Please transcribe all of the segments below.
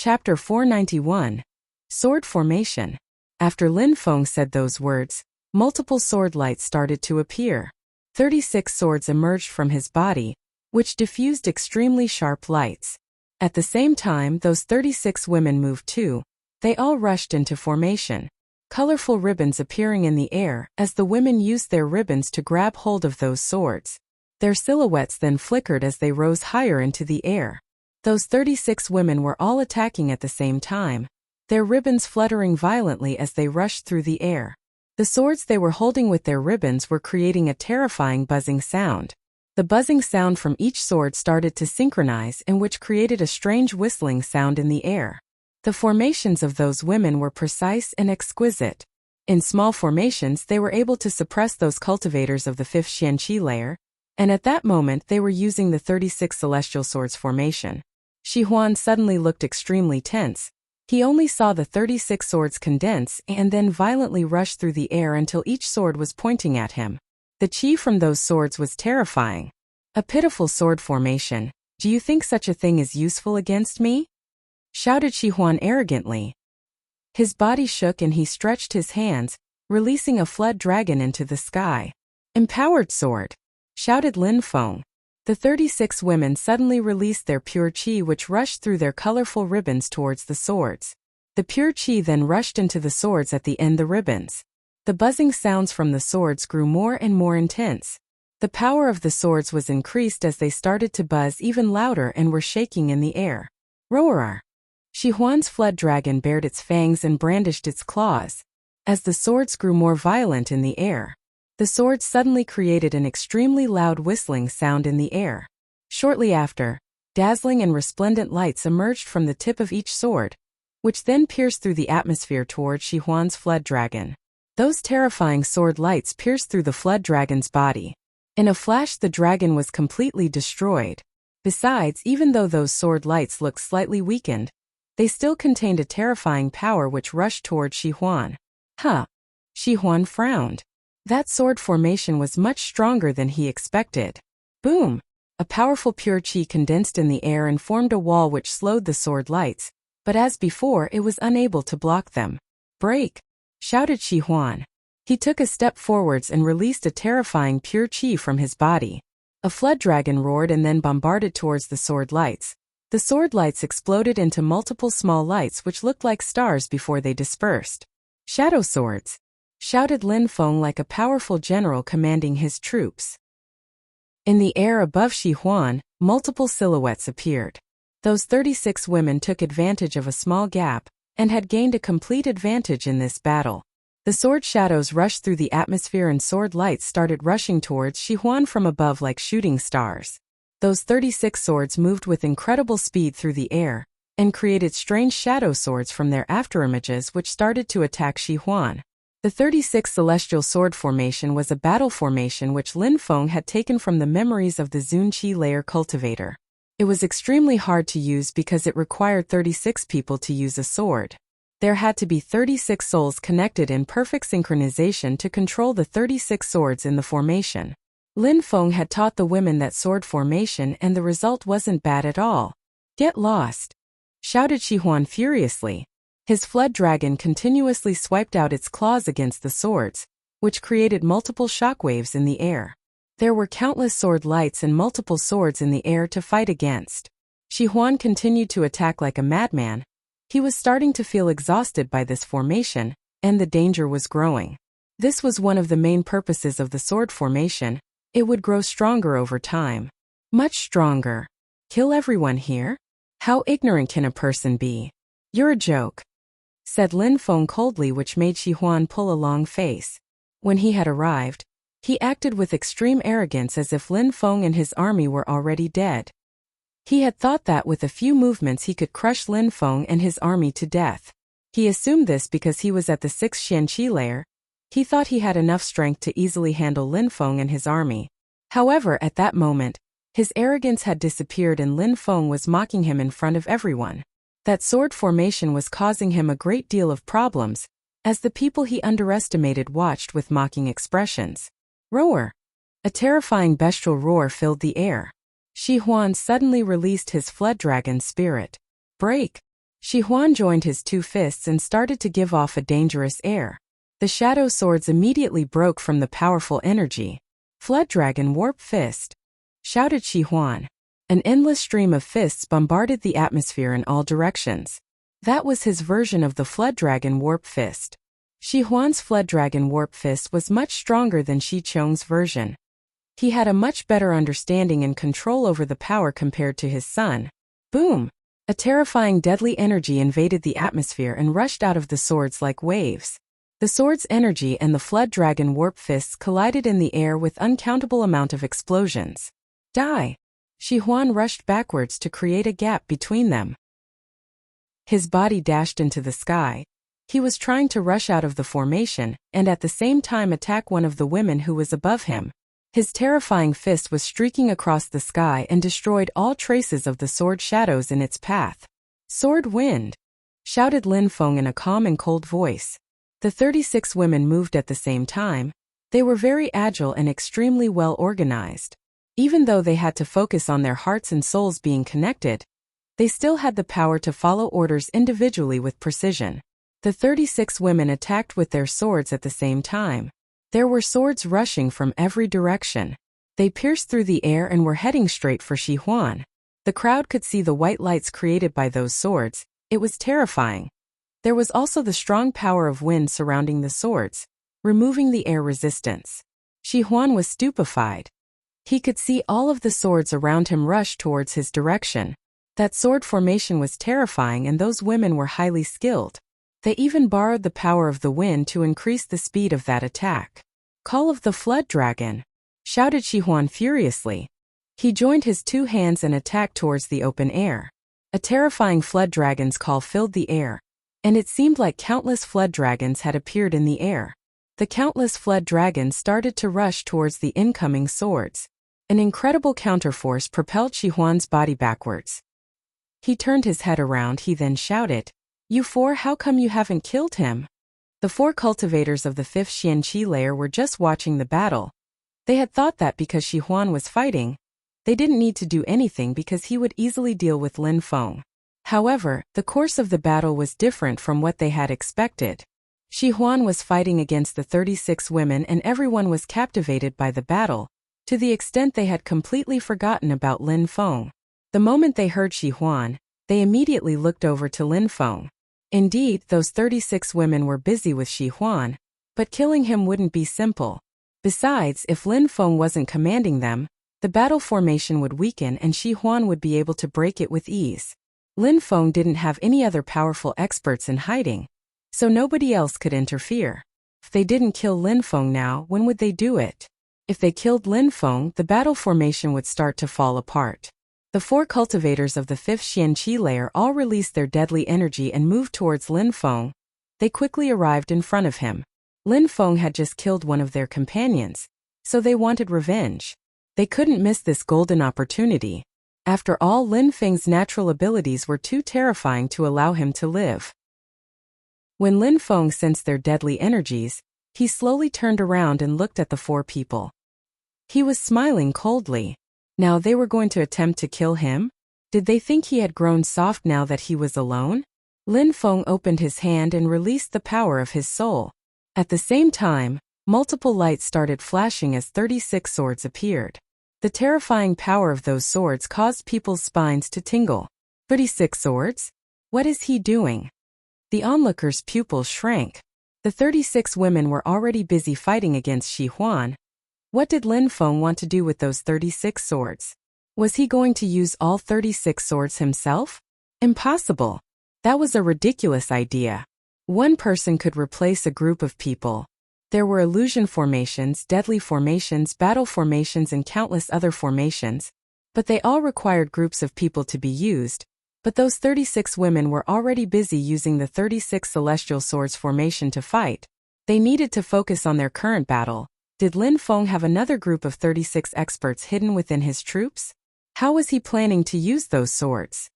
Chapter 491. Sword Formation. After Lin Feng said those words, multiple sword lights started to appear. 36 swords emerged from his body, which diffused extremely sharp lights. At the same time, those 36 women moved too. They all rushed into formation. Colorful ribbons appearing in the air as the women used their ribbons to grab hold of those swords. Their silhouettes then flickered as they rose higher into the air. Those 36 women were all attacking at the same time, their ribbons fluttering violently as they rushed through the air. The swords they were holding with their ribbons were creating a terrifying buzzing sound. The buzzing sound from each sword started to synchronize, and which created a strange whistling sound in the air. The formations of those women were precise and exquisite. In small formations they were able to suppress those cultivators of the 5th Xianqi layer, and at that moment they were using the 36 celestial swords formation. Shi Huan suddenly looked extremely tense. He only saw the 36 swords condense and then violently rush through the air until each sword was pointing at him. The chi from those swords was terrifying. A pitiful sword formation. Do you think such a thing is useful against me? Shouted Shi Huan arrogantly. His body shook and he stretched his hands, releasing a flood dragon into the sky. Empowered sword! Shouted Lin Feng. The 36 women suddenly released their pure qi, which rushed through their colorful ribbons towards the swords. The pure qi then rushed into the swords at the end the ribbons. The buzzing sounds from the swords grew more and more intense. The power of the swords was increased as they started to buzz even louder and were shaking in the air. Roar! Shi Huan's flood dragon bared its fangs and brandished its claws. As the swords grew more violent in the air, the swords suddenly created an extremely loud whistling sound in the air. Shortly after, dazzling and resplendent lights emerged from the tip of each sword, which then pierced through the atmosphere towards Shi Huan's flood dragon. Those terrifying sword lights pierced through the flood dragon's body. In a flash the dragon was completely destroyed. Besides, even though those sword lights looked slightly weakened, they still contained a terrifying power which rushed towards Shi Huan. Huh! Shi Huan frowned. That sword formation was much stronger than he expected. Boom! A powerful pure qi condensed in the air and formed a wall which slowed the sword lights, but as before it was unable to block them. Break! Shouted Shi Huan. He took a step forwards and released a terrifying pure qi from his body. A flood dragon roared and then bombarded towards the sword lights. The sword lights exploded into multiple small lights which looked like stars before they dispersed. Shadow swords! Shouted Lin Feng like a powerful general commanding his troops. In the air above Shi Huan, multiple silhouettes appeared. Those 36 women took advantage of a small gap, and had gained a complete advantage in this battle. The sword shadows rushed through the atmosphere and sword lights started rushing towards Shi Huan from above like shooting stars. Those 36 swords moved with incredible speed through the air, and created strange shadow swords from their afterimages which started to attack Shi Huan. The 36 celestial sword formation was a battle formation which Lin Feng had taken from the memories of the Zunqi layer cultivator. It was extremely hard to use because it required 36 people to use a sword. There had to be 36 souls connected in perfect synchronization to control the 36 swords in the formation. Lin Feng had taught the women that sword formation and the result wasn't bad at all. Get lost! Shouted Shi Huan furiously. His flood dragon continuously swiped out its claws against the swords, which created multiple shockwaves in the air. There were countless sword lights and multiple swords in the air to fight against. Shi Huan continued to attack like a madman. He was starting to feel exhausted by this formation, and the danger was growing. This was one of the main purposes of the sword formation. It would grow stronger over time. Much stronger. Kill everyone here? How ignorant can a person be? You're a joke, said Lin Feng coldly, which made Shi Huan pull a long face. When he had arrived, he acted with extreme arrogance as if Lin Feng and his army were already dead. He had thought that with a few movements he could crush Lin Feng and his army to death. He assumed this because he was at the 6th Xianqi layer. He thought he had enough strength to easily handle Lin Feng and his army. However, at that moment, his arrogance had disappeared and Lin Feng was mocking him in front of everyone. That sword formation was causing him a great deal of problems, as the people he underestimated watched with mocking expressions. Roar! A terrifying bestial roar filled the air. Shi Huan suddenly released his flood dragon spirit. Break! Shi Huan joined his two fists and started to give off a dangerous air. The shadow swords immediately broke from the powerful energy. "Flood Dragon Warp Fist!" shouted Shi Huan. An endless stream of fists bombarded the atmosphere in all directions. That was his version of the Flood Dragon Warp Fist. Shi Huan's Flood Dragon Warp Fist was much stronger than Shi Qiong's version. He had a much better understanding and control over the power compared to his son. Boom! A terrifying deadly energy invaded the atmosphere and rushed out of the swords like waves. The sword's energy and the Flood Dragon Warp Fists collided in the air with uncountable amount of explosions. Die! Shi Huan rushed backwards to create a gap between them. His body dashed into the sky. He was trying to rush out of the formation and at the same time attack one of the women who was above him. His terrifying fist was streaking across the sky and destroyed all traces of the sword shadows in its path. "Sword Wind!" shouted Lin Feng in a calm and cold voice. The 36 women moved at the same time. They were very agile and extremely well organized. Even though they had to focus on their hearts and souls being connected, they still had the power to follow orders individually with precision. The 36 women attacked with their swords at the same time. There were swords rushing from every direction. They pierced through the air and were heading straight for Shi Huan. The crowd could see the white lights created by those swords. It was terrifying. There was also the strong power of wind surrounding the swords, removing the air resistance. Shi Huan was stupefied. He could see all of the swords around him rush towards his direction. That sword formation was terrifying and those women were highly skilled. They even borrowed the power of the wind to increase the speed of that attack. "Call of the Flood Dragon!" shouted Shi Huan furiously. He joined his two hands and attacked towards the open air. A terrifying flood dragon's call filled the air, and it seemed like countless flood dragons had appeared in the air. The countless flood dragons started to rush towards the incoming swords. An incredible counterforce propelled Shi Huan's body backwards. He turned his head around. He then shouted, "You four, how come you haven't killed him?" The four cultivators of the 5th Xianqi layer were just watching the battle. They had thought that because Shi Huan was fighting, they didn't need to do anything because he would easily deal with Lin Feng. However, the course of the battle was different from what they had expected. Shi Huan was fighting against the 36 women and everyone was captivated by the battle, to the extent they had completely forgotten about Lin Feng. The moment they heard Shi Huan, they immediately looked over to Lin Feng. Indeed, those 36 women were busy with Shi Huan, but killing him wouldn't be simple. Besides, if Lin Feng wasn't commanding them, the battle formation would weaken and Shi Huan would be able to break it with ease. Lin Feng didn't have any other powerful experts in hiding, so nobody else could interfere. If they didn't kill Lin Feng now, when would they do it? If they killed Lin Feng, the battle formation would start to fall apart. The four cultivators of the 5th Xianqi layer all released their deadly energy and moved towards Lin Feng. They quickly arrived in front of him. Lin Feng had just killed one of their companions, so they wanted revenge. They couldn't miss this golden opportunity. After all, Lin Feng's natural abilities were too terrifying to allow him to live. When Lin Feng sensed their deadly energies, he slowly turned around and looked at the four people. He was smiling coldly. Now they were going to attempt to kill him? Did they think he had grown soft now that he was alone? Lin Feng opened his hand and released the power of his soul. At the same time, multiple lights started flashing as 36 swords appeared. The terrifying power of those swords caused people's spines to tingle. 36 swords? What is he doing? The onlookers' pupils shrank. The 36 women were already busy fighting against Shi Huan. What did Lin Feng want to do with those 36 swords? Was he going to use all 36 swords himself? Impossible. That was a ridiculous idea. One person could replace a group of people. There were illusion formations, deadly formations, battle formations, and countless other formations, but they all required groups of people to be used. But those 36 women were already busy using the 36 celestial swords formation to fight. They needed to focus on their current battle. Did Lin Feng have another group of 36 experts hidden within his troops? How was he planning to use those swords?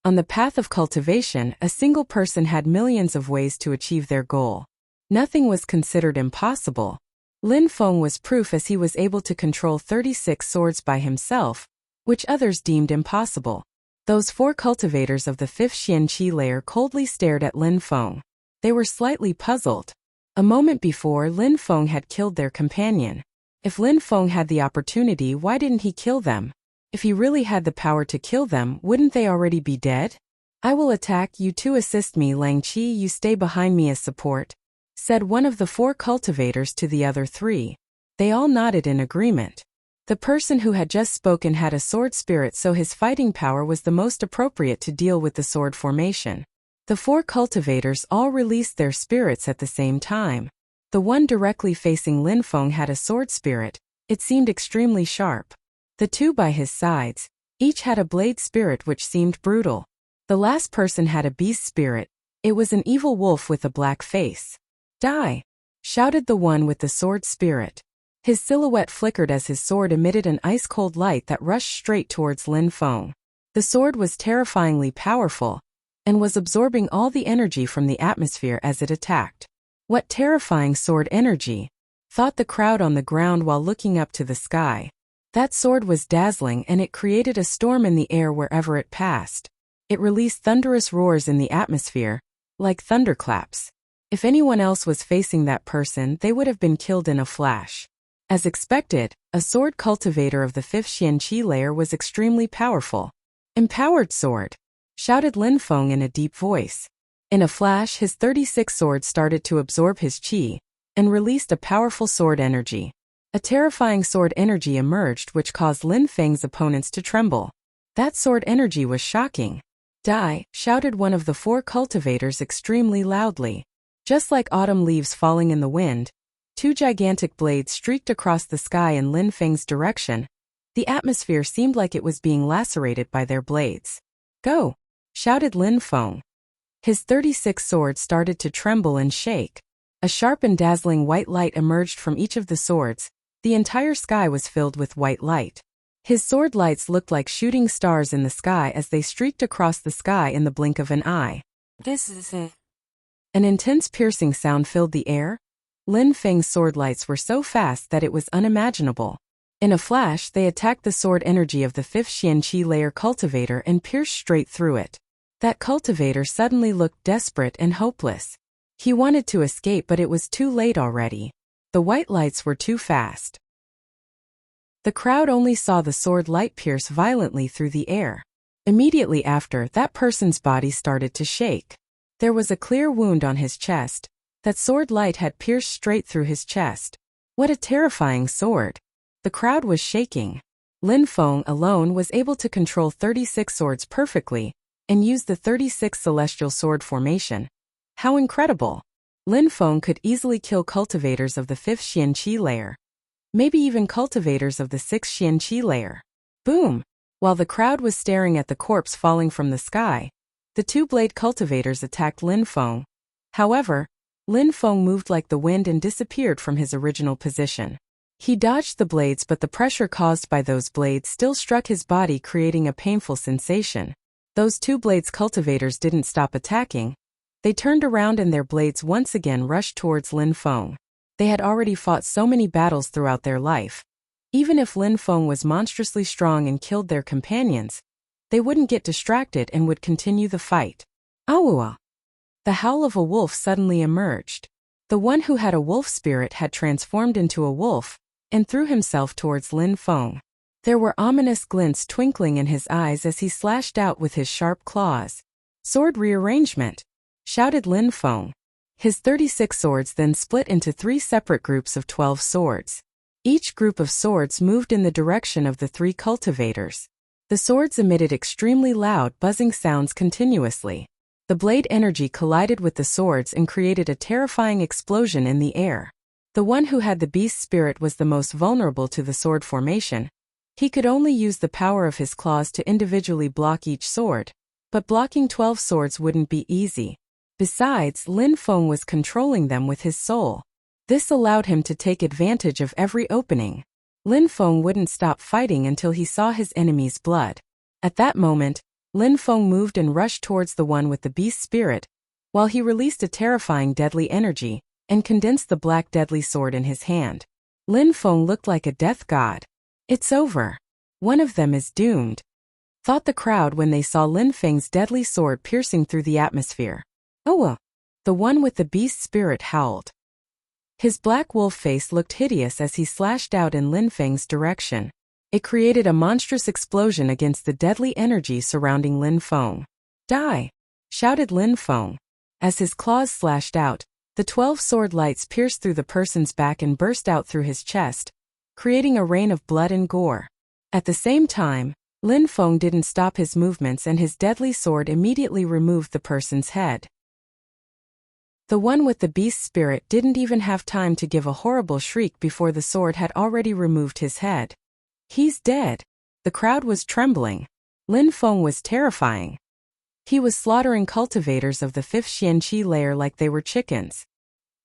On the path of cultivation, a single person had millions of ways to achieve their goal. Nothing was considered impossible. Lin Feng was proof as he was able to control 36 swords by himself. which others deemed impossible. Those 4 cultivators of the 5th Xianqi layer coldly stared at Lin Feng. They were slightly puzzled. A moment before, Lin Feng had killed their companion. If Lin Feng had the opportunity, why didn't he kill them? If he really had the power to kill them, wouldn't they already be dead? I will attack, you two assist me, Lang Qi, you stay behind me as support, said one of the 4 cultivators to the other 3. They all nodded in agreement. The person who had just spoken had a sword spirit, so his fighting power was the most appropriate to deal with the sword formation. The 4 cultivators all released their spirits at the same time. The one directly facing Lin Feng had a sword spirit. It seemed extremely sharp. The 2 by his sides, each had a blade spirit which seemed brutal. The last person had a beast spirit. It was an evil wolf with a black face. Die! Shouted the one with the sword spirit. His silhouette flickered as his sword emitted an ice-cold light that rushed straight towards Lin Feng. The sword was terrifyingly powerful, and was absorbing all the energy from the atmosphere as it attacked. What terrifying sword energy, thought the crowd on the ground while looking up to the sky. That sword was dazzling, and it created a storm in the air wherever it passed. It released thunderous roars in the atmosphere, like thunderclaps. If anyone else was facing that person, they would have been killed in a flash. As expected, a sword cultivator of the 5th Xianqi layer was extremely powerful. Empowered sword, shouted Lin Feng in a deep voice. In a flash, his 36 swords started to absorb his qi, and released a powerful sword energy. A terrifying sword energy emerged which caused Lin Feng's opponents to tremble. That sword energy was shocking. Die, shouted one of the 4 cultivators extremely loudly. Just like autumn leaves falling in the wind, 2 gigantic blades streaked across the sky in Lin Feng's direction. The atmosphere seemed like it was being lacerated by their blades. Go! Shouted Lin Feng. His 36 swords started to tremble and shake. A sharp and dazzling white light emerged from each of the swords. The entire sky was filled with white light. His sword lights looked like shooting stars in the sky as they streaked across the sky in the blink of an eye. This is it. An intense piercing sound filled the air. Lin Feng's sword lights were so fast that it was unimaginable. In a flash, they attacked the sword energy of the 5th Xianqi layer cultivator and pierced straight through it. That cultivator suddenly looked desperate and hopeless. He wanted to escape, but it was too late already. The white lights were too fast. The crowd only saw the sword light pierce violently through the air. Immediately after, that person's body started to shake. There was a clear wound on his chest. That sword light had pierced straight through his chest. What a terrifying sword! The crowd was shaking. Lin Feng alone was able to control 36 swords perfectly, and use the 36 celestial sword formation. How incredible! Lin Feng could easily kill cultivators of the 5th Xianqi layer. Maybe even cultivators of the 6th Xianqi layer. Boom! While the crowd was staring at the corpse falling from the sky, the 2 blade cultivators attacked Lin Feng. However, Lin Feng moved like the wind and disappeared from his original position. He dodged the blades, but the pressure caused by those blades still struck his body, creating a painful sensation. Those 2 blades cultivators didn't stop attacking. They turned around and their blades once again rushed towards Lin Feng. They had already fought so many battles throughout their life. Even if Lin Feng was monstrously strong and killed their companions, they wouldn't get distracted and would continue the fight. Awua! The howl of a wolf suddenly emerged. The one who had a wolf spirit had transformed into a wolf, and threw himself towards Lin Feng. There were ominous glints twinkling in his eyes as he slashed out with his sharp claws. Sword rearrangement! Shouted Lin Feng. His 36 swords then split into 3 separate groups of 12 swords. Each group of swords moved in the direction of the 3 cultivators. The swords emitted extremely loud, buzzing sounds continuously. The blade energy collided with the swords and created a terrifying explosion in the air. The one who had the beast spirit was the most vulnerable to the sword formation. He could only use the power of his claws to individually block each sword, but blocking 12 swords wouldn't be easy. Besides, Lin Feng was controlling them with his soul. This allowed him to take advantage of every opening. Lin Feng wouldn't stop fighting until he saw his enemy's blood. At that moment, Lin Feng moved and rushed towards the one with the beast spirit, while he released a terrifying deadly energy, and condensed the black deadly sword in his hand. Lin Feng looked like a death god. It's over. One of them is doomed, thought the crowd when they saw Lin Feng's deadly sword piercing through the atmosphere. Oh, the one with the beast spirit howled. His black wolf face looked hideous as he slashed out in Lin Feng's direction. It created a monstrous explosion against the deadly energy surrounding Lin Feng. Die! Shouted Lin Feng. As his claws slashed out, the 12 sword lights pierced through the person's back and burst out through his chest, creating a rain of blood and gore. At the same time, Lin Feng didn't stop his movements and his deadly sword immediately removed the person's head. The one with the beast spirit didn't even have time to give a horrible shriek before the sword had already removed his head. He's dead. The crowd was trembling. Lin Feng was terrifying. He was slaughtering cultivators of the 5th Xianqi layer like they were chickens.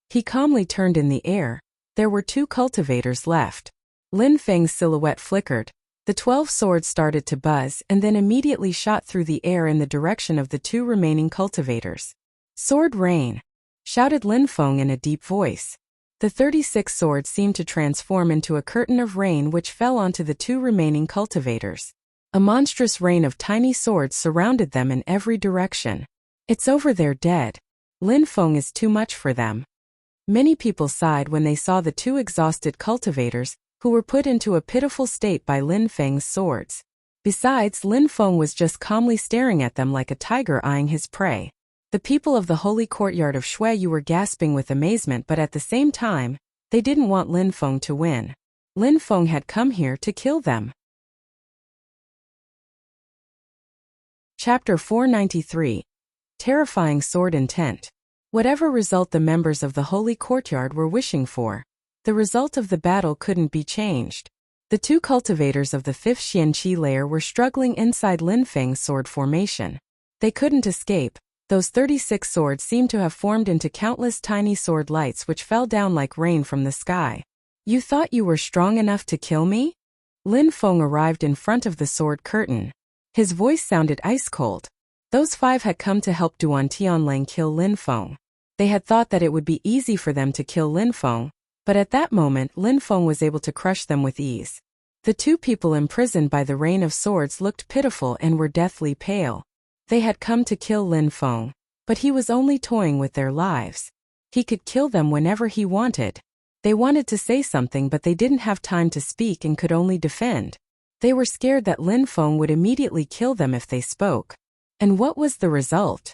He calmly turned in the air. There were 2 cultivators left. Lin Feng's silhouette flickered. The 12 swords started to buzz and then immediately shot through the air in the direction of the 2 remaining cultivators. Sword rain! Shouted Lin Feng in a deep voice. The 36 swords seemed to transform into a curtain of rain which fell onto the 2 remaining cultivators. A monstrous rain of tiny swords surrounded them in every direction. It's over, they're dead. Lin Feng is too much for them. Many people sighed when they saw the 2 exhausted cultivators, who were put into a pitiful state by Lin Feng's swords. Besides, Lin Feng was just calmly staring at them like a tiger eyeing his prey. The people of the holy courtyard of Shueyu were gasping with amazement, but at the same time, they didn't want Lin Feng to win. Lin Feng had come here to kill them. Chapter 493. Terrifying Sword Intent. Whatever result the members of the holy courtyard were wishing for, the result of the battle couldn't be changed. The 2 cultivators of the 5th Xianqi layer were struggling inside Lin Feng's sword formation. They couldn't escape. Those 36 swords seemed to have formed into countless tiny sword lights which fell down like rain from the sky. You thought you were strong enough to kill me? Lin Feng arrived in front of the sword curtain. His voice sounded ice cold. Those 5 had come to help Duan Tianlang kill Lin Feng. They had thought that it would be easy for them to kill Lin Feng, but at that moment Lin Feng was able to crush them with ease. The 2 people imprisoned by the rain of swords looked pitiful and were deathly pale. They had come to kill Lin Feng, but he was only toying with their lives. He could kill them whenever he wanted. They wanted to say something, but they didn't have time to speak and could only defend. They were scared that Lin Feng would immediately kill them if they spoke. And what was the result?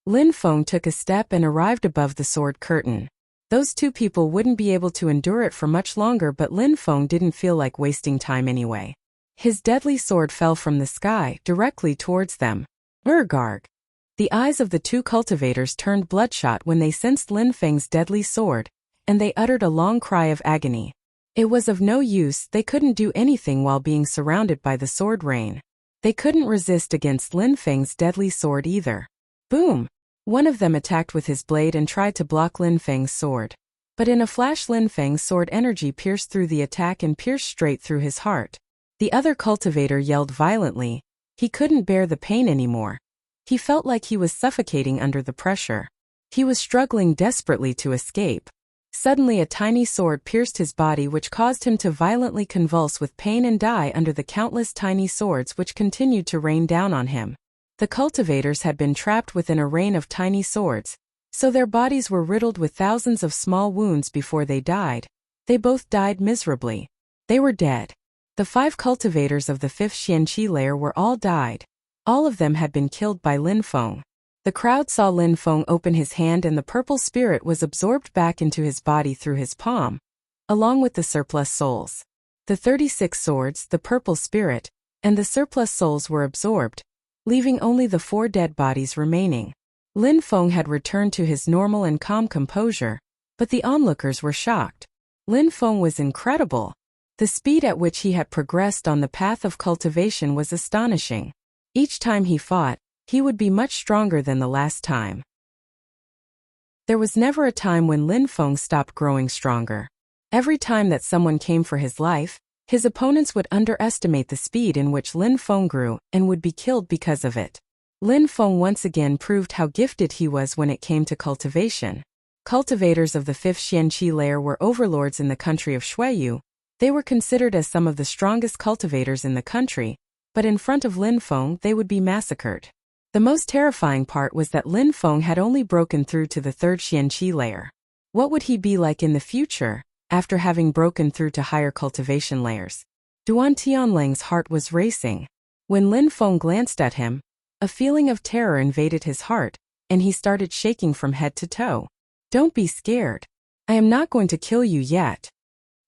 Lin Feng took a step and arrived above the sword curtain. Those 2 people wouldn't be able to endure it for much longer, but Lin Feng didn't feel like wasting time anyway. His deadly sword fell from the sky directly towards them. Urgarg! The eyes of the 2 cultivators turned bloodshot when they sensed Lin Feng's deadly sword, and they uttered a long cry of agony. It was of no use, they couldn't do anything while being surrounded by the sword rain. They couldn't resist against Lin Feng's deadly sword either. Boom! One of them attacked with his blade and tried to block Lin Feng's sword. But in a flash Lin Feng's sword energy pierced through the attack and pierced straight through his heart. The other cultivator yelled violently. He couldn't bear the pain anymore. He felt like he was suffocating under the pressure. He was struggling desperately to escape. Suddenly a tiny sword pierced his body which caused him to violently convulse with pain and die under the countless tiny swords which continued to rain down on him. The cultivators had been trapped within a rain of tiny swords, so their bodies were riddled with thousands of small wounds before they died. They both died miserably. They were dead. The 5 cultivators of the 5th Xianqi layer were all died. All of them had been killed by Lin Feng. The crowd saw Lin Feng open his hand and the purple spirit was absorbed back into his body through his palm, along with the surplus souls. The 36 swords, the purple spirit, and the surplus souls were absorbed, leaving only the 4 dead bodies remaining. Lin Feng had returned to his normal and calm composure, but the onlookers were shocked. Lin Feng was incredible. The speed at which he had progressed on the path of cultivation was astonishing. Each time he fought, he would be much stronger than the last time. There was never a time when Lin Feng stopped growing stronger. Every time that someone came for his life, his opponents would underestimate the speed in which Lin Feng grew and would be killed because of it. Lin Feng once again proved how gifted he was when it came to cultivation. Cultivators of the 5th Xianqi layer were overlords in the country of Shueyu, They were considered as some of the strongest cultivators in the country, but in front of Lin Feng they would be massacred. The most terrifying part was that Lin Feng had only broken through to the third Xianqi layer. What would he be like in the future, after having broken through to higher cultivation layers? Duan Tianlang's heart was racing. When Lin Feng glanced at him, a feeling of terror invaded his heart, and he started shaking from head to toe. "Don't be scared. I am not going to kill you yet,"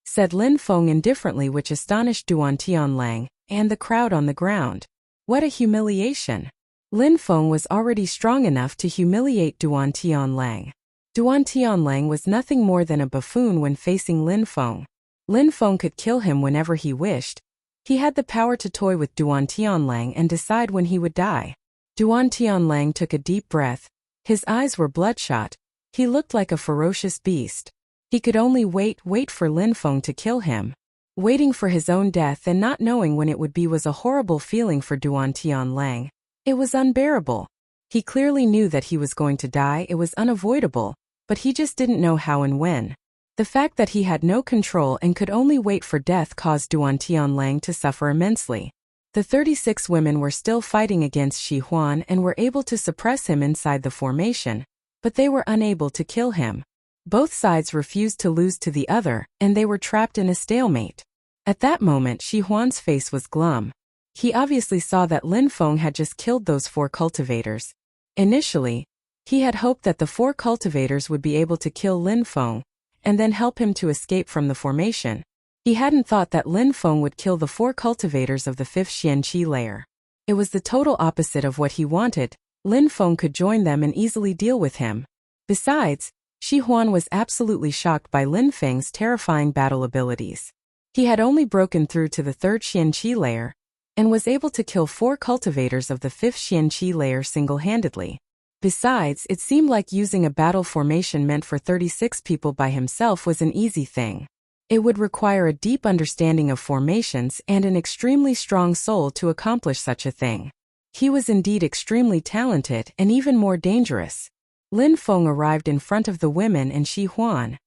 said Lin Feng indifferently, which astonished Duan Tianlang and the crowd on the ground. What a humiliation! Lin Feng was already strong enough to humiliate Duan Tianlang. Duan Tianlang was nothing more than a buffoon when facing Lin Feng. Lin Feng could kill him whenever he wished. He had the power to toy with Duan Tianlang and decide when he would die. Duan Tianlang took a deep breath. His eyes were bloodshot. He looked like a ferocious beast. He could only wait for Lin Feng to kill him. Waiting for his own death and not knowing when it would be was a horrible feeling for Duan Tianlang. It was unbearable. He clearly knew that he was going to die, it was unavoidable, but he just didn't know how and when. The fact that he had no control and could only wait for death caused Duan Tianlang to suffer immensely. The 36 women were still fighting against Shi Huan and were able to suppress him inside the formation, but they were unable to kill him. Both sides refused to lose to the other, and they were trapped in a stalemate. At that moment, Shi Huan's face was glum. He obviously saw that Lin Feng had just killed those 4 cultivators. Initially, he had hoped that the 4 cultivators would be able to kill Lin Feng, and then help him to escape from the formation. He hadn't thought that Lin Feng would kill the 4 cultivators of the 5th Xianqi layer. It was the total opposite of what he wanted. Lin Feng could join them and easily deal with him. Besides, Shi Huan was absolutely shocked by Lin Feng's terrifying battle abilities. He had only broken through to the 3rd Xianqi layer, and was able to kill 4 cultivators of the 5th Xianqi layer single-handedly. Besides, it seemed like using a battle formation meant for 36 people by himself was an easy thing. It would require a deep understanding of formations and an extremely strong soul to accomplish such a thing. He was indeed extremely talented and even more dangerous. Lin Feng arrived in front of the women and Shi Huan.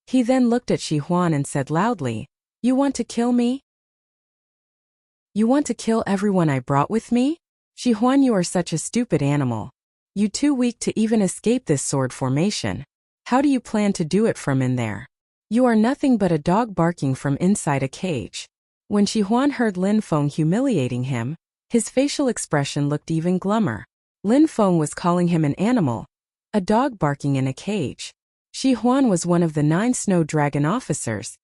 He then looked at Shi Huan and said loudly, "You want to kill me? You want to kill everyone I brought with me? Shi Huan, you are such a stupid animal. You too weak to even escape this sword formation. How do you plan to do it from in there? You are nothing but a dog barking from inside a cage." When Shi Huan heard Lin Feng humiliating him, his facial expression looked even glummer. Lin Feng was calling him an animal, a dog barking in a cage. Shi Huan was one of the 9 Snow Dragon officers.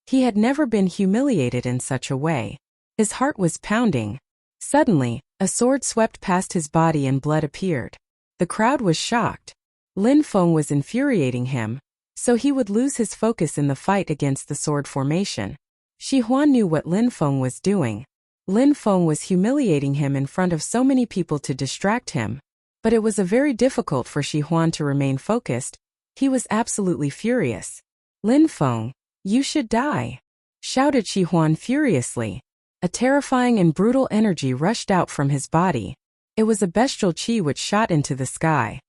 He had never been humiliated in such a way. His heart was pounding. Suddenly, a sword swept past his body and blood appeared. The crowd was shocked. Lin Feng was infuriating him, so he would lose his focus in the fight against the sword formation. Shi Huan knew what Lin Feng was doing. Lin Feng was humiliating him in front of so many people to distract him, but it was very difficult for Shi Huan to remain focused. He was absolutely furious. "Lin Feng, you should die," shouted Shi Huan furiously. A terrifying and brutal energy rushed out from his body. It was a bestial qi which shot into the sky.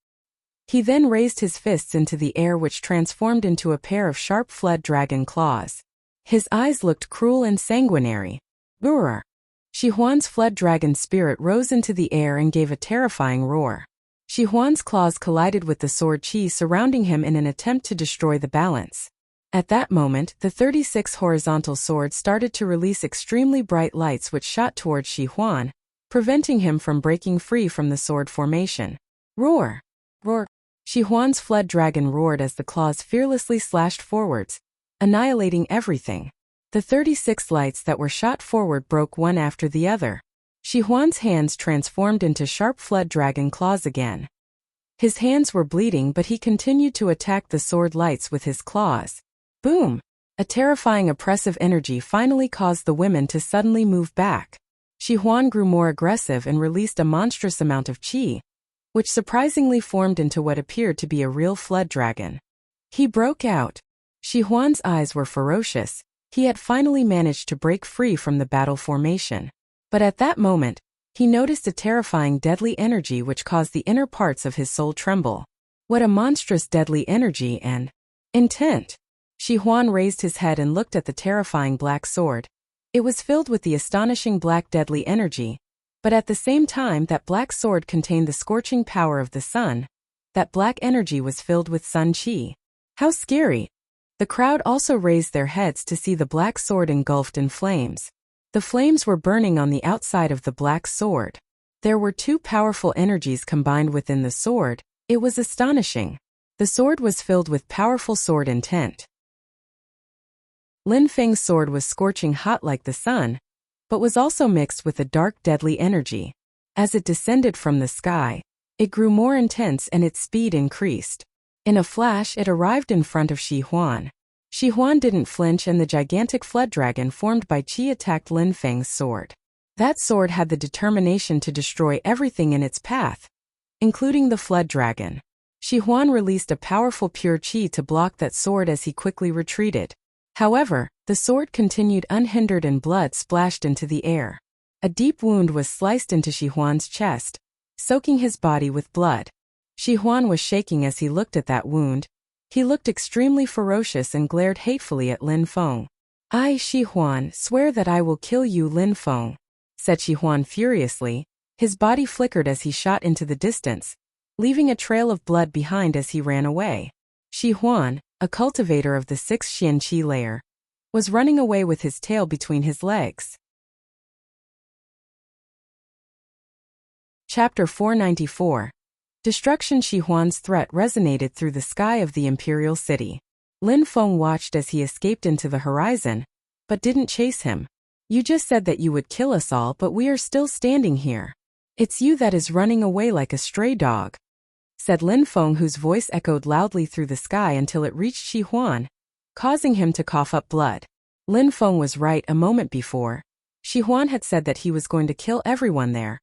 He then raised his fists into the air, which transformed into a pair of sharp flood dragon claws. His eyes looked cruel and sanguinary. Roar! Shi Huan's flood dragon spirit rose into the air and gave a terrifying roar. Shi Huan's claws collided with the sword qi surrounding him in an attempt to destroy the balance. At that moment, the 36 horizontal swords started to release extremely bright lights which shot towards Shi Huan, preventing him from breaking free from the sword formation. Roar! Roar! Shi Huan's flood dragon roared as the claws fearlessly slashed forwards, annihilating everything. The 36 lights that were shot forward broke one after the other. Shi Huan's hands transformed into sharp flood dragon claws again. His hands were bleeding, but he continued to attack the sword lights with his claws. Boom! A terrifying oppressive energy finally caused the women to suddenly move back. Shi Huan grew more aggressive and released a monstrous amount of qi, which surprisingly formed into what appeared to be a real flood dragon. He broke out. Shi Huan's eyes were ferocious. He had finally managed to break free from the battle formation. But at that moment, he noticed a terrifying deadly energy which caused the inner parts of his soul tremble. What a monstrous deadly energy and intent! Shi Huan raised his head and looked at the terrifying black sword. It was filled with the astonishing black deadly energy, but at the same time that black sword contained the scorching power of the sun. That black energy was filled with sun qi. How scary! The crowd also raised their heads to see the black sword engulfed in flames. The flames were burning on the outside of the black sword. There were two powerful energies combined within the sword. It was astonishing. The sword was filled with powerful sword intent. Lin Feng's sword was scorching hot like the sun, but was also mixed with a dark deadly energy. As it descended from the sky, it grew more intense and its speed increased. In a flash it arrived in front of Shi Huan. Shi Huan didn't flinch and the gigantic flood dragon formed by qi attacked Lin Feng's sword. That sword had the determination to destroy everything in its path, including the flood dragon. Shi Huan released a powerful pure qi to block that sword as he quickly retreated. However, the sword continued unhindered and blood splashed into the air. A deep wound was sliced into Shi Huan's chest, soaking his body with blood. Shi Huan was shaking as he looked at that wound. He looked extremely ferocious and glared hatefully at Lin Feng. "I, Shi Huan, swear that I will kill you, Lin Feng," said Shi Huan furiously. His body flickered as he shot into the distance, leaving a trail of blood behind as he ran away. Shi Huan, a cultivator of the 6th Xian Qi layer, was running away with his tail between his legs. Chapter 494. Destruction. Shi Huan's threat resonated through the sky of the imperial city. Lin Feng watched as he escaped into the horizon, but didn't chase him. "You just said that you would kill us all, but we are still standing here. It's you that is running away like a stray dog," said Lin Feng, whose voice echoed loudly through the sky until it reached Shi Huan, causing him to cough up blood. Lin Feng was right a moment before. Shi Huan had said that he was going to kill everyone there,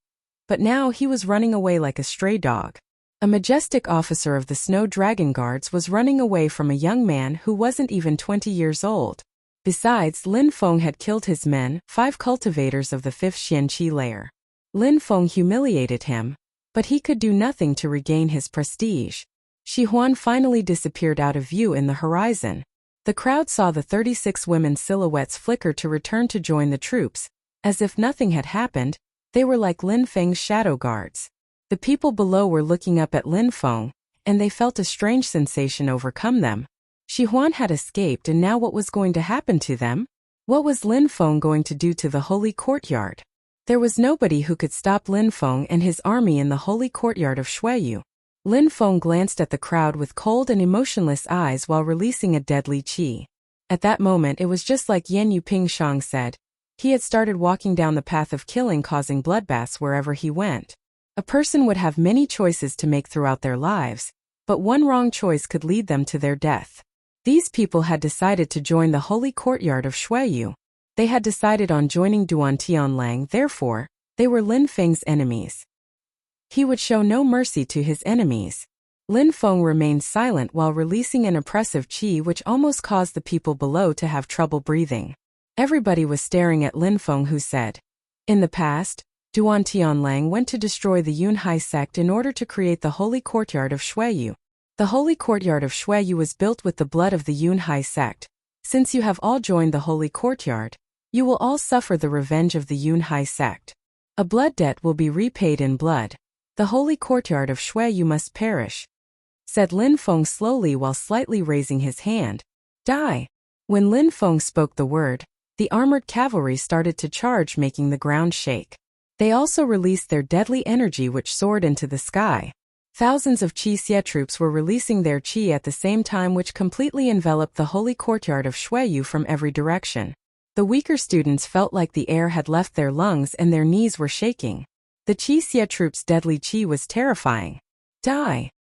but now he was running away like a stray dog. A majestic officer of the Snow Dragon Guards was running away from a young man who wasn't even 20 years old. Besides, Lin Feng had killed his men, 5 cultivators of the 5th Xian Qi layer. Lin Feng humiliated him, but he could do nothing to regain his prestige. Shi Huan finally disappeared out of view in the horizon. The crowd saw the 36 women's silhouettes flicker to return to join the troops. As if nothing had happened, they were like Lin Feng's shadow guards. The people below were looking up at Lin Feng, and they felt a strange sensation overcome them. Shi Huan had escaped, and now what was going to happen to them? What was Lin Feng going to do to the holy courtyard? There was nobody who could stop Lin Feng and his army in the holy courtyard of Shuiyu. Lin Feng glanced at the crowd with cold and emotionless eyes while releasing a deadly qi. At that moment it was just like Yan Yuping Shang said. He had started walking down the path of killing, causing bloodbaths wherever he went. A person would have many choices to make throughout their lives, but one wrong choice could lead them to their death. These people had decided to join the holy courtyard of Shuiyu. They had decided on joining Duan Tianlang, therefore, they were Lin Feng's enemies. He would show no mercy to his enemies. Lin Feng remained silent while releasing an oppressive qi which almost caused the people below to have trouble breathing. Everybody was staring at Lin Feng, who said, "In the past, Duan Tianlang went to destroy the Yunhai sect in order to create the holy courtyard of Shuiyu. The holy courtyard of Shuiyu was built with the blood of the Yunhai sect. Since you have all joined the holy courtyard, you will all suffer the revenge of the Yunhai sect. A blood debt will be repaid in blood. The holy courtyard of Shuiyu must perish," said Lin Feng slowly while slightly raising his hand. "Die." When Lin Feng spoke the word, the armored cavalry started to charge, making the ground shake. They also released their deadly energy which soared into the sky. Thousands of Qi Xie troops were releasing their qi at the same time, which completely enveloped the holy courtyard of Shuiyu from every direction. The weaker students felt like the air had left their lungs and their knees were shaking. The Qi Xie troops' deadly qi was terrifying. Die.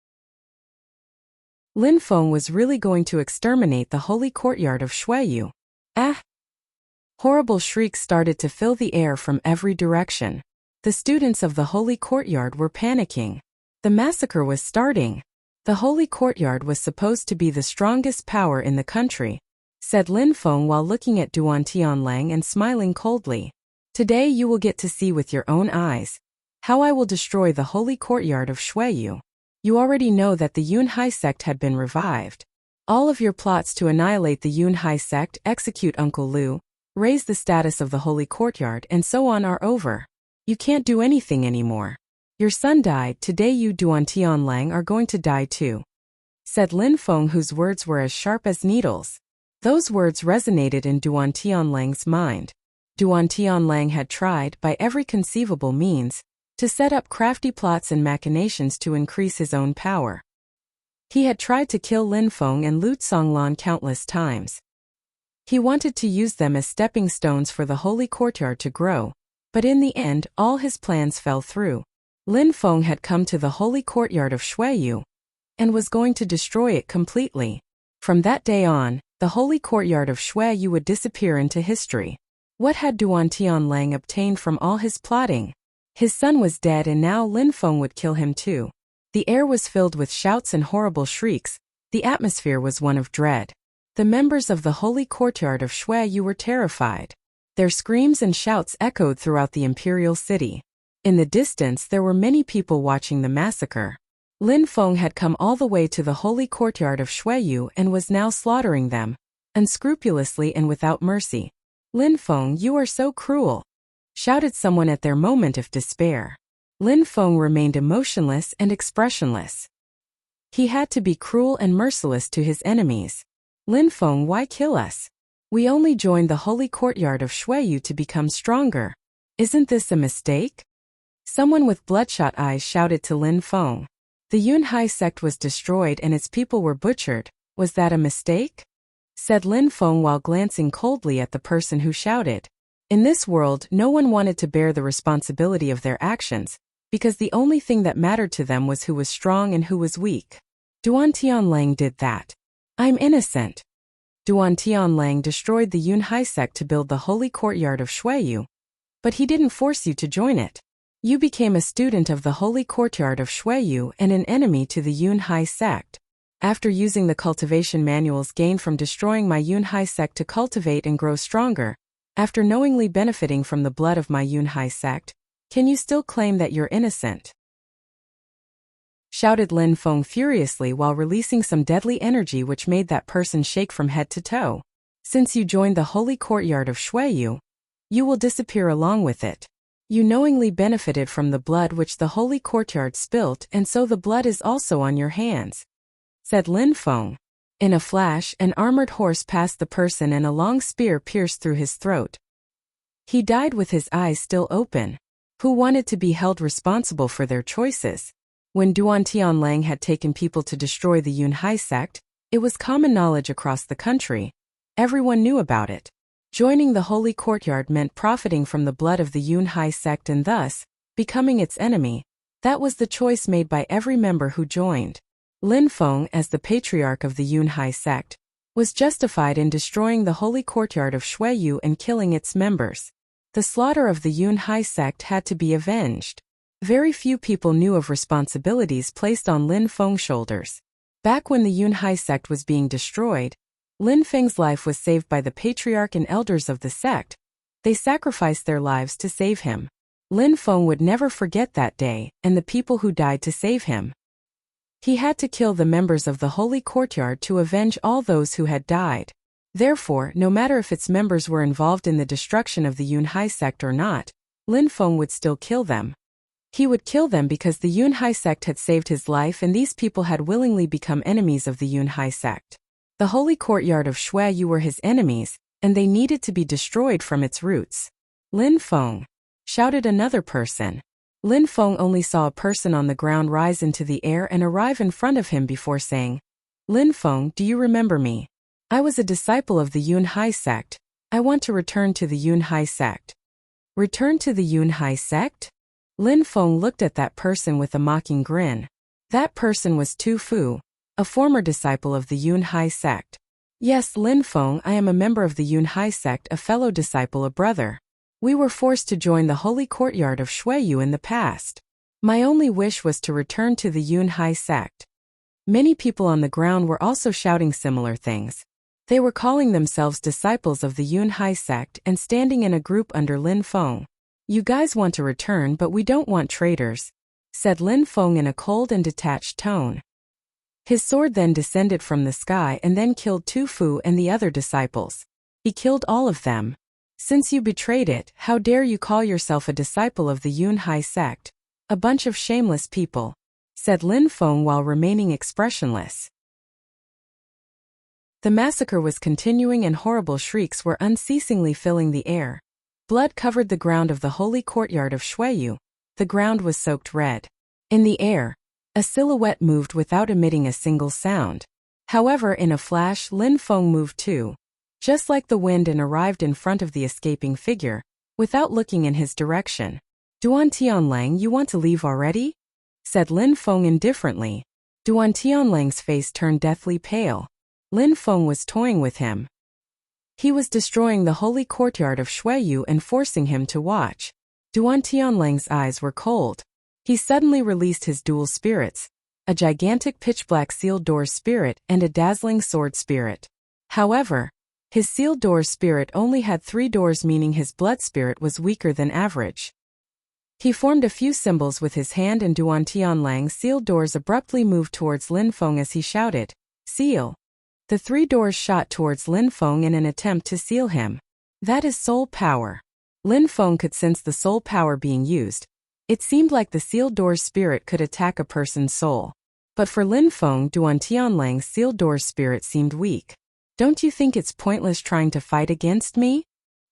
Lin Feng was really going to exterminate the holy courtyard of Shuiyu. Ah! Horrible shrieks started to fill the air from every direction. The students of the holy courtyard were panicking. The massacre was starting. The holy courtyard was supposed to be the strongest power in the country, said Lin Feng while looking at Duan Tianlang and smiling coldly. "Today you will get to see with your own eyes how I will destroy the holy courtyard of Shuiyu. You already know that the Yunhai sect had been revived. All of your plots to annihilate the Yunhai sect, execute Uncle Liu, raise the status of the holy courtyard, and so on are over. You can't do anything anymore. Your son died, today you Duan Tianlang are going to die too," said Lin Feng, whose words were as sharp as needles. Those words resonated in Duan Tianlang's mind. Duan Tianlang had tried, by every conceivable means, to set up crafty plots and machinations to increase his own power. He had tried to kill Lin Feng and Lu Tsonglan countless times. He wanted to use them as stepping stones for the holy courtyard to grow, but in the end, all his plans fell through. Lin Feng had come to the holy courtyard of Shuiyu and was going to destroy it completely. From that day on, the holy courtyard of Shuiyu would disappear into history. What had Duan Tianlang obtained from all his plotting? His son was dead, and now Lin Feng would kill him too. The air was filled with shouts and horrible shrieks. The atmosphere was one of dread. The members of the holy courtyard of Shuiyu were terrified. Their screams and shouts echoed throughout the imperial city. In the distance there were many people watching the massacre. Lin Feng had come all the way to the holy courtyard of Shuiyu and was now slaughtering them, unscrupulously and without mercy. "Lin Feng, you are so cruel," shouted someone at their moment of despair. Lin Feng remained emotionless and expressionless. He had to be cruel and merciless to his enemies. "Lin Feng, why kill us? We only joined the holy courtyard of Shuiyu to become stronger. Isn't this a mistake?" Someone with bloodshot eyes shouted to Lin Feng. "The Yunhai sect was destroyed and its people were butchered. Was that a mistake?" said Lin Feng while glancing coldly at the person who shouted. In this world, no one wanted to bear the responsibility of their actions, because the only thing that mattered to them was who was strong and who was weak. Duan Tianlang did that. "I'm innocent." Duan Tianlang destroyed the Yunhai sect to build the holy courtyard of Shuiyu. But he didn't force you to join it. You became a student of the holy courtyard of Shuiyu and an enemy to the Yunhai sect. After using the cultivation manuals gained from destroying my Yunhai sect to cultivate and grow stronger, after knowingly benefiting from the blood of my Yunhai sect, can you still claim that you're innocent?" shouted Lin Feng furiously while releasing some deadly energy which made that person shake from head to toe. "Since you joined the holy courtyard of Shuiyu, you will disappear along with it. You knowingly benefited from the blood which the holy courtyard spilt, and so the blood is also on your hands," said Lin Feng. In a flash, an armored horse passed the person and a long spear pierced through his throat. He died with his eyes still open. Who wanted to be held responsible for their choices? When Duan Tianlang had taken people to destroy the Yunhai sect, it was common knowledge across the country. Everyone knew about it. Joining the holy courtyard meant profiting from the blood of the Yunhai sect and thus becoming its enemy. That was the choice made by every member who joined. Lin Feng, as the patriarch of the Yunhai sect, was justified in destroying the holy courtyard of Shuiyu and killing its members. The slaughter of the Yunhai sect had to be avenged. Very few people knew of responsibilities placed on Lin Feng's shoulders. Back when the Yunhai sect was being destroyed, Lin Feng's life was saved by the patriarch and elders of the sect. They sacrificed their lives to save him. Lin Feng would never forget that day and the people who died to save him. He had to kill the members of the holy courtyard to avenge all those who had died. Therefore, no matter if its members were involved in the destruction of the Yunhai sect or not, Lin Feng would still kill them. He would kill them because the Yunhai sect had saved his life and these people had willingly become enemies of the Yunhai sect. The holy courtyard of Shuiyu were his enemies, and they needed to be destroyed from its roots. "Lin Feng!" shouted another person. Lin Feng only saw a person on the ground rise into the air and arrive in front of him before saying, "Lin Feng, do you remember me? I was a disciple of the Yunhai sect. I want to return to the Yunhai sect." "Return to the Yunhai sect?" Lin Feng looked at that person with a mocking grin. That person was Tu Fu, a former disciple of the Yunhai sect. "Yes, Lin Feng, I am a member of the Yunhai sect, a fellow disciple, a brother. We were forced to join the holy courtyard of Shuiyu in the past. My only wish was to return to the Yunhai sect." Many people on the ground were also shouting similar things. They were calling themselves disciples of the Yunhai sect and standing in a group under Lin Feng. "You guys want to return, but we don't want traitors," said Lin Feng in a cold and detached tone. His sword then descended from the sky and then killed Tu Fu and the other disciples. He killed all of them. Since you betrayed it, how dare you call yourself a disciple of the Yun Hai sect? A bunch of shameless people, said Lin Feng while remaining expressionless. The massacre was continuing and horrible shrieks were unceasingly filling the air. Blood covered the ground of the holy courtyard of Shuiyu. The ground was soaked red. In the air, a silhouette moved without emitting a single sound. However, in a flash, Lin Feng moved too, just like the wind, and arrived in front of the escaping figure, without looking in his direction. Duan Tianlang, you want to leave already? Said Lin Feng indifferently. Duan Tianlang's face turned deathly pale. Lin Feng was toying with him. He was destroying the holy courtyard of Shuiyu and forcing him to watch. Duan Tianlang's eyes were cold. He suddenly released his dual spirits, a gigantic pitch-black sealed door spirit and a dazzling sword spirit. However, his sealed door spirit only had 3 doors, meaning his blood spirit was weaker than average. He formed a few symbols with his hand and Duan Tianlang's sealed doors abruptly moved towards Lin Feng as he shouted, "Seal!" The 3 doors shot towards Lin Feng in an attempt to seal him. That is soul power. Lin Feng could sense the soul power being used. It seemed like the sealed door's spirit could attack a person's soul. But for Lin Feng, Duan Tianlang's sealed door's spirit seemed weak. Don't you think it's pointless trying to fight against me?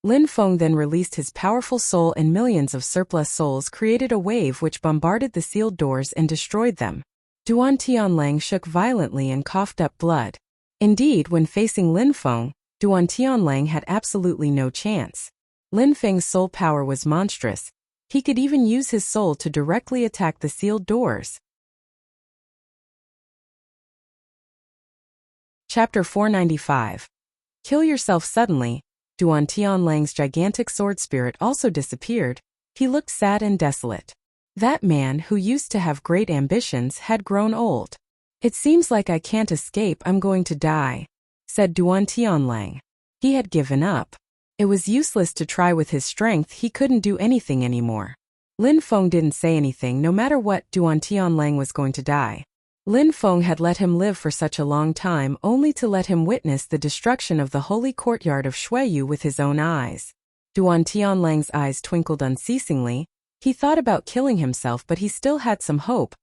Lin Feng then released his powerful soul, and millions of surplus souls created a wave which bombarded the sealed doors and destroyed them. Duan Tianlang shook violently and coughed up blood. Indeed, when facing Lin Feng, Duan Tianlang had absolutely no chance. Lin Feng's soul power was monstrous. He could even use his soul to directly attack the sealed doors. Chapter 495. Kill yourself suddenly. Duan Tianlang's gigantic sword spirit also disappeared. He looked sad and desolate. That man, who used to have great ambitions, had grown old. It seems like I can't escape, I'm going to die, said Duan Tianlang. He had given up. It was useless to try with his strength, he couldn't do anything anymore. Lin Feng didn't say anything. No matter what, Duan Tianlang was going to die. Lin Feng had let him live for such a long time only to let him witness the destruction of the holy courtyard of Shuiyu with his own eyes. Duan Tianlang's eyes twinkled unceasingly. He thought about killing himself, but he still had some hope.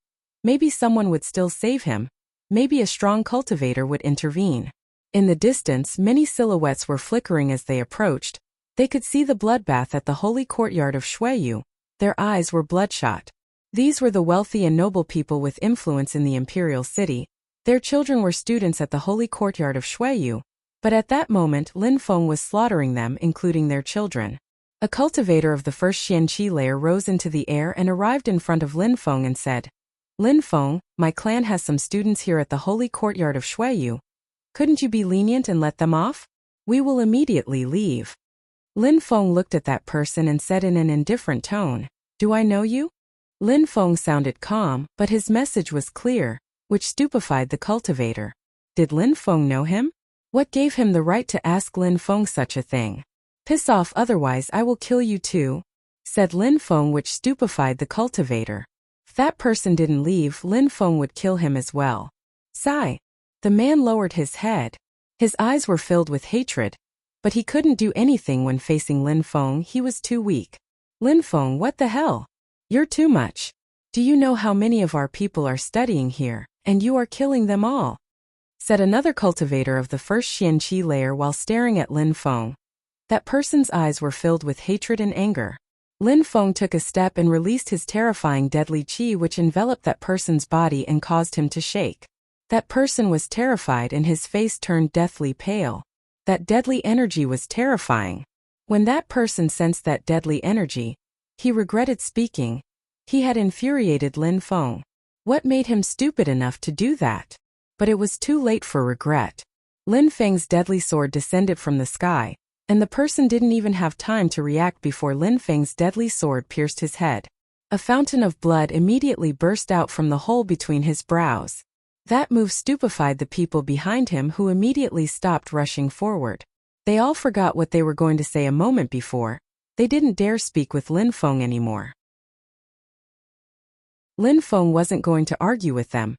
Maybe someone would still save him. Maybe a strong cultivator would intervene. In the distance, many silhouettes were flickering as they approached. They could see the bloodbath at the holy courtyard of Shuiyu. Their eyes were bloodshot. These were the wealthy and noble people with influence in the imperial city. Their children were students at the holy courtyard of Shuiyu. But at that moment, Lin Feng was slaughtering them, including their children. A cultivator of the first Xianqi layer rose into the air and arrived in front of Lin Feng and said, "Lin Feng, my clan has some students here at the holy courtyard of Shuiyu. Couldn't you be lenient and let them off? We will immediately leave." Lin Feng looked at that person and said in an indifferent tone, "Do I know you?" Lin Feng sounded calm, but his message was clear, which stupefied the cultivator. Did Lin Feng know him? What gave him the right to ask Lin Feng such a thing? "Piss off, otherwise I will kill you too," said Lin Feng, which stupefied the cultivator. If that person didn't leave, Lin Feng would kill him as well. Sigh. The man lowered his head. His eyes were filled with hatred. But he couldn't do anything when facing Lin Feng. He was too weak. "Lin Feng, what the hell? You're too much. Do you know how many of our people are studying here, and you are killing them all?" said another cultivator of the first Xianqi layer while staring at Lin Feng. That person's eyes were filled with hatred and anger. Lin Feng took a step and released his terrifying deadly qi, which enveloped that person's body and caused him to shake. That person was terrified and his face turned deathly pale. That deadly energy was terrifying. When that person sensed that deadly energy, he regretted speaking. He had infuriated Lin Feng. What made him stupid enough to do that? But it was too late for regret. Lin Feng's deadly sword descended from the sky, and the person didn't even have time to react before Lin Feng's deadly sword pierced his head. A fountain of blood immediately burst out from the hole between his brows. That move stupefied the people behind him, who immediately stopped rushing forward. They all forgot what they were going to say a moment before. They didn't dare speak with Lin Feng anymore. Lin Feng wasn't going to argue with them.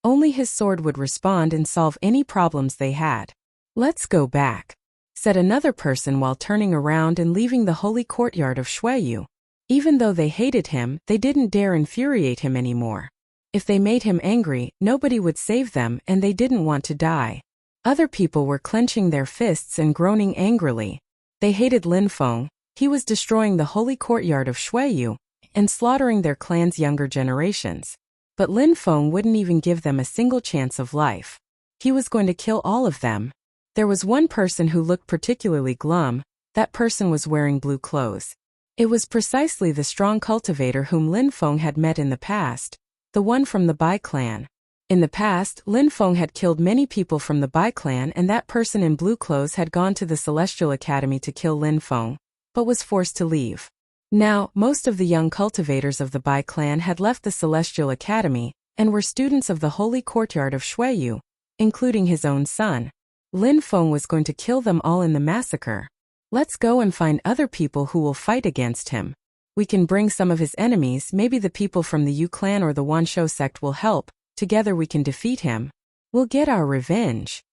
Only his sword would respond and solve any problems they had. "Let's go back," said another person while turning around and leaving the holy courtyard of Shuiyu. Even though they hated him, they didn't dare infuriate him anymore. If they made him angry, nobody would save them, and they didn't want to die. Other people were clenching their fists and groaning angrily. They hated Lin Feng. He was destroying the holy courtyard of Shuiyu and slaughtering their clan's younger generations. But Lin Feng wouldn't even give them a single chance of life. He was going to kill all of them. There was one person who looked particularly glum. That person was wearing blue clothes. It was precisely the strong cultivator whom Lin Feng had met in the past, the one from the Bai clan. In the past, Lin Feng had killed many people from the Bai clan, and that person in blue clothes had gone to the Celestial Academy to kill Lin Feng, but was forced to leave. Now, most of the young cultivators of the Bai clan had left the Celestial Academy and were students of the holy courtyard of Shuiyu, including his own son. Lin Feng was going to kill them all in the massacre. "Let's go and find other people who will fight against him. We can bring some of his enemies, maybe the people from the Yu clan or the Wanshou sect will help. Together we can defeat him. We'll get our revenge,"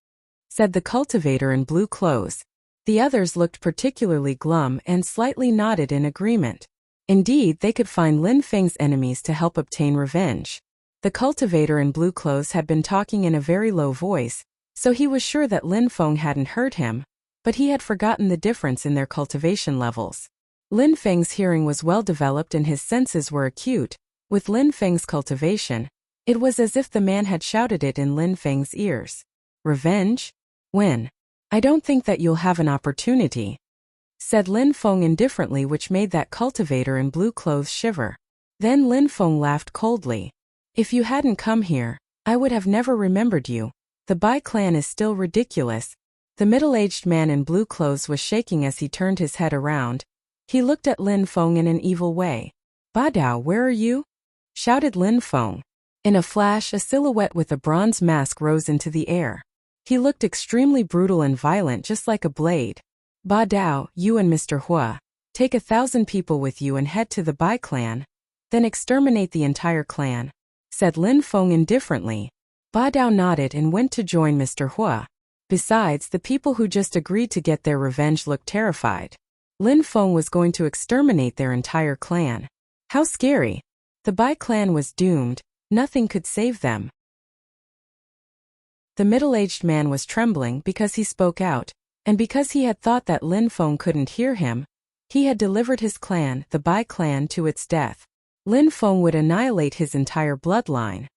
said the cultivator in blue clothes. The others looked particularly glum and slightly nodded in agreement. Indeed, they could find Lin Feng's enemies to help obtain revenge. The cultivator in blue clothes had been talking in a very low voice, so he was sure that Lin Feng hadn't heard him, but he had forgotten the difference in their cultivation levels. Lin Feng's hearing was well developed and his senses were acute. With Lin Feng's cultivation, it was as if the man had shouted it in Lin Feng's ears. "Revenge? When? I don't think that you'll have an opportunity," said Lin Feng indifferently, which made that cultivator in blue clothes shiver. Then Lin Feng laughed coldly. "If you hadn't come here, I would have never remembered you. The Bai clan is still ridiculous." The middle-aged man in blue clothes was shaking as he turned his head around. He looked at Lin Feng in an evil way. "Ba Dao, where are you?" shouted Lin Feng. In a flash, a silhouette with a bronze mask rose into the air. He looked extremely brutal and violent, just like a blade. "Ba Dao, you and Mr. Hua, take 1,000 people with you and head to the Bai clan. Then exterminate the entire clan," said Lin Feng indifferently. Ba Dao nodded and went to join Mr. Hua. Besides, the people who just agreed to get their revenge looked terrified. Lin Feng was going to exterminate their entire clan. How scary! The Bai clan was doomed. Nothing could save them. The middle-aged man was trembling because he spoke out, and because he had thought that Lin Feng couldn't hear him. He had delivered his clan, the Bai clan, to its death. Lin Feng would annihilate his entire bloodline.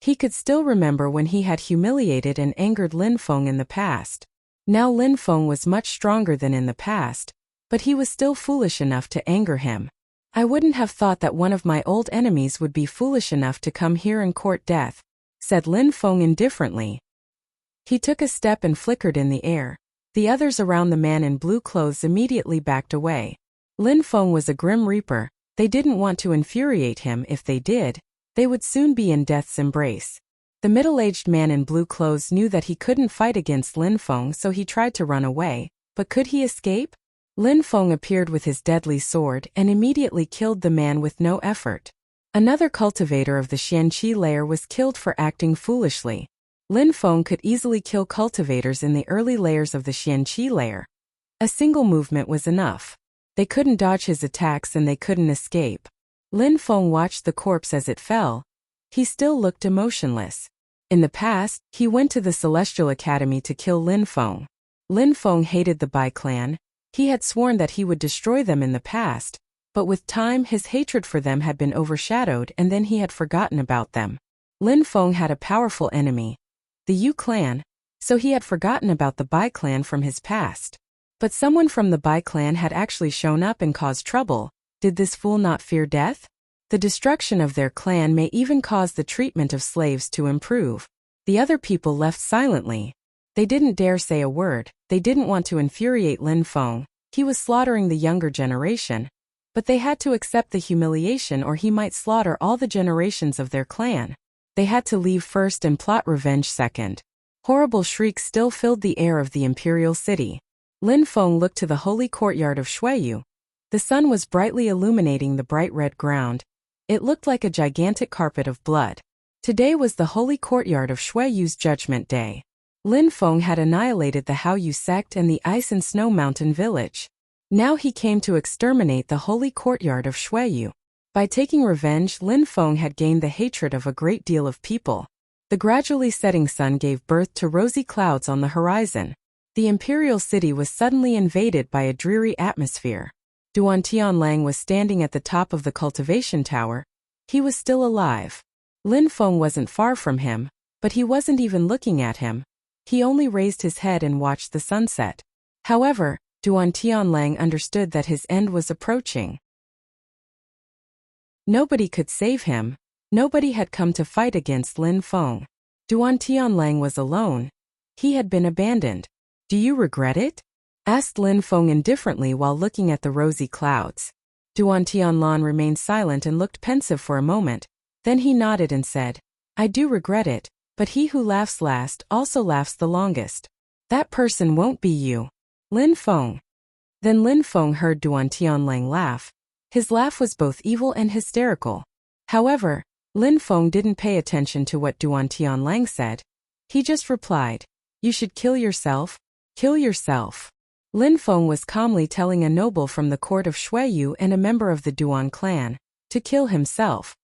He could still remember when he had humiliated and angered Lin Feng in the past. Now Lin Feng was much stronger than in the past, but he was still foolish enough to anger him. "I wouldn't have thought that one of my old enemies would be foolish enough to come here and court death," said Lin Feng indifferently. He took a step and flickered in the air. The others around the man in blue clothes immediately backed away. Lin Feng was a grim reaper. They didn't want to infuriate him. If they did, they would soon be in death's embrace. The middle-aged man in blue clothes knew that he couldn't fight against Lin Feng, so he tried to run away. But could he escape? Lin Feng appeared with his deadly sword and immediately killed the man with no effort. Another cultivator of the Xianqi layer was killed for acting foolishly. Lin Feng could easily kill cultivators in the early layers of the Xianqi layer. A single movement was enough. They couldn't dodge his attacks and they couldn't escape. Lin Feng watched the corpse as it fell. He still looked emotionless. In the past, he went to the Celestial Academy to kill Lin Feng. Lin Feng hated the Bai clan. He had sworn that he would destroy them in the past, but with time his hatred for them had been overshadowed and then he had forgotten about them. Lin Feng had a powerful enemy, the Yu clan, so he had forgotten about the Bai clan from his past. But someone from the Bai clan had actually shown up and caused trouble. Did this fool not fear death? The destruction of their clan may even cause the treatment of slaves to improve. The other people left silently. They didn't dare say a word. They didn't want to infuriate Lin Feng. He was slaughtering the younger generation. But they had to accept the humiliation or he might slaughter all the generations of their clan. They had to leave first and plot revenge second. Horrible shrieks still filled the air of the imperial city. Lin Feng looked to the holy courtyard of Shuiyu. The sun was brightly illuminating the bright red ground. It looked like a gigantic carpet of blood. Today was the holy courtyard of Shuiyu's Judgment Day. Lin Feng had annihilated the Haoyu sect and the Ice and Snow Mountain village. Now he came to exterminate the holy courtyard of Shuiyu. By taking revenge, Lin Feng had gained the hatred of a great deal of people. The gradually setting sun gave birth to rosy clouds on the horizon. The imperial city was suddenly invaded by a dreary atmosphere. Duan Tianlang was standing at the top of the cultivation tower. He was still alive. Lin Feng wasn't far from him, but he wasn't even looking at him. He only raised his head and watched the sunset. However, Duan Tianlang understood that his end was approaching. Nobody could save him. Nobody had come to fight against Lin Feng. Duan Tianlang was alone. He had been abandoned. "Do you regret it?" asked Lin Feng indifferently while looking at the rosy clouds. Duan Tianlang remained silent and looked pensive for a moment. Then he nodded and said, "I do regret it, but he who laughs last also laughs the longest. That person won't be you, Lin Feng." Then Lin Feng heard Duan Tianlang laugh. His laugh was both evil and hysterical. However, Lin Feng didn't pay attention to what Duan Tianlang said. He just replied, "You should kill yourself. Kill yourself." Lin Feng was calmly telling a noble from the court of Shuiyu and a member of the Duan clan to kill himself.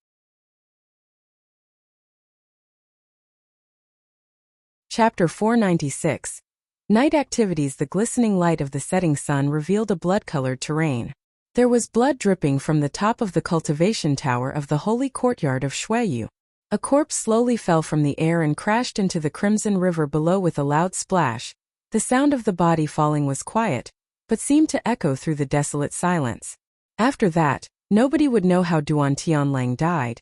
Chapter 496. Night activities. The glistening light of the setting sun revealed a blood-colored terrain. There was blood dripping from the top of the cultivation tower of the holy courtyard of Shuiyu. A corpse slowly fell from the air and crashed into the crimson river below with a loud splash. The sound of the body falling was quiet, but seemed to echo through the desolate silence. After that, nobody would know how Duan Tianlang died.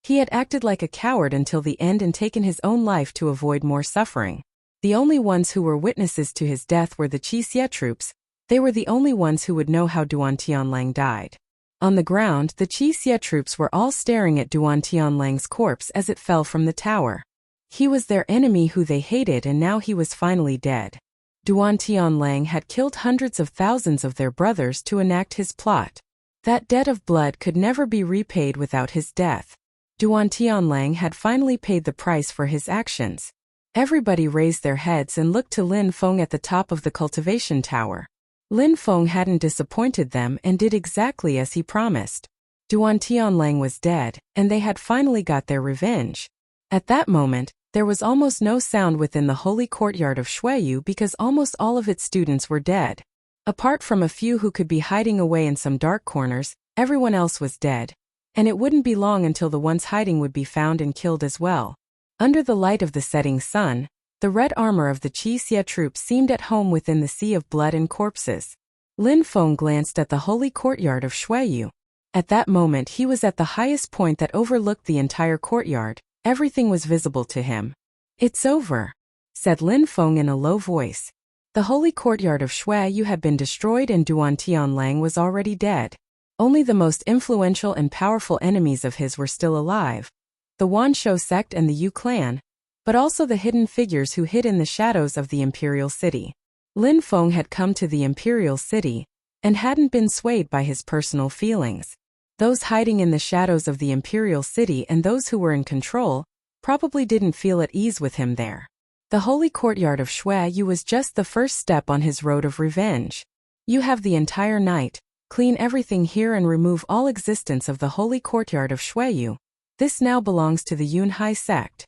He had acted like a coward until the end and taken his own life to avoid more suffering. The only ones who were witnesses to his death were the Qixie troops. They were the only ones who would know how Duan Tianlang died. On the ground, the Qixie troops were all staring at Duan Tianlang's corpse as it fell from the tower. He was their enemy who they hated, and now he was finally dead. Duan Tianlang had killed hundreds of thousands of their brothers to enact his plot. That debt of blood could never be repaid without his death. Duan Tianlang had finally paid the price for his actions. Everybody raised their heads and looked to Lin Feng at the top of the cultivation tower. Lin Feng hadn't disappointed them and did exactly as he promised. Duan Tianlang was dead, and they had finally got their revenge. At that moment, there was almost no sound within the holy courtyard of Shuiyu because almost all of its students were dead. Apart from a few who could be hiding away in some dark corners, everyone else was dead. And it wouldn't be long until the ones hiding would be found and killed as well. Under the light of the setting sun, the red armor of the Qixie troops seemed at home within the sea of blood and corpses. Lin Feng glanced at the holy courtyard of Shuiyu. At that moment he was at the highest point that overlooked the entire courtyard. Everything was visible to him. "It's over," said Lin Feng in a low voice. The holy courtyard of Shuiyu had been destroyed and Duan Tianlang was already dead. Only the most influential and powerful enemies of his were still alive. The Wanshou sect and the Yu clan, but also the hidden figures who hid in the shadows of the imperial city. Lin Feng had come to the imperial city and hadn't been swayed by his personal feelings. Those hiding in the shadows of the imperial city and those who were in control probably didn't feel at ease with him there. The holy courtyard of Shuiyu was just the first step on his road of revenge. "You have the entire night. Clean everything here and remove all existence of the holy courtyard of Shuiyu. This now belongs to the Yunhai sect,"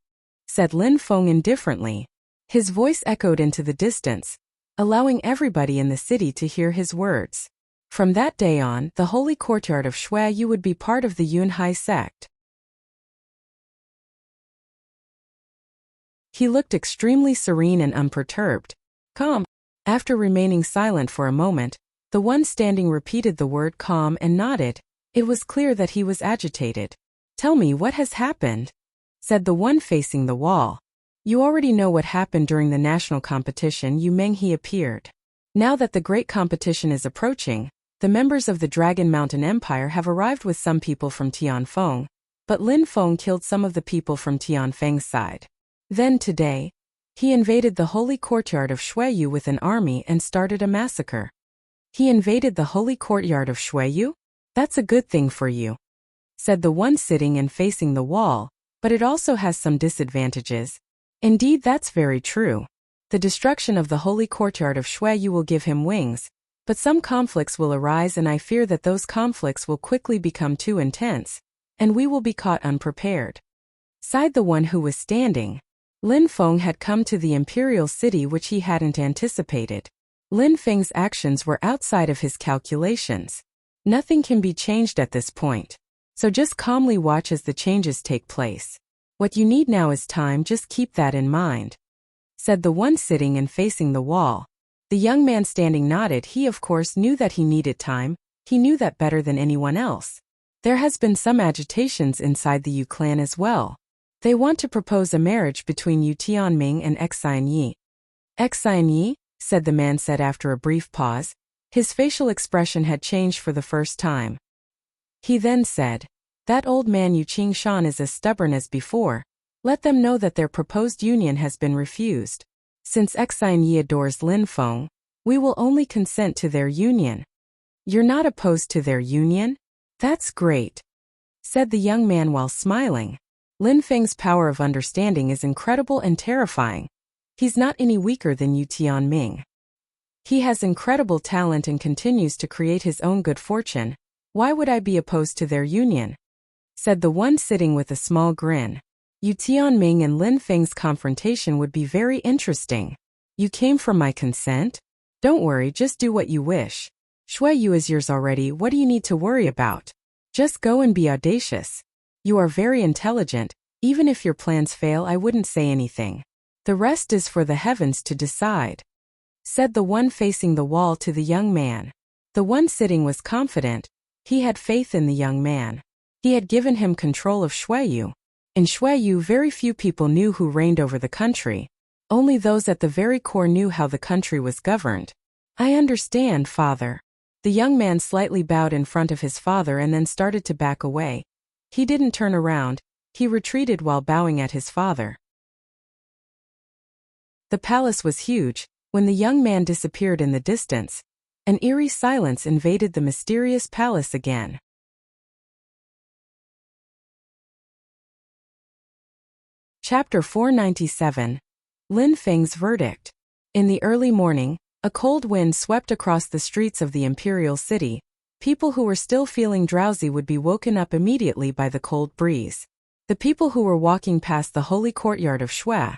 said Lin Feng indifferently. His voice echoed into the distance, allowing everybody in the city to hear his words. From that day on, the holy courtyard of Shuiyu would be part of the Yunhai sect. He looked extremely serene and unperturbed. "Calm." After remaining silent for a moment, the one standing repeated the word calm and nodded. It was clear that he was agitated. "Tell me what has happened," said the one facing the wall. "You already know what happened during the national competition." Yu Menghe appeared. "Now that the great competition is approaching, the members of the Dragon Mountain Empire have arrived with some people from Tianfeng, but Lin Feng killed some of the people from Tianfeng's side. Then today, he invaded the holy courtyard of Shuiyu with an army and started a massacre." "He invaded the holy courtyard of Shuiyu? That's a good thing for you," said the one sitting and facing the wall. but it also has some disadvantages. Indeed, that's very true. The destruction of the holy courtyard of Shueyu will give him wings, but some conflicts will arise, and I fear that those conflicts will quickly become too intense, and we will be caught unprepared. Sighed the one who was standing. Lin Feng had come to the imperial city which he hadn't anticipated. Lin Feng's actions were outside of his calculations. Nothing can be changed at this point. So just calmly watch as the changes take place. What you need now is time, just keep that in mind, said the one sitting and facing the wall. The young man standing nodded. He of course knew that he needed time. He knew that better than anyone else. There has been some agitations inside the Yu clan as well. They want to propose a marriage between Yu Tianming and Xian Yi. Xian Yi? Said the man after a brief pause. His facial expression had changed for the first time. He then said, that old man Yu Qingshan is as stubborn as before. Let them know that their proposed union has been refused. Since Xian Yi adores Lin Feng, we will only consent to their union. You're not opposed to their union? That's great, said the young man while smiling. Lin Feng's power of understanding is incredible and terrifying. He's not any weaker than Yu Tianming. He has incredible talent and continues to create his own good fortune. Why would I be opposed to their union? Said the one sitting with a small grin. Yu Tianming and Lin Feng's confrontation would be very interesting. You came for my consent? Don't worry, just do what you wish. Shueyu is yours already. What do you need to worry about? Just go and be audacious. You are very intelligent. Even if your plans fail, I wouldn't say anything. The rest is for the heavens to decide, said the one facing the wall to the young man. The one sitting was confident. He had faith in the young man. He had given him control of Shueyu. In Shueyu, very few people knew who reigned over the country. Only those at the very core knew how the country was governed. I understand, father. The young man slightly bowed in front of his father and then started to back away. He didn't turn around. He retreated while bowing at his father. The palace was huge. When the young man disappeared in the distance, an eerie silence invaded the mysterious palace again. Chapter 497. Lin Feng's Verdict. In the early morning, a cold wind swept across the streets of the imperial city. People who were still feeling drowsy would be woken up immediately by the cold breeze. The people who were walking past the holy courtyard of Shui,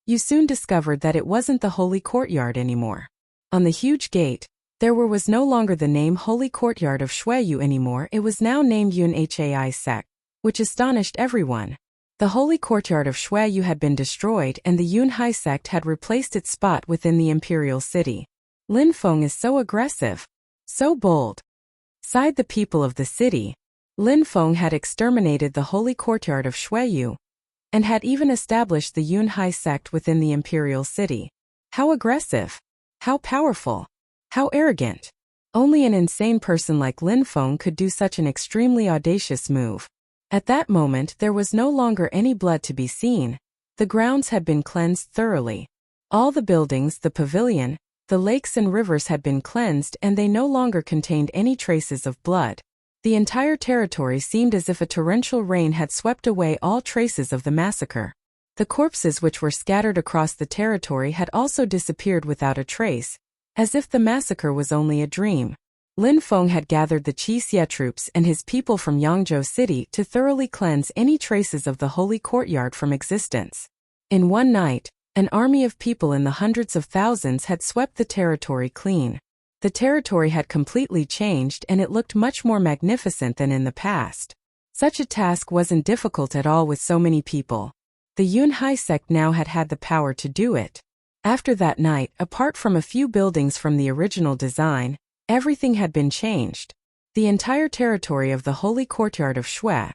you soon discovered that it wasn't the holy courtyard anymore. On the huge gate, there was no longer the name Holy Courtyard of Shueyu anymore. It was now named Yun Hai Sect, which astonished everyone. The holy courtyard of Shueyu had been destroyed and the Yun Hai Sect had replaced its spot within the imperial city. Lin Feng is so aggressive, so bold, sighed the people of the city. Lin Feng had exterminated the holy courtyard of Shueyu, and had even established the Yun Hai sect within the imperial city. How aggressive! How powerful! How arrogant! Only an insane person like Lin Feng could do such an extremely audacious move. At that moment there was no longer any blood to be seen. The grounds had been cleansed thoroughly. All the buildings, the pavilion, the lakes and rivers had been cleansed and they no longer contained any traces of blood. The entire territory seemed as if a torrential rain had swept away all traces of the massacre. The corpses which were scattered across the territory had also disappeared without a trace, as if the massacre was only a dream. Lin Feng had gathered the Qixie troops and his people from Yangzhou City to thoroughly cleanse any traces of the holy courtyard from existence. In one night, an army of people in the hundreds of thousands had swept the territory clean. The territory had completely changed and it looked much more magnificent than in the past. Such a task wasn't difficult at all with so many people. The Yun Hai sect now had the power to do it. After that night, apart from a few buildings from the original design, everything had been changed. The entire territory of the holy courtyard of Shui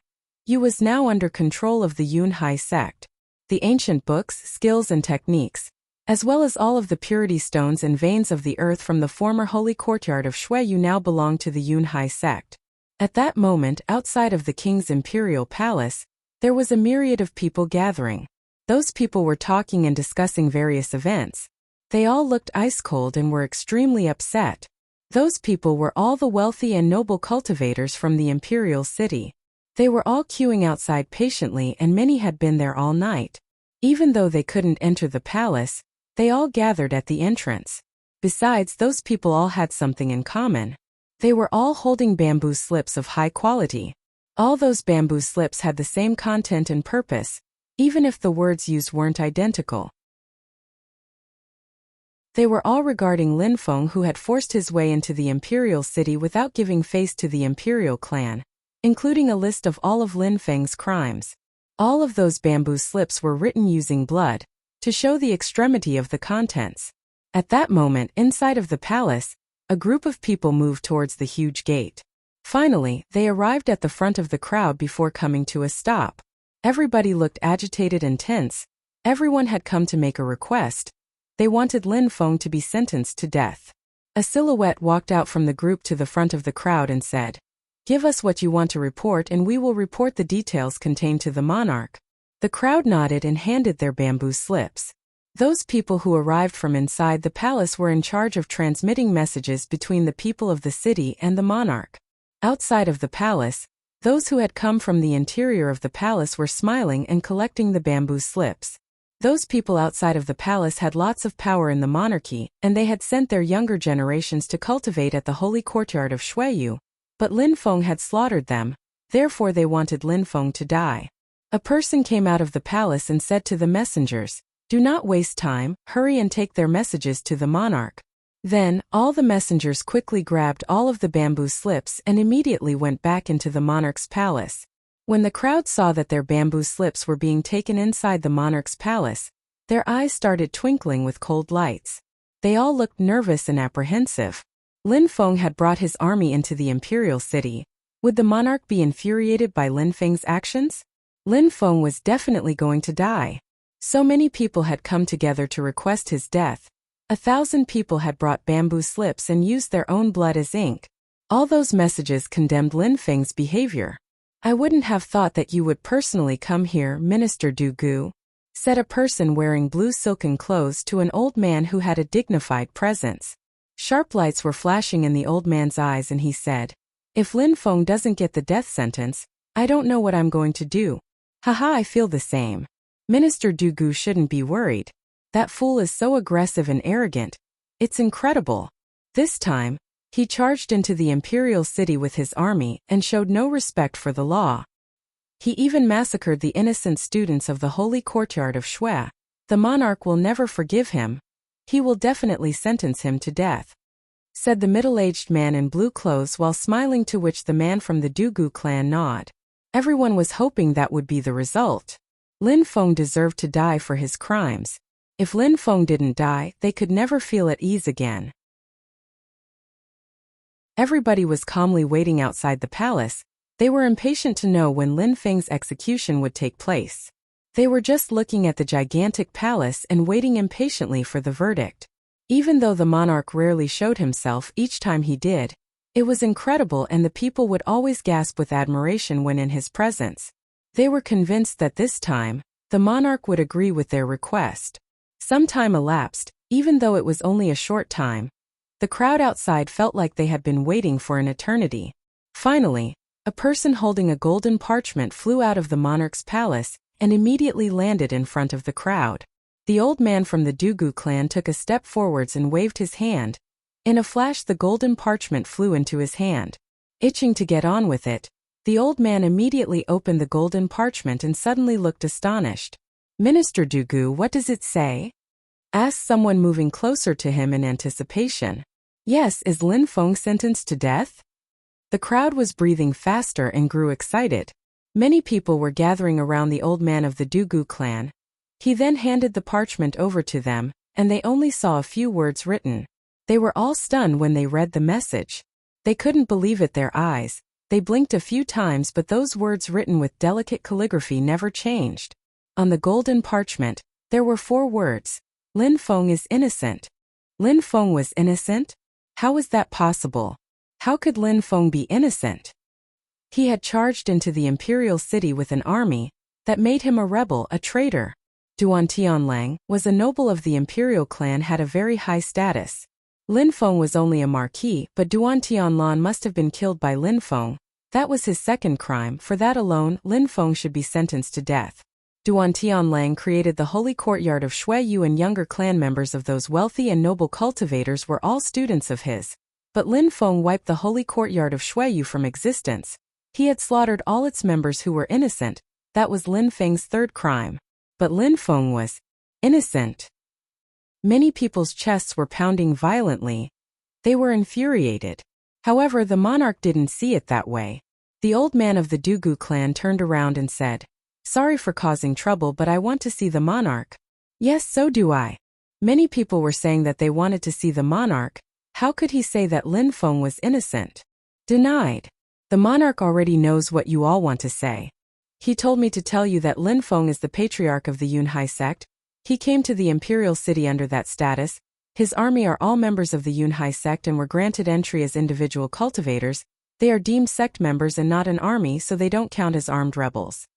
was now under control of the Yun Hai sect. The ancient books, skills and techniques, as well as all of the purity stones and veins of the earth from the former holy courtyard of Shueyu now belonged to the Yun Hai sect. At that moment, outside of the king's imperial palace, there was a myriad of people gathering. Those people were talking and discussing various events. They all looked ice cold and were extremely upset. Those people were all the wealthy and noble cultivators from the imperial city. They were all queuing outside patiently, and many had been there all night. Even though they couldn't enter the palace, they all gathered at the entrance. Besides, those people all had something in common. They were all holding bamboo slips of high quality. All those bamboo slips had the same content and purpose, even if the words used weren't identical. They were all regarding Lin Feng, who had forced his way into the imperial city without giving face to the imperial clan, including a list of all of Lin Feng's crimes. All of those bamboo slips were written using blood, to show the extremity of the contents. At that moment, inside of the palace, a group of people moved towards the huge gate. Finally, they arrived at the front of the crowd before coming to a stop. Everybody looked agitated and tense. Everyone had come to make a request. They wanted Lin Feng to be sentenced to death. A silhouette walked out from the group to the front of the crowd and said, "Give us what you want to report and we will report the details contained to the monarch." The crowd nodded and handed their bamboo slips. Those people who arrived from inside the palace were in charge of transmitting messages between the people of the city and the monarch. Outside of the palace, those who had come from the interior of the palace were smiling and collecting the bamboo slips. Those people outside of the palace had lots of power in the monarchy, and they had sent their younger generations to cultivate at the holy courtyard of Shuiyu. But Lin Feng had slaughtered them, therefore they wanted Lin Feng to die. A person came out of the palace and said to the messengers, "Do not waste time, hurry and take their messages to the monarch." Then, all the messengers quickly grabbed all of the bamboo slips and immediately went back into the monarch's palace. When the crowd saw that their bamboo slips were being taken inside the monarch's palace, their eyes started twinkling with cold lights. They all looked nervous and apprehensive. Lin Feng had brought his army into the imperial city. Would the monarch be infuriated by Lin Feng's actions? Lin Feng was definitely going to die. So many people had come together to request his death. 1,000 people had brought bamboo slips and used their own blood as ink. All those messages condemned Lin Feng's behavior. "I wouldn't have thought that you would personally come here, Minister Du Gu," said a person wearing blue silken clothes to an old man who had a dignified presence. Sharp lights were flashing in the old man's eyes and he said, "If Lin Feng doesn't get the death sentence, I don't know what I'm going to do. Haha, I feel the same. Minister Du Gu shouldn't be worried. That fool is so aggressive and arrogant. It's incredible." This time, he charged into the imperial city with his army and showed no respect for the law. He even massacred the innocent students of the holy courtyard of Shui. The monarch will never forgive him. He will definitely sentence him to death, said the middle-aged man in blue clothes while smiling, to which the man from the Dugu clan nodded. Everyone was hoping that would be the result. Lin Feng deserved to die for his crimes. If Lin Feng didn't die, they could never feel at ease again. Everybody was calmly waiting outside the palace. They were impatient to know when Lin Feng's execution would take place. They were just looking at the gigantic palace and waiting impatiently for the verdict. Even though the monarch rarely showed himself, each time he did, it was incredible, and the people would always gasp with admiration when in his presence. They were convinced that this time, the monarch would agree with their request. Some time elapsed, even though it was only a short time. The crowd outside felt like they had been waiting for an eternity. Finally, a person holding a golden parchment flew out of the monarch's palace and immediately landed in front of the crowd. The old man from the Dugu clan took a step forwards and waved his hand. In a flash, the golden parchment flew into his hand. Itching to get on with it, the old man immediately opened the golden parchment and suddenly looked astonished. "Minister Dugu, what does it say?" asked someone moving closer to him in anticipation. "Yes, is Lin Feng sentenced to death?" The crowd was breathing faster and grew excited. Many people were gathering around the old man of the Dugu clan. He then handed the parchment over to them, and they only saw a few words written. They were all stunned when they read the message. They couldn't believe it, their eyes. They blinked a few times, but those words written with delicate calligraphy never changed. On the golden parchment, there were 4 words. Lin Feng is innocent. Lin Feng was innocent? How was that possible? How could Lin Feng be innocent? He had charged into the imperial city with an army that made him a rebel, a traitor. Duan Tianlang was a noble of the imperial clan, had a very high status. Lin Feng was only a marquis, but Duan Tianlan must have been killed by Lin Feng. That was his second crime. For that alone, Lin Feng should be sentenced to death. Duan Tianlang created the holy courtyard of Shui Yu, and younger clan members of those wealthy and noble cultivators were all students of his. But Lin Feng wiped the holy courtyard of Shui Yu from existence. He had slaughtered all its members who were innocent. That was Lin Feng's third crime. But Lin Feng was innocent. Many people's chests were pounding violently. They were infuriated. However, the monarch didn't see it that way. The old man of the Dugu clan turned around and said, "Sorry for causing trouble, but I want to see the monarch." "Yes, so do I." Many people were saying that they wanted to see the monarch. How could he say that Lin Feng was innocent? Denied. The monarch already knows what you all want to say. He told me to tell you that Lin Feng is the patriarch of the Yunhai sect. He came to the imperial city under that status. His army are all members of the Yunhai sect and were granted entry as individual cultivators. They are deemed sect members and not an army, so they don't count as armed rebels.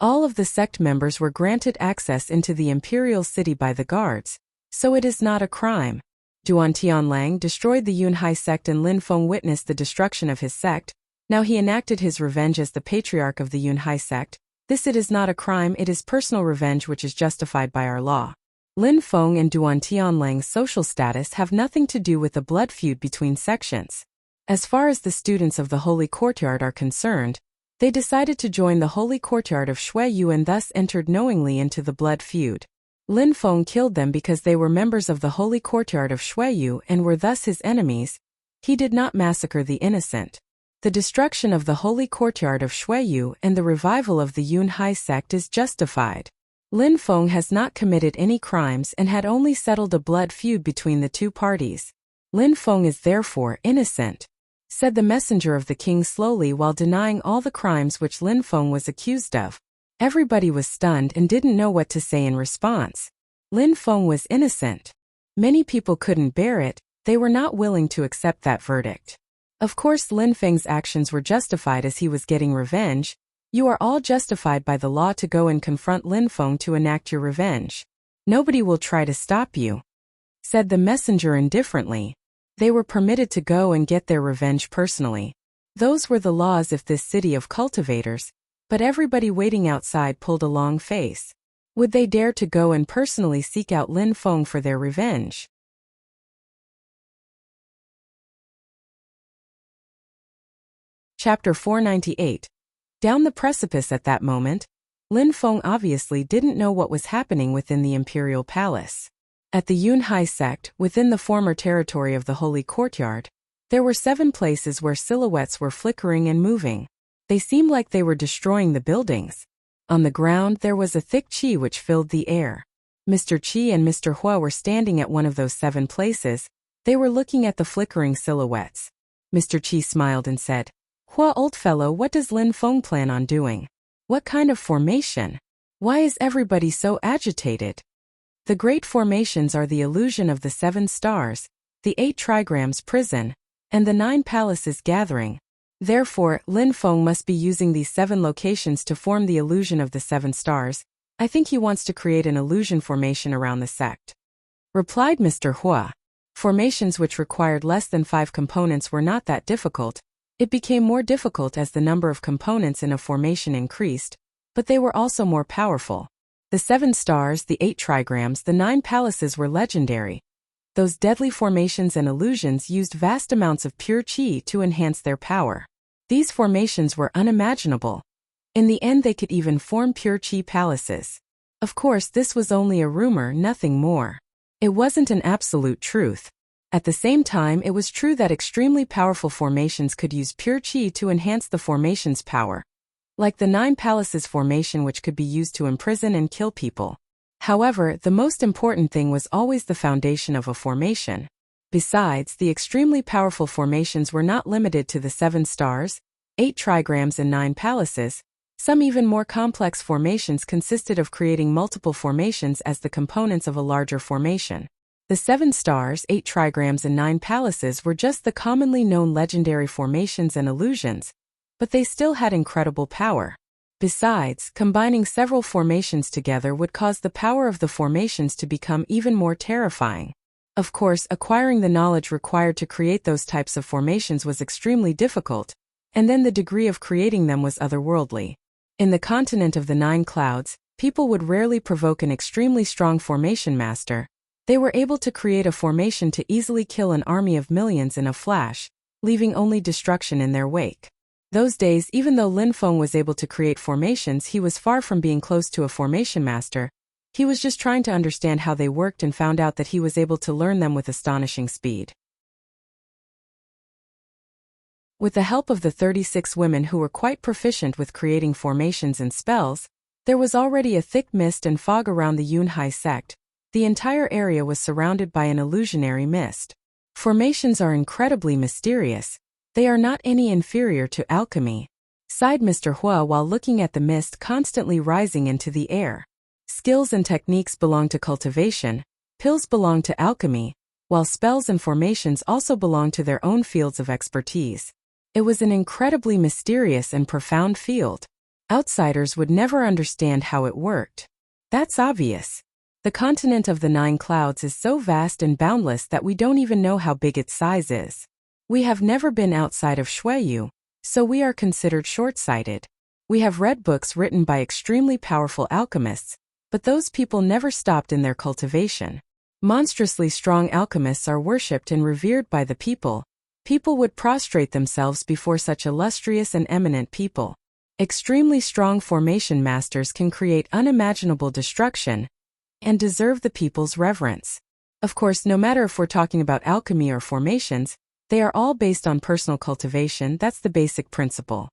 All of the sect members were granted access into the imperial city by the guards, so it is not a crime. Duan Tianlang destroyed the Yunhai sect and Lin Feng witnessed the destruction of his sect. Now he enacted his revenge as the patriarch of the Yunhai sect. This it is not a crime, it is personal revenge which is justified by our law. Lin Feng and Duan Tianlang's social status have nothing to do with the blood feud between sections. As far as the students of the Holy Courtyard are concerned, they decided to join the Holy Courtyard of Shui Yu and thus entered knowingly into the blood feud. Lin Feng killed them because they were members of the Holy Courtyard of Shui Yu and were thus his enemies. He did not massacre the innocent. The destruction of the Holy Courtyard of Shui Yu and the revival of the Yunhai sect is justified. Lin Feng has not committed any crimes and had only settled a blood feud between the two parties. Lin Feng is therefore innocent, said the messenger of the king slowly while denying all the crimes which Lin Feng was accused of. Everybody was stunned and didn't know what to say in response. Lin Feng was innocent. Many people couldn't bear it, they were not willing to accept that verdict. Of course, Lin Feng's actions were justified as he was getting revenge. You are all justified by the law to go and confront Lin Feng to enact your revenge. Nobody will try to stop you, said the messenger indifferently. They were permitted to go and get their revenge personally. Those were the laws of this city of cultivators, but everybody waiting outside pulled a long face. Would they dare to go and personally seek out Lin Feng for their revenge? Chapter 498. Down the precipice. At that moment, Lin Feng obviously didn't know what was happening within the imperial palace. At the Yunhai sect, within the former territory of the Holy Courtyard, there were 7 places where silhouettes were flickering and moving. They seemed like they were destroying the buildings. On the ground there was a thick qi which filled the air. Mr. Qi and Mr. Hua were standing at one of those 7 places. They were looking at the flickering silhouettes. Mr. Qi smiled and said, "Hua, old fellow, what does Lin Feng plan on doing? What kind of formation? Why is everybody so agitated?" The great formations are the illusion of the 7 stars, the 8 trigrams prison, and the 9 palaces gathering. Therefore, Lin Feng must be using these 7 locations to form the illusion of the 7 stars. I think he wants to create an illusion formation around the sect, replied Mr. Hua. Formations which required less than 5 components were not that difficult. It became more difficult as the number of components in a formation increased, but they were also more powerful. The 7 stars, the 8 trigrams, the 9 palaces were legendary. Those deadly formations and illusions used vast amounts of pure qi to enhance their power. These formations were unimaginable. In the end they could even form pure qi palaces. Of course, this was only a rumor, nothing more. It wasn't an absolute truth. At the same time, it was true that extremely powerful formations could use pure qi to enhance the formation's power, like the 9 palaces formation which could be used to imprison and kill people. However, the most important thing was always the foundation of a formation. Besides, the extremely powerful formations were not limited to the 7 stars, 8 trigrams and 9 palaces. Some even more complex formations consisted of creating multiple formations as the components of a larger formation. The 7 stars, 8 trigrams and 9 palaces were just the commonly known legendary formations and illusions, but they still had incredible power. Besides, combining several formations together would cause the power of the formations to become even more terrifying. Of course, acquiring the knowledge required to create those types of formations was extremely difficult, and then the degree of creating them was otherworldly. In the continent of the 9 clouds, people would rarely provoke an extremely strong formation master. They were able to create a formation to easily kill an army of millions in a flash, leaving only destruction in their wake. Those days, even though Lin Feng was able to create formations, he was far from being close to a formation master. He was just trying to understand how they worked and found out that he was able to learn them with astonishing speed. With the help of the 36 women who were quite proficient with creating formations and spells, there was already a thick mist and fog around the Yunhai sect. The entire area was surrounded by an illusionary mist. Formations are incredibly mysterious. They are not any inferior to alchemy, sighed Mr. Hua while looking at the mist constantly rising into the air. Skills and techniques belong to cultivation, pills belong to alchemy, while spells and formations also belong to their own fields of expertise. It was an incredibly mysterious and profound field. Outsiders would never understand how it worked. That's obvious. The continent of the 9 clouds is so vast and boundless that we don't even know how big its size is. We have never been outside of Xueyu, so we are considered short-sighted. We have read books written by extremely powerful alchemists, but those people never stopped in their cultivation. Monstrously strong alchemists are worshipped and revered by the people. People would prostrate themselves before such illustrious and eminent people. Extremely strong formation masters can create unimaginable destruction and deserve the people's reverence. Of course, no matter if we're talking about alchemy or formations, they are all based on personal cultivation. That's the basic principle,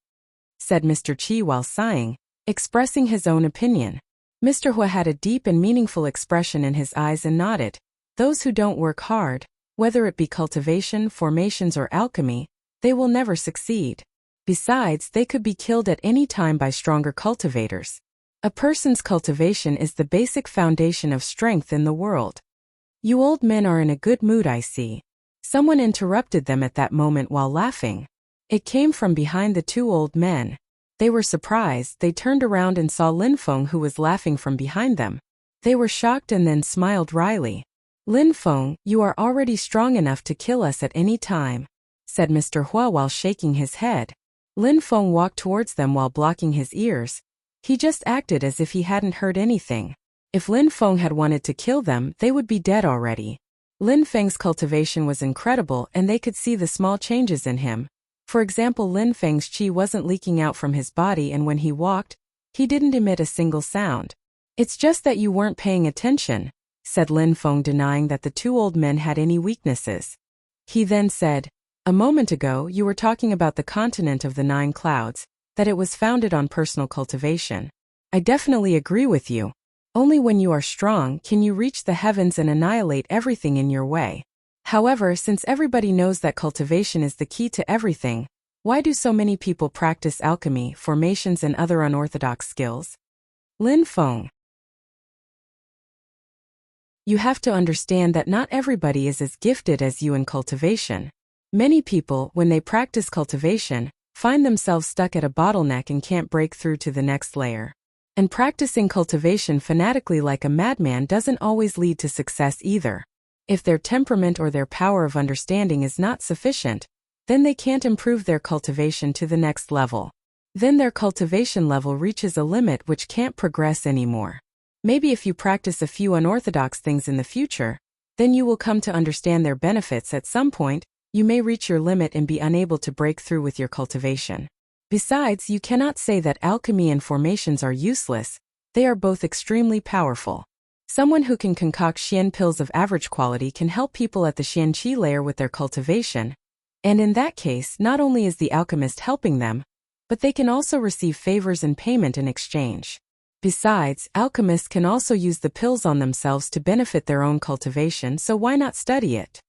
said Mr. Qi while sighing, expressing his own opinion. Mr. Hua had a deep and meaningful expression in his eyes and nodded. Those who don't work hard, whether it be cultivation, formations, or alchemy, they will never succeed. Besides, they could be killed at any time by stronger cultivators. A person's cultivation is the basic foundation of strength in the world. You old men are in a good mood, I see. Someone interrupted them at that moment while laughing. It came from behind the 2 old men. They were surprised. They turned around and saw Lin Feng, who was laughing from behind them. They were shocked and then smiled wryly. Lin Feng, you are already strong enough to kill us at any time, said Mr. Hua while shaking his head. Lin Feng walked towards them while blocking his ears. He just acted as if he hadn't heard anything. If Lin Feng had wanted to kill them, they would be dead already. Lin Feng's cultivation was incredible and they could see the small changes in him. For example, Lin Feng's qi wasn't leaking out from his body, and when he walked, he didn't emit a single sound. It's just that you weren't paying attention, said Lin Feng, denying that the 2 old men had any weaknesses. He then said, a moment ago you were talking about the continent of the 9 clouds, that it was founded on personal cultivation. I definitely agree with you. Only when you are strong can you reach the heavens and annihilate everything in your way. However, since everybody knows that cultivation is the key to everything, why do so many people practice alchemy, formations, and other unorthodox skills? Lin Feng, you have to understand that not everybody is as gifted as you in cultivation. Many people, when they practice cultivation, find themselves stuck at a bottleneck and can't break through to the next layer. And practicing cultivation fanatically like a madman doesn't always lead to success either. If their temperament or their power of understanding is not sufficient, then they can't improve their cultivation to the next level. Then their cultivation level reaches a limit which can't progress anymore. Maybe if you practice a few unorthodox things in the future, then you will come to understand their benefits. At some point, you may reach your limit and be unable to break through with your cultivation. Besides, you cannot say that alchemy and formations are useless. They are both extremely powerful. Someone who can concoct Xian pills of average quality can help people at the Xian Qi layer with their cultivation. And in that case, not only is the alchemist helping them, but they can also receive favors and payment in exchange. Besides, alchemists can also use the pills on themselves to benefit their own cultivation, so why not study it?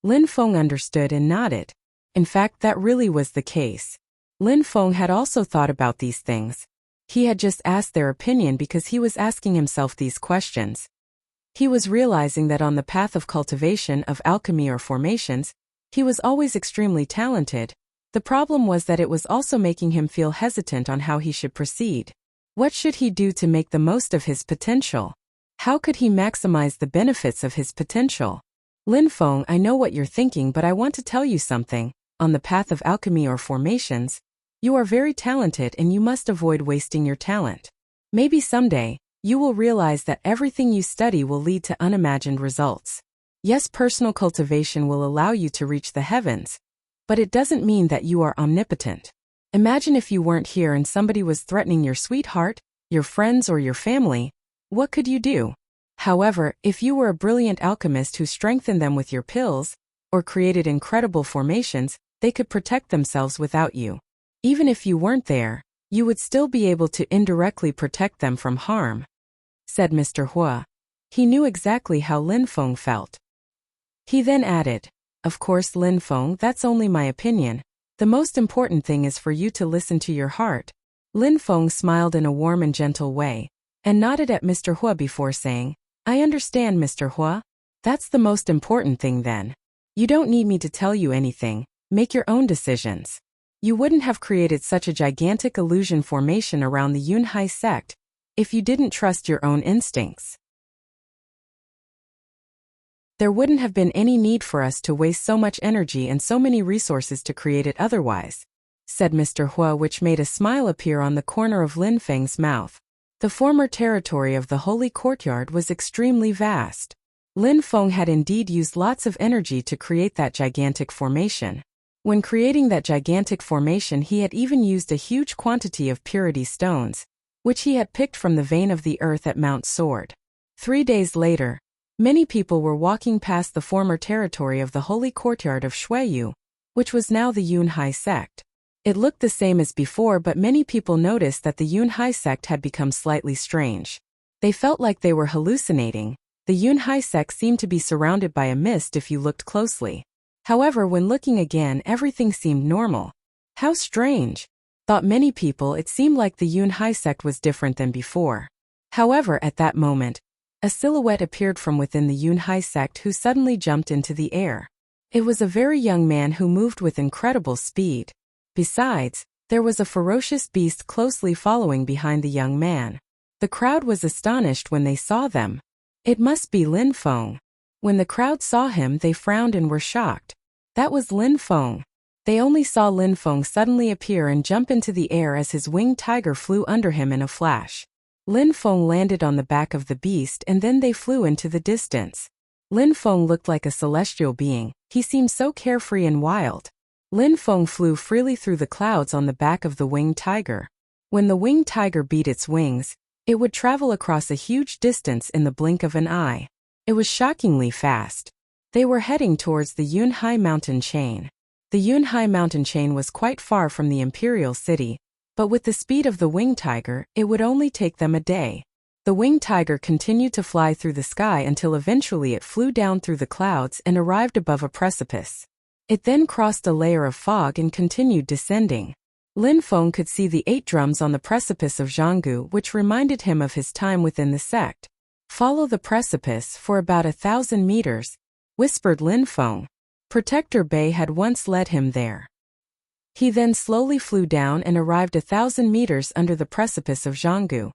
Lin Feng understood and nodded. In fact, that really was the case. Lin Feng had also thought about these things. He had just asked their opinion because he was asking himself these questions. He was realizing that on the path of cultivation of alchemy or formations, he was always extremely talented. The problem was that it was also making him feel hesitant on how he should proceed. What should he do to make the most of his potential? How could he maximize the benefits of his potential? Lin Feng, I know what you're thinking, but I want to tell you something. On the path of alchemy or formations, you are very talented and you must avoid wasting your talent. Maybe someday, you will realize that everything you study will lead to unimagined results. Yes, personal cultivation will allow you to reach the heavens, but it doesn't mean that you are omnipotent. Imagine if you weren't here and somebody was threatening your sweetheart, your friends, or your family. What could you do? However, if you were a brilliant alchemist who strengthened them with your pills, or created incredible formations, they could protect themselves without you. Even if you weren't there, you would still be able to indirectly protect them from harm, said Mr. Hua. He knew exactly how Lin Feng felt. He then added, Of course, Lin Feng, that's only my opinion. The most important thing is for you to listen to your heart. Lin Feng smiled in a warm and gentle way, and nodded at Mr. Hua before saying, I understand, Mr. Hua. That's the most important thing then. You don't need me to tell you anything, make your own decisions. You wouldn't have created such a gigantic illusion formation around the Yunhai sect if you didn't trust your own instincts. There wouldn't have been any need for us to waste so much energy and so many resources to create it otherwise, said Mr. Hua, which made a smile appear on the corner of Lin Feng's mouth. The former territory of the Holy Courtyard was extremely vast. Lin Feng had indeed used lots of energy to create that gigantic formation. When creating that gigantic formation, he had even used a huge quantity of purity stones, which he had picked from the vein of the earth at Mount Sword. 3 days later, many people were walking past the former territory of the Holy Courtyard of Shuiyu, which was now the Yunhai sect. It looked the same as before, but many people noticed that the Yunhai sect had become slightly strange. They felt like they were hallucinating. The Yunhai sect seemed to be surrounded by a mist if you looked closely. However, when looking again, everything seemed normal. How strange, thought many people. It seemed like the Yunhai sect was different than before. However, at that moment, a silhouette appeared from within the Yunhai sect who suddenly jumped into the air. It was a very young man who moved with incredible speed. Besides, there was a ferocious beast closely following behind the young man. The crowd was astonished when they saw them. It must be Lin Feng. When the crowd saw him, they frowned and were shocked. That was Lin Feng. They only saw Lin Feng suddenly appear and jump into the air as his winged tiger flew under him in a flash. Lin Feng landed on the back of the beast and then they flew into the distance. Lin Feng looked like a celestial being. He seemed so carefree and wild. Lin Feng flew freely through the clouds on the back of the winged tiger. When the winged tiger beat its wings, it would travel across a huge distance in the blink of an eye. It was shockingly fast. They were heading towards the Yunhai mountain chain. The Yunhai mountain chain was quite far from the imperial city, but with the speed of the winged tiger, it would only take them a day. The winged tiger continued to fly through the sky until eventually it flew down through the clouds and arrived above a precipice. It then crossed a layer of fog and continued descending. Lin Feng could see the 8 drums on the precipice of Zhanggu, which reminded him of his time within the sect. Follow the precipice for about 1,000 meters, whispered Lin Feng. Protector Bei had once led him there. He then slowly flew down and arrived 1,000 meters under the precipice of Zhanggu.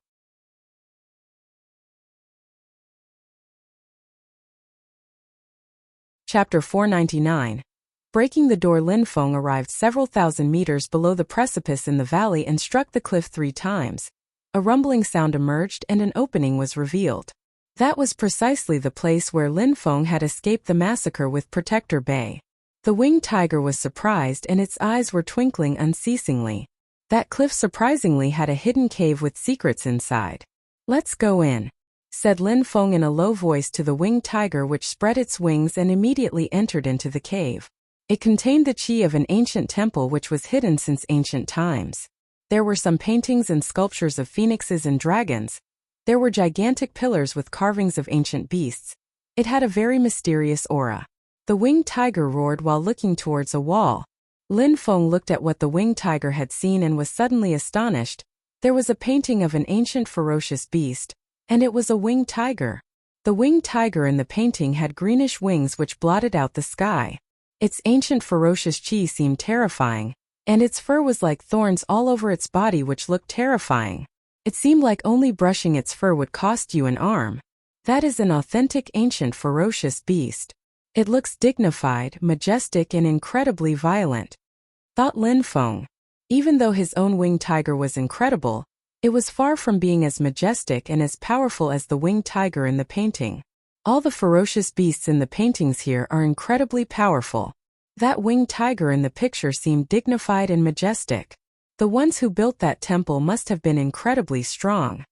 Chapter 499. Breaking the door. Lin Feng arrived several thousand meters below the precipice in the valley and struck the cliff 3 times. A rumbling sound emerged and an opening was revealed. That was precisely the place where Lin Feng had escaped the massacre with Protector Bei. The winged tiger was surprised and its eyes were twinkling unceasingly. That cliff surprisingly had a hidden cave with secrets inside. Let's go in, said Lin Feng in a low voice to the winged tiger, which spread its wings and immediately entered into the cave. It contained the chi of an ancient temple which was hidden since ancient times. There were some paintings and sculptures of phoenixes and dragons. There were gigantic pillars with carvings of ancient beasts. It had a very mysterious aura. The winged tiger roared while looking towards a wall. Lin Feng looked at what the winged tiger had seen and was suddenly astonished. There was a painting of an ancient ferocious beast, and it was a winged tiger. The winged tiger in the painting had greenish wings which blotted out the sky. Its ancient ferocious chi seemed terrifying, and its fur was like thorns all over its body which looked terrifying. It seemed like only brushing its fur would cost you an arm. That is an authentic ancient ferocious beast. It looks dignified, majestic, and incredibly violent, thought Lin Feng. Even though his own winged tiger was incredible, it was far from being as majestic and as powerful as the winged tiger in the painting. All the ferocious beasts in the paintings here are incredibly powerful. That winged tiger in the picture seemed dignified and majestic. The ones who built that temple must have been incredibly strong,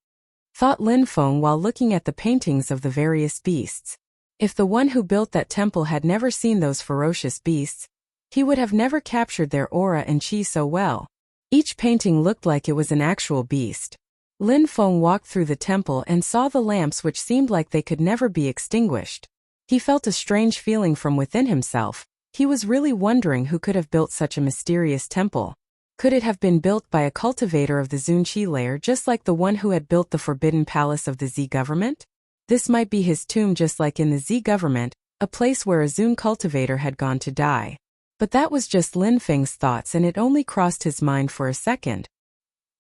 thought Lin Feng while looking at the paintings of the various beasts. If the one who built that temple had never seen those ferocious beasts, he would have never captured their aura and chi so well. Each painting looked like it was an actual beast. Lin Feng walked through the temple and saw the lamps which seemed like they could never be extinguished. He felt a strange feeling from within himself. He was really wondering who could have built such a mysterious temple. Could it have been built by a cultivator of the Zunqi layer just like the one who had built the Forbidden Palace of the Z government? This might be his tomb just like in the Z government, a place where a Zun cultivator had gone to die. But that was just Lin Feng's thoughts and it only crossed his mind for a second.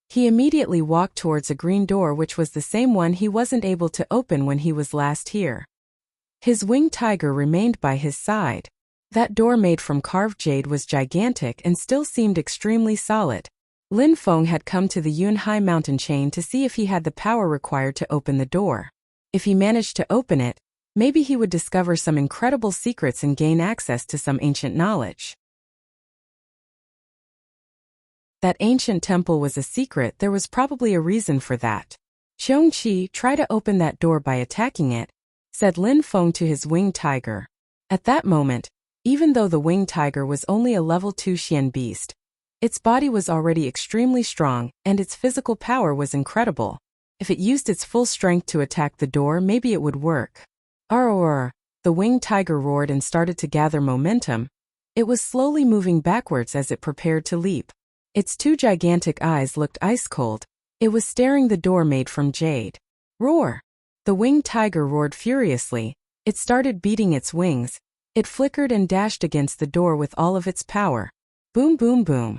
He immediately walked towards a green door which was the same one he wasn't able to open when he was last here. His winged tiger remained by his side. That door made from carved jade was gigantic and still seemed extremely solid. Lin Feng had come to the Yunhai mountain chain to see if he had the power required to open the door. If he managed to open it, maybe he would discover some incredible secrets and gain access to some ancient knowledge. That ancient temple was a secret, there was probably a reason for that. Qiongqi, try to open that door by attacking it, said Lin Feng to his winged tiger. At that moment, even though the winged tiger was only a level 2 Xian beast, its body was already extremely strong, and its physical power was incredible. If it used its full strength to attack the door, maybe it would work. Arr! The winged tiger roared and started to gather momentum. It was slowly moving backwards as it prepared to leap. Its two gigantic eyes looked ice-cold. It was staring the door made from jade. Roar! The winged tiger roared furiously. It started beating its wings. It flickered and dashed against the door with all of its power. Boom, boom, boom.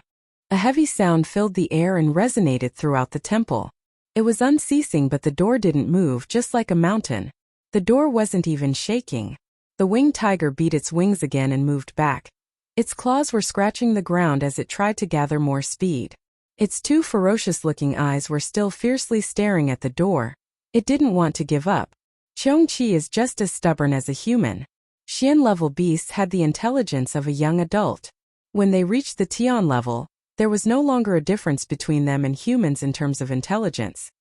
A heavy sound filled the air and resonated throughout the temple. It was unceasing, but the door didn't move, just like a mountain. The door wasn't even shaking. The winged tiger beat its wings again and moved back. Its claws were scratching the ground as it tried to gather more speed. Its two ferocious-looking eyes were still fiercely staring at the door. It didn't want to give up. Qiongqi is just as stubborn as a human. Xian-level beasts had the intelligence of a young adult. When they reached the Tian level, there was no longer a difference between them and humans in terms of intelligence,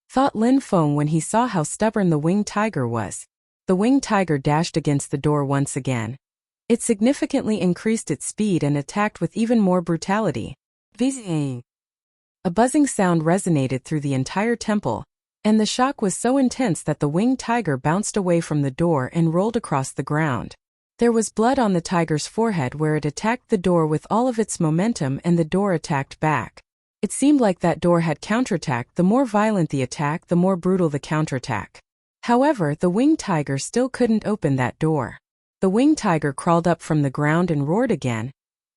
thought Lin Feng when he saw how stubborn the winged tiger was. The winged tiger dashed against the door once again. It significantly increased its speed and attacked with even more brutality. A buzzing sound resonated through the entire temple, and the shock was so intense that the winged tiger bounced away from the door and rolled across the ground. There was blood on the tiger's forehead where it attacked the door with all of its momentum, and the door attacked back. It seemed like that door had counterattacked. The more violent the attack, the more brutal the counterattack. However, the winged tiger still couldn't open that door. The winged tiger crawled up from the ground and roared again.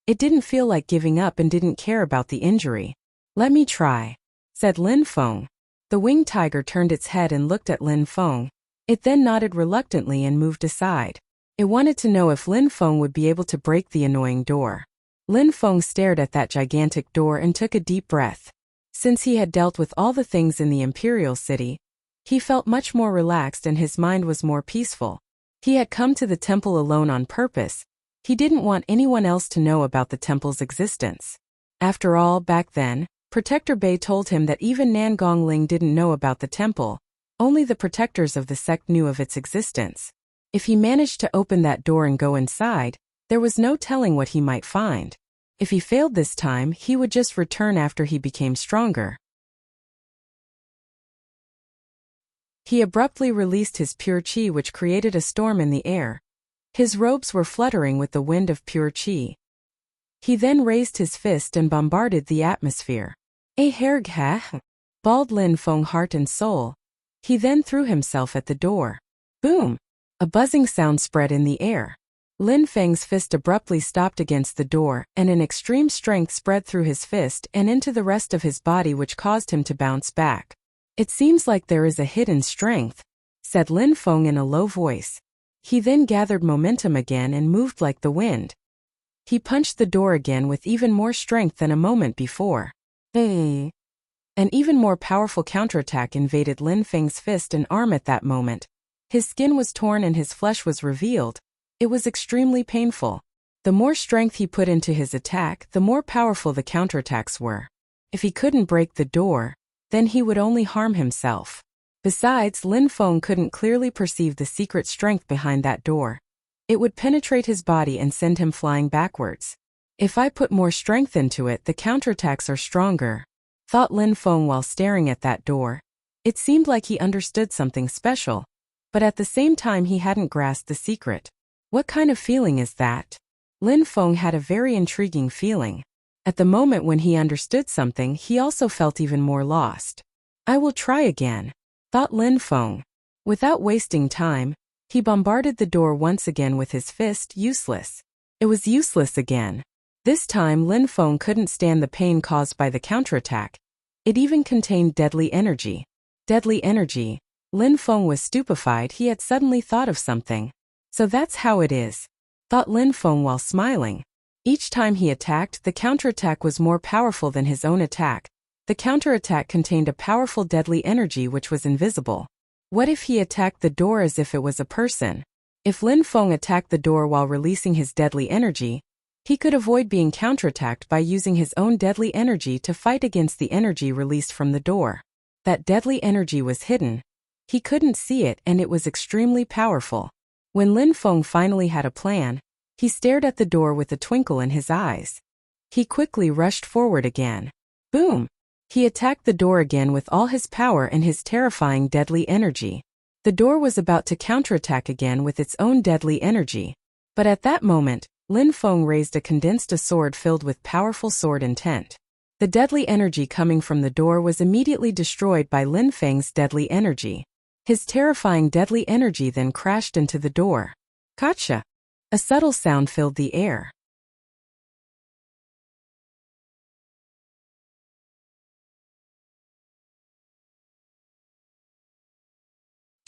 It didn't feel like giving up and didn't care about the injury. Let me try, said Lin Feng. The winged tiger turned its head and looked at Lin Feng. It then nodded reluctantly and moved aside. It wanted to know if Lin Feng would be able to break the annoying door. Lin Feng stared at that gigantic door and took a deep breath. Since he had dealt with all the things in the Imperial City, he felt much more relaxed and his mind was more peaceful. He had come to the temple alone on purpose. He didn't want anyone else to know about the temple's existence. After all, back then, Protector Bei told him that even Nan Gongling didn't know about the temple. Only the protectors of the sect knew of its existence. If he managed to open that door and go inside, there was no telling what he might find. If he failed this time, he would just return after he became stronger. He abruptly released his pure qi, which created a storm in the air. His robes were fluttering with the wind of pure qi. He then raised his fist and bombarded the atmosphere. A hergha, bawled Lin Feng heart and soul. He then threw himself at the door. Boom! A buzzing sound spread in the air. Lin Feng's fist abruptly stopped against the door, and an extreme strength spread through his fist and into the rest of his body, which caused him to bounce back. It seems like there is a hidden strength, said Lin Feng in a low voice. He then gathered momentum again and moved like the wind. He punched the door again with even more strength than a moment before. An even more powerful counterattack invaded Lin Feng's fist and arm at that moment. His skin was torn and his flesh was revealed. It was extremely painful. The more strength he put into his attack, the more powerful the counterattacks were. If he couldn't break the door, then he would only harm himself. Besides, Lin Feng couldn't clearly perceive the secret strength behind that door. It would penetrate his body and send him flying backwards. If I put more strength into it, the counterattacks are stronger, thought Lin Feng while staring at that door. It seemed like he understood something special, but at the same time he hadn't grasped the secret. What kind of feeling is that? Lin Feng had a very intriguing feeling. At the moment when he understood something, he also felt even more lost. I will try again, thought Lin Feng. Without wasting time, he bombarded the door once again with his fist. Useless. It was useless again. This time Lin Feng couldn't stand the pain caused by the counterattack. It even contained deadly energy. Deadly energy. Lin Feng was stupefied. He had suddenly thought of something. So that's how it is, thought Lin Feng while smiling. Each time he attacked, the counterattack was more powerful than his own attack. The counterattack contained a powerful deadly energy which was invisible. What if he attacked the door as if it was a person? If Lin Feng attacked the door while releasing his deadly energy, he could avoid being counterattacked by using his own deadly energy to fight against the energy released from the door. That deadly energy was hidden. He couldn't see it, and it was extremely powerful. When Lin Feng finally had a plan, he stared at the door with a twinkle in his eyes. He quickly rushed forward again. Boom! He attacked the door again with all his power and his terrifying deadly energy. The door was about to counterattack again with its own deadly energy. But at that moment, Lin Feng raised a condensed sword filled with powerful sword intent. The deadly energy coming from the door was immediately destroyed by Lin Feng's deadly energy. His terrifying deadly energy then crashed into the door. Gotcha! A subtle sound filled the air.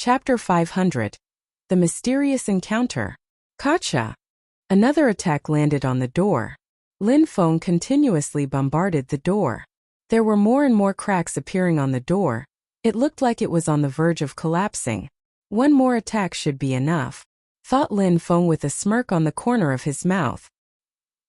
Chapter 500. The Mysterious Encounter. Gotcha! Another attack landed on the door. Lin Feng continuously bombarded the door. There were more and more cracks appearing on the door. It looked like it was on the verge of collapsing. One more attack should be enough, thought Lin Feng with a smirk on the corner of his mouth.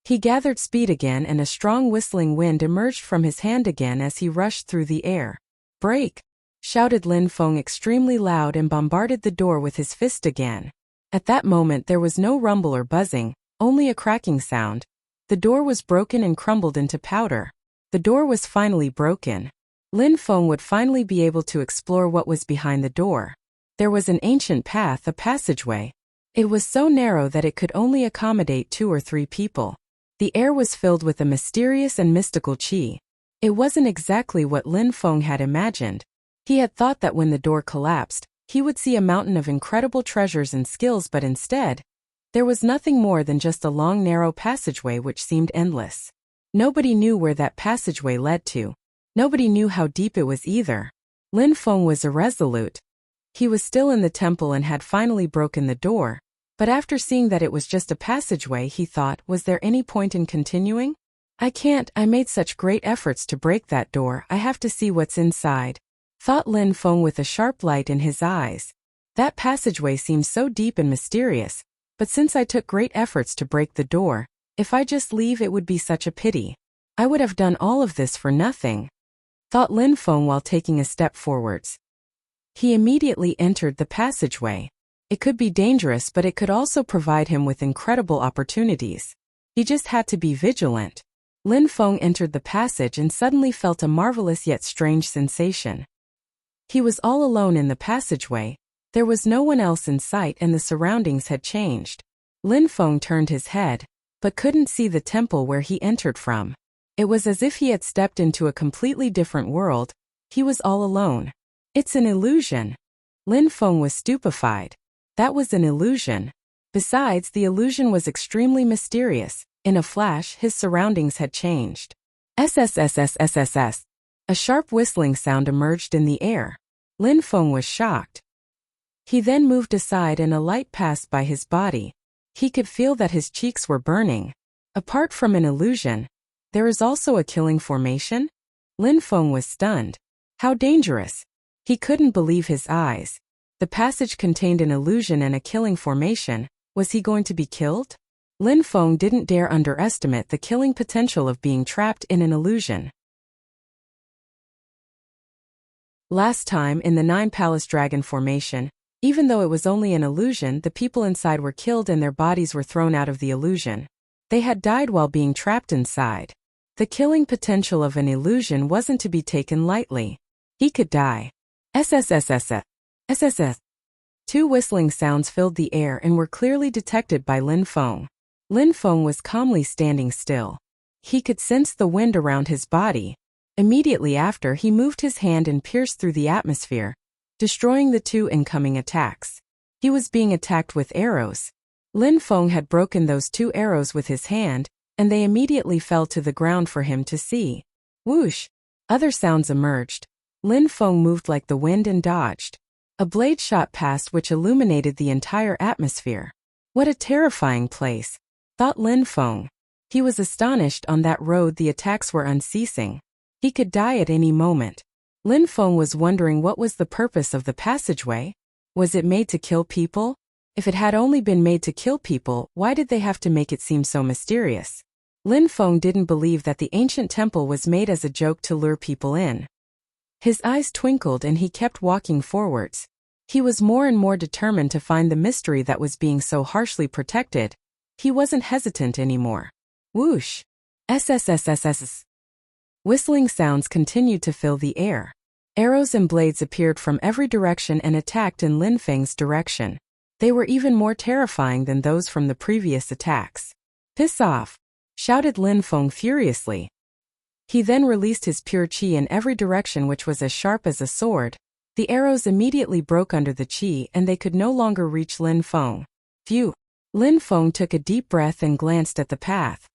He gathered speed again and a strong whistling wind emerged from his hand again as he rushed through the air. Break! Shouted Lin Feng extremely loud and bombarded the door with his fist again. At that moment there was no rumble or buzzing, only a cracking sound. The door was broken and crumbled into powder. The door was finally broken. Lin Feng would finally be able to explore what was behind the door. There was an ancient path, a passageway. It was so narrow that it could only accommodate 2 or 3 people. The air was filled with a mysterious and mystical qi. It wasn't exactly what Lin Feng had imagined. He had thought that when the door collapsed, he would see a mountain of incredible treasures and skills, but instead, there was nothing more than just a long narrow passageway which seemed endless. Nobody knew where that passageway led to. Nobody knew how deep it was either. Lin Feng was irresolute. He was still in the temple and had finally broken the door, but after seeing that it was just a passageway, he thought, was there any point in continuing? I made such great efforts to break that door, I have to see what's inside, thought Lin Feng with a sharp light in his eyes. That passageway seems so deep and mysterious, but since I took great efforts to break the door, if I just leave it would be such a pity. I would have done all of this for nothing, thought Lin Feng while taking a step forwards. He immediately entered the passageway. It could be dangerous, but it could also provide him with incredible opportunities. He just had to be vigilant. Lin Feng entered the passage and suddenly felt a marvelous yet strange sensation. He was all alone in the passageway. There was no one else in sight and the surroundings had changed. Lin Feng turned his head, but couldn't see the temple where he entered from. It was as if he had stepped into a completely different world. He was all alone. It's an illusion. Lin Feng was stupefied. That was an illusion. Besides, the illusion was extremely mysterious. In a flash, his surroundings had changed. SSSSSSS. A sharp whistling sound emerged in the air. Lin Feng was shocked. He then moved aside and a light passed by his body. He could feel that his cheeks were burning. Apart from an illusion, there is also a killing formation? Lin Feng was stunned. How dangerous! He couldn't believe his eyes. The passage contained an illusion and a killing formation. Was he going to be killed? Lin Feng didn't dare underestimate the killing potential of being trapped in an illusion. Last time in the Nine Palace Dragon formation, even though it was only an illusion, the people inside were killed and their bodies were thrown out of the illusion. They had died while being trapped inside. The killing potential of an illusion wasn't to be taken lightly. He could die. SSSS. SSS. Two whistling sounds filled the air and were clearly detected by Lin Feng. Lin Feng was calmly standing still. He could sense the wind around his body. Immediately after, he moved his hand and pierced through the atmosphere, destroying the two incoming attacks. He was being attacked with arrows. Lin Feng had broken those two arrows with his hand, and they immediately fell to the ground for him to see. Whoosh! Other sounds emerged. Lin Feng moved like the wind and dodged. A blade shot past which illuminated the entire atmosphere. What a terrifying place, thought Lin Feng. He was astonished. On that road the attacks were unceasing. He could die at any moment. Lin Feng was wondering what was the purpose of the passageway. Was it made to kill people? If it had only been made to kill people, why did they have to make it seem so mysterious? Lin Feng didn't believe that the ancient temple was made as a joke to lure people in. His eyes twinkled and he kept walking forwards. He was more and more determined to find the mystery that was being so harshly protected. He wasn't hesitant anymore. Whoosh! SSSSS. Whistling sounds continued to fill the air. Arrows and blades appeared from every direction and attacked in Lin Feng's direction. They were even more terrifying than those from the previous attacks. Piss off! Shouted Lin Feng furiously. He then released his pure qi in every direction, which was as sharp as a sword. The arrows immediately broke under the qi and they could no longer reach Lin Feng. Phew! Lin Feng took a deep breath and glanced at the path.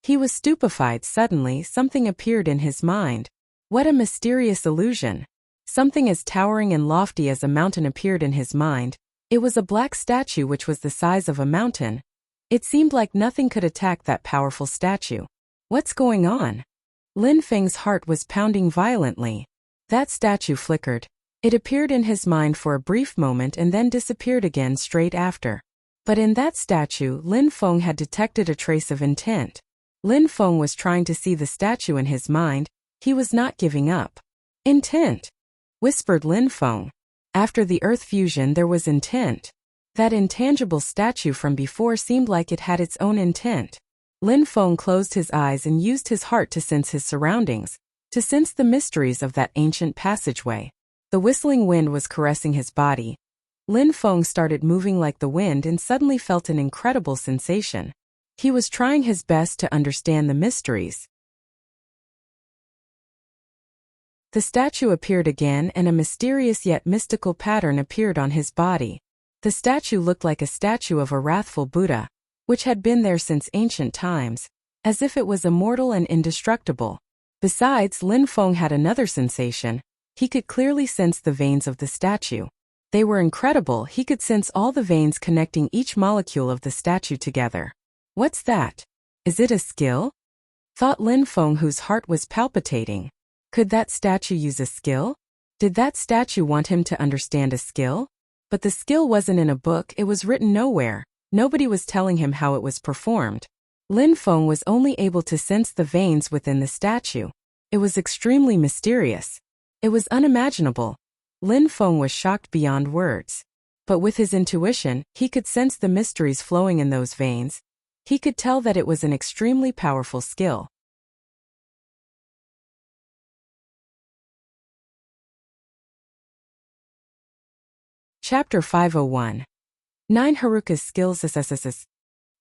He was stupefied. Suddenly, something appeared in his mind. What a mysterious illusion! Something as towering and lofty as a mountain appeared in his mind. It was a black statue which was the size of a mountain. It seemed like nothing could attack that powerful statue. What's going on? Lin Feng's heart was pounding violently. That statue flickered. It appeared in his mind for a brief moment and then disappeared again straight after. But in that statue, Lin Feng had detected a trace of intent. Lin Feng was trying to see the statue in his mind. He was not giving up. Intent, whispered Lin Feng. After the earth fusion there was intent. That intangible statue from before seemed like it had its own intent. Lin Feng closed his eyes and used his heart to sense his surroundings, to sense the mysteries of that ancient passageway. The whistling wind was caressing his body. Lin Feng started moving like the wind and suddenly felt an incredible sensation. He was trying his best to understand the mysteries. The statue appeared again and a mysterious yet mystical pattern appeared on his body. The statue looked like a statue of a wrathful Buddha, which had been there since ancient times, as if it was immortal and indestructible. Besides, Lin Feng had another sensation. He could clearly sense the veins of the statue. They were incredible. He could sense all the veins connecting each molecule of the statue together. What's that? Is it a skill? Thought Lin Feng, whose heart was palpitating. Could that statue use a skill? Did that statue want him to understand a skill? But the skill wasn't in a book, it was written nowhere. Nobody was telling him how it was performed. Lin Feng was only able to sense the veins within the statue. It was extremely mysterious. It was unimaginable. Lin Feng was shocked beyond words. But with his intuition, he could sense the mysteries flowing in those veins. He could tell that it was an extremely powerful skill. Chapter 501. 9 Haruka's Skills SSSS.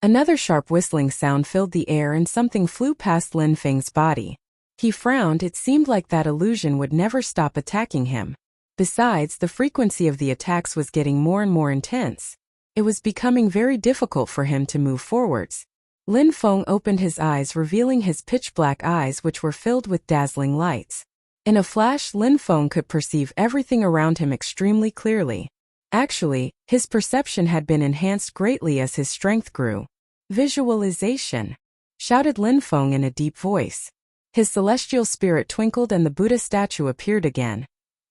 Another sharp whistling sound filled the air and something flew past Lin Feng's body. He frowned. It seemed like that illusion would never stop attacking him. Besides, the frequency of the attacks was getting more and more intense. It was becoming very difficult for him to move forwards. Lin Feng opened his eyes, revealing his pitch-black eyes which were filled with dazzling lights. In a flash, Lin Feng could perceive everything around him extremely clearly. Actually, his perception had been enhanced greatly as his strength grew. Visualization! Shouted Lin Feng in a deep voice. His celestial spirit twinkled and the Buddha statue appeared again.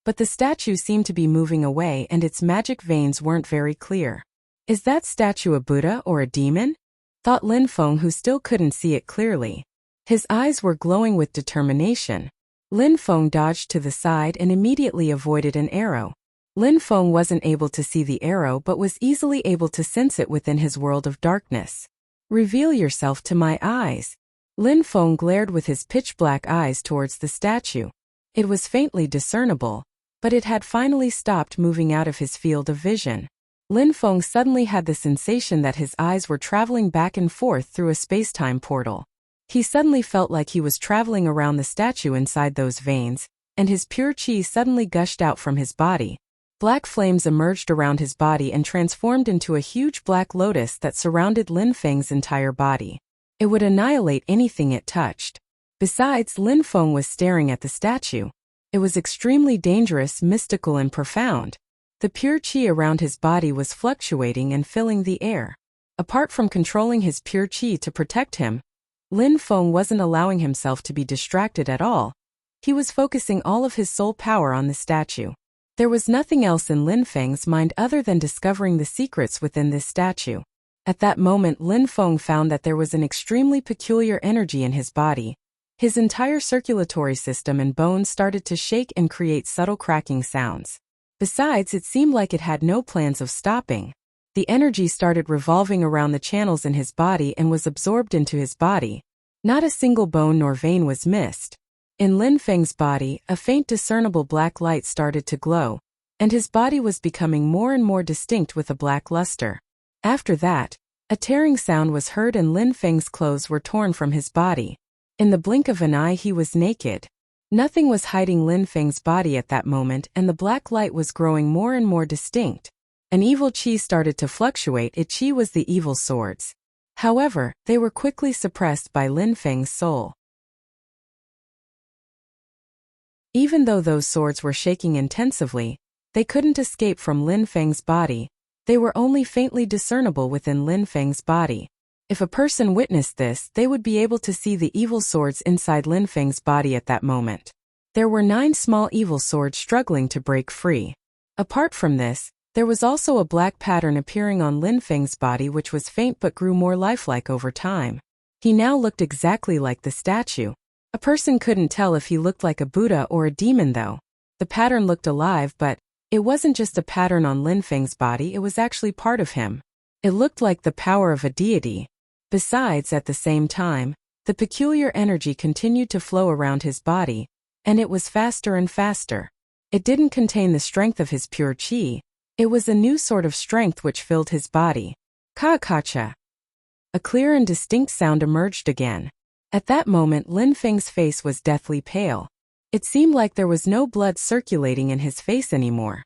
But the statue seemed to be moving away and its magic veins weren't very clear. Is that statue a Buddha or a demon? Thought Lin Feng, who still couldn't see it clearly. His eyes were glowing with determination. Lin Feng dodged to the side and immediately avoided an arrow. Lin Feng wasn't able to see the arrow but was easily able to sense it within his world of darkness. Reveal yourself to my eyes. Lin Feng glared with his pitch-black eyes towards the statue. It was faintly discernible, but it had finally stopped moving out of his field of vision. Lin Feng suddenly had the sensation that his eyes were traveling back and forth through a space-time portal. He suddenly felt like he was traveling around the statue inside those veins, and his pure chi suddenly gushed out from his body. Black flames emerged around his body and transformed into a huge black lotus that surrounded Lin Feng's entire body. It would annihilate anything it touched. Besides, Lin Feng was staring at the statue. It was extremely dangerous, mystical, and profound. The pure chi around his body was fluctuating and filling the air. Apart from controlling his pure chi to protect him, Lin Feng wasn't allowing himself to be distracted at all. He was focusing all of his soul power on the statue. There was nothing else in Lin Feng's mind other than discovering the secrets within this statue. At that moment, Lin Feng found that there was an extremely peculiar energy in his body. His entire circulatory system and bones started to shake and create subtle cracking sounds. Besides, it seemed like it had no plans of stopping. The energy started revolving around the channels in his body and was absorbed into his body. Not a single bone nor vein was missed. In Lin Feng's body, a faint discernible black light started to glow, and his body was becoming more and more distinct with a black luster. After that, a tearing sound was heard and Lin Feng's clothes were torn from his body. In the blink of an eye, he was naked. Nothing was hiding Lin Feng's body at that moment, and the black light was growing more and more distinct. An evil chi started to fluctuate. Its chi was the evil swords. However, they were quickly suppressed by Lin Feng's soul. Even though those swords were shaking intensively, they couldn't escape from Lin Feng's body. They were only faintly discernible within Lin Feng's body. If a person witnessed this, they would be able to see the evil swords inside Lin Feng's body at that moment. There were 9 small evil swords struggling to break free. Apart from this, there was also a black pattern appearing on Lin Feng's body which was faint but grew more lifelike over time. He now looked exactly like the statue. A person couldn't tell if he looked like a Buddha or a demon though. The pattern looked alive, but it wasn't just a pattern on Lin Feng's body, it was actually part of him. It looked like the power of a deity. Besides, at the same time, the peculiar energy continued to flow around his body, and it was faster and faster. It didn't contain the strength of his pure chi. It was a new sort of strength which filled his body. Ka-kacha. A clear and distinct sound emerged again. At that moment, Lin Feng's face was deathly pale. It seemed like there was no blood circulating in his face anymore.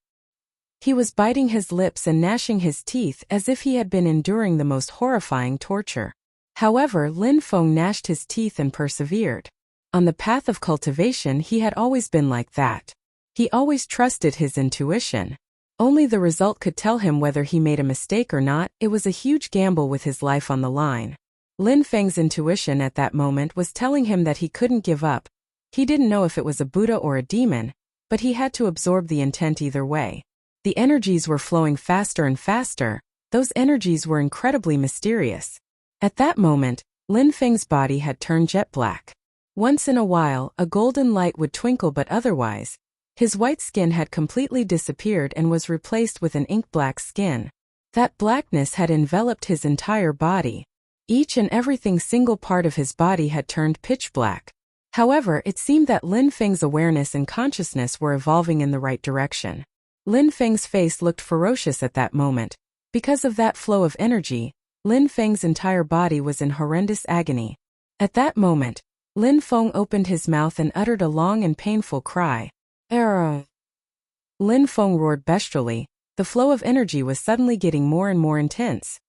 He was biting his lips and gnashing his teeth as if he had been enduring the most horrifying torture. However, Lin Feng gnashed his teeth and persevered. On the path of cultivation, he had always been like that. He always trusted his intuition. Only the result could tell him whether he made a mistake or not. It was a huge gamble with his life on the line. Lin Feng's intuition at that moment was telling him that he couldn't give up. He didn't know if it was a Buddha or a demon, but he had to absorb the intent either way. The energies were flowing faster and faster. Those energies were incredibly mysterious. At that moment, Lin Feng's body had turned jet black. Once in a while, a golden light would twinkle, but otherwise, his white skin had completely disappeared and was replaced with an ink-black skin. That blackness had enveloped his entire body. Each and everything single part of his body had turned pitch black. However, it seemed that Lin Feng's awareness and consciousness were evolving in the right direction. Lin Feng's face looked ferocious at that moment. Because of that flow of energy, Lin Feng's entire body was in horrendous agony. At that moment, Lin Feng opened his mouth and uttered a long and painful cry. Arrow! Lin Feng roared bestially. The flow of energy was suddenly getting more and more intense.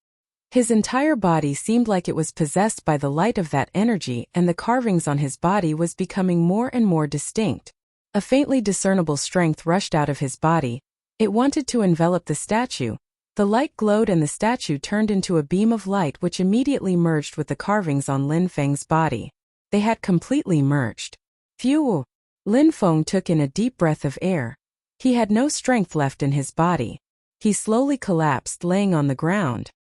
His entire body seemed like it was possessed by the light of that energy, and the carvings on his body was becoming more and more distinct. A faintly discernible strength rushed out of his body. It wanted to envelop the statue. The light glowed and the statue turned into a beam of light which immediately merged with the carvings on Lin Feng's body. They had completely merged. Phew! Lin Feng took in a deep breath of air. He had no strength left in his body. He slowly collapsed, laying on the ground.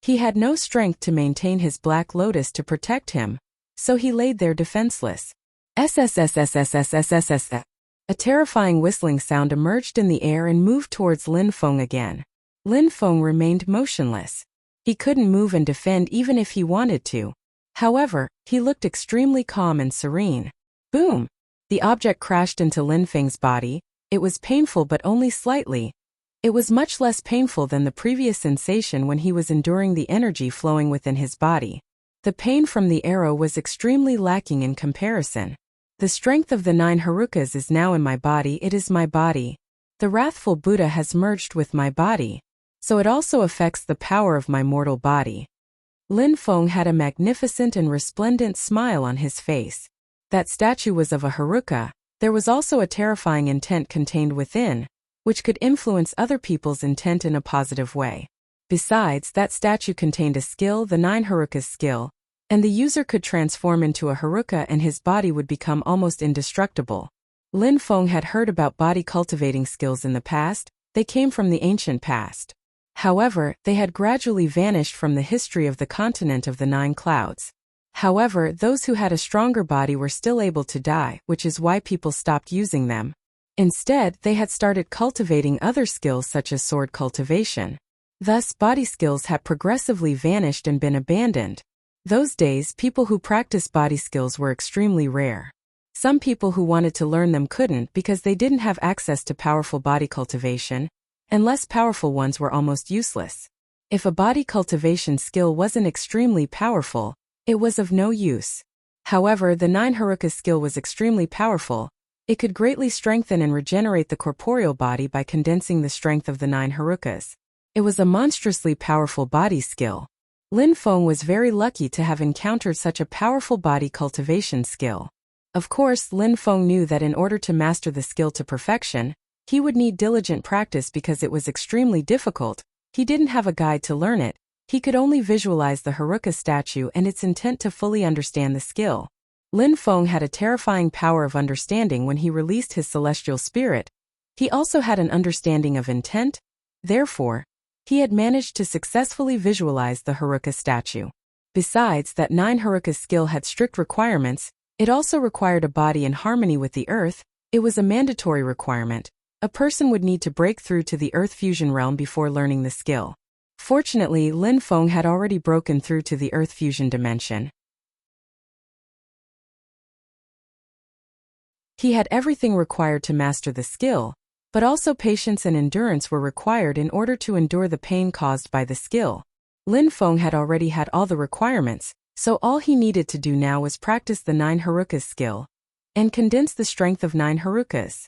He had no strength to maintain his black lotus to protect him, so he laid there defenseless. SSSSSSSSSS. A terrifying whistling sound emerged in the air and moved towards Lin Feng again. Lin Feng remained motionless. He couldn't move and defend even if he wanted to. However, he looked extremely calm and serene. Boom! The object crashed into Lin Feng's body. It was painful but only slightly. It was much less painful than the previous sensation when he was enduring the energy flowing within his body. The pain from the arrow was extremely lacking in comparison. The strength of the 9 Harukas is now in my body. It is my body. The wrathful Buddha has merged with my body, so it also affects the power of my mortal body. Lin Feng had a magnificent and resplendent smile on his face. That statue was of a Haruka. There was also a terrifying intent contained within, which could influence other people's intent in a positive way. Besides, that statue contained a skill, the 9 Harukas skill, and the user could transform into a Haruka and his body would become almost indestructible. Lin Feng had heard about body cultivating skills in the past. They came from the ancient past. However, they had gradually vanished from the history of the continent of the 9 clouds. However, those who had a stronger body were still able to die, which is why people stopped using them. Instead, they had started cultivating other skills such as sword cultivation. Thus, body skills had progressively vanished and been abandoned. Those days, people who practiced body skills were extremely rare. Some people who wanted to learn them couldn't because they didn't have access to powerful body cultivation, and less powerful ones were almost useless. If a body cultivation skill wasn't extremely powerful, it was of no use. However, the 9 Haruka skill was extremely powerful. It could greatly strengthen and regenerate the corporeal body by condensing the strength of the 9 Harukas. It was a monstrously powerful body skill. Lin Feng was very lucky to have encountered such a powerful body cultivation skill. Of course, Lin Feng knew that in order to master the skill to perfection, he would need diligent practice because it was extremely difficult. He didn't have a guide to learn it. He could only visualize the Haruka statue and its intent to fully understand the skill. Lin Feng had a terrifying power of understanding when he released his celestial spirit. He also had an understanding of intent. Therefore, he had managed to successfully visualize the Haruka statue. Besides, that 9 Haruka skill had strict requirements. It also required a body in harmony with the earth. It was a mandatory requirement. A person would need to break through to the earth fusion realm before learning the skill. Fortunately, Lin Feng had already broken through to the earth fusion dimension. He had everything required to master the skill, but also patience and endurance were required in order to endure the pain caused by the skill. Lin Feng had already had all the requirements, so all he needed to do now was practice the 9 Harukas skill and condense the strength of 9 Harukas.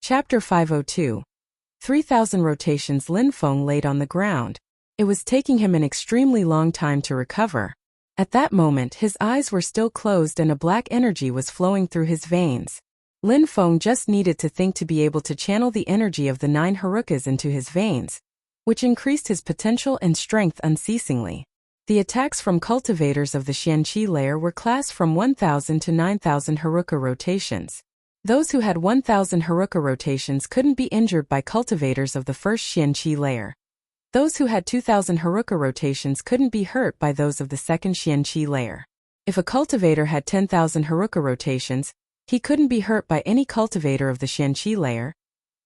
Chapter 502. 3,000 rotations. Lin Feng laid on the ground. It was taking him an extremely long time to recover. At that moment, his eyes were still closed and a black energy was flowing through his veins. Lin Feng just needed to think to be able to channel the energy of the 9 Harukas into his veins, which increased his potential and strength unceasingly. The attacks from cultivators of the Xianqi layer were classed from 1,000 to 9,000 Haruka rotations. Those who had 1,000 Haruka rotations couldn't be injured by cultivators of the first Xianqi layer. Those who had 2,000 Haruka rotations couldn't be hurt by those of the second Xianqi layer. If a cultivator had 10,000 Haruka rotations, he couldn't be hurt by any cultivator of the Xianqi layer.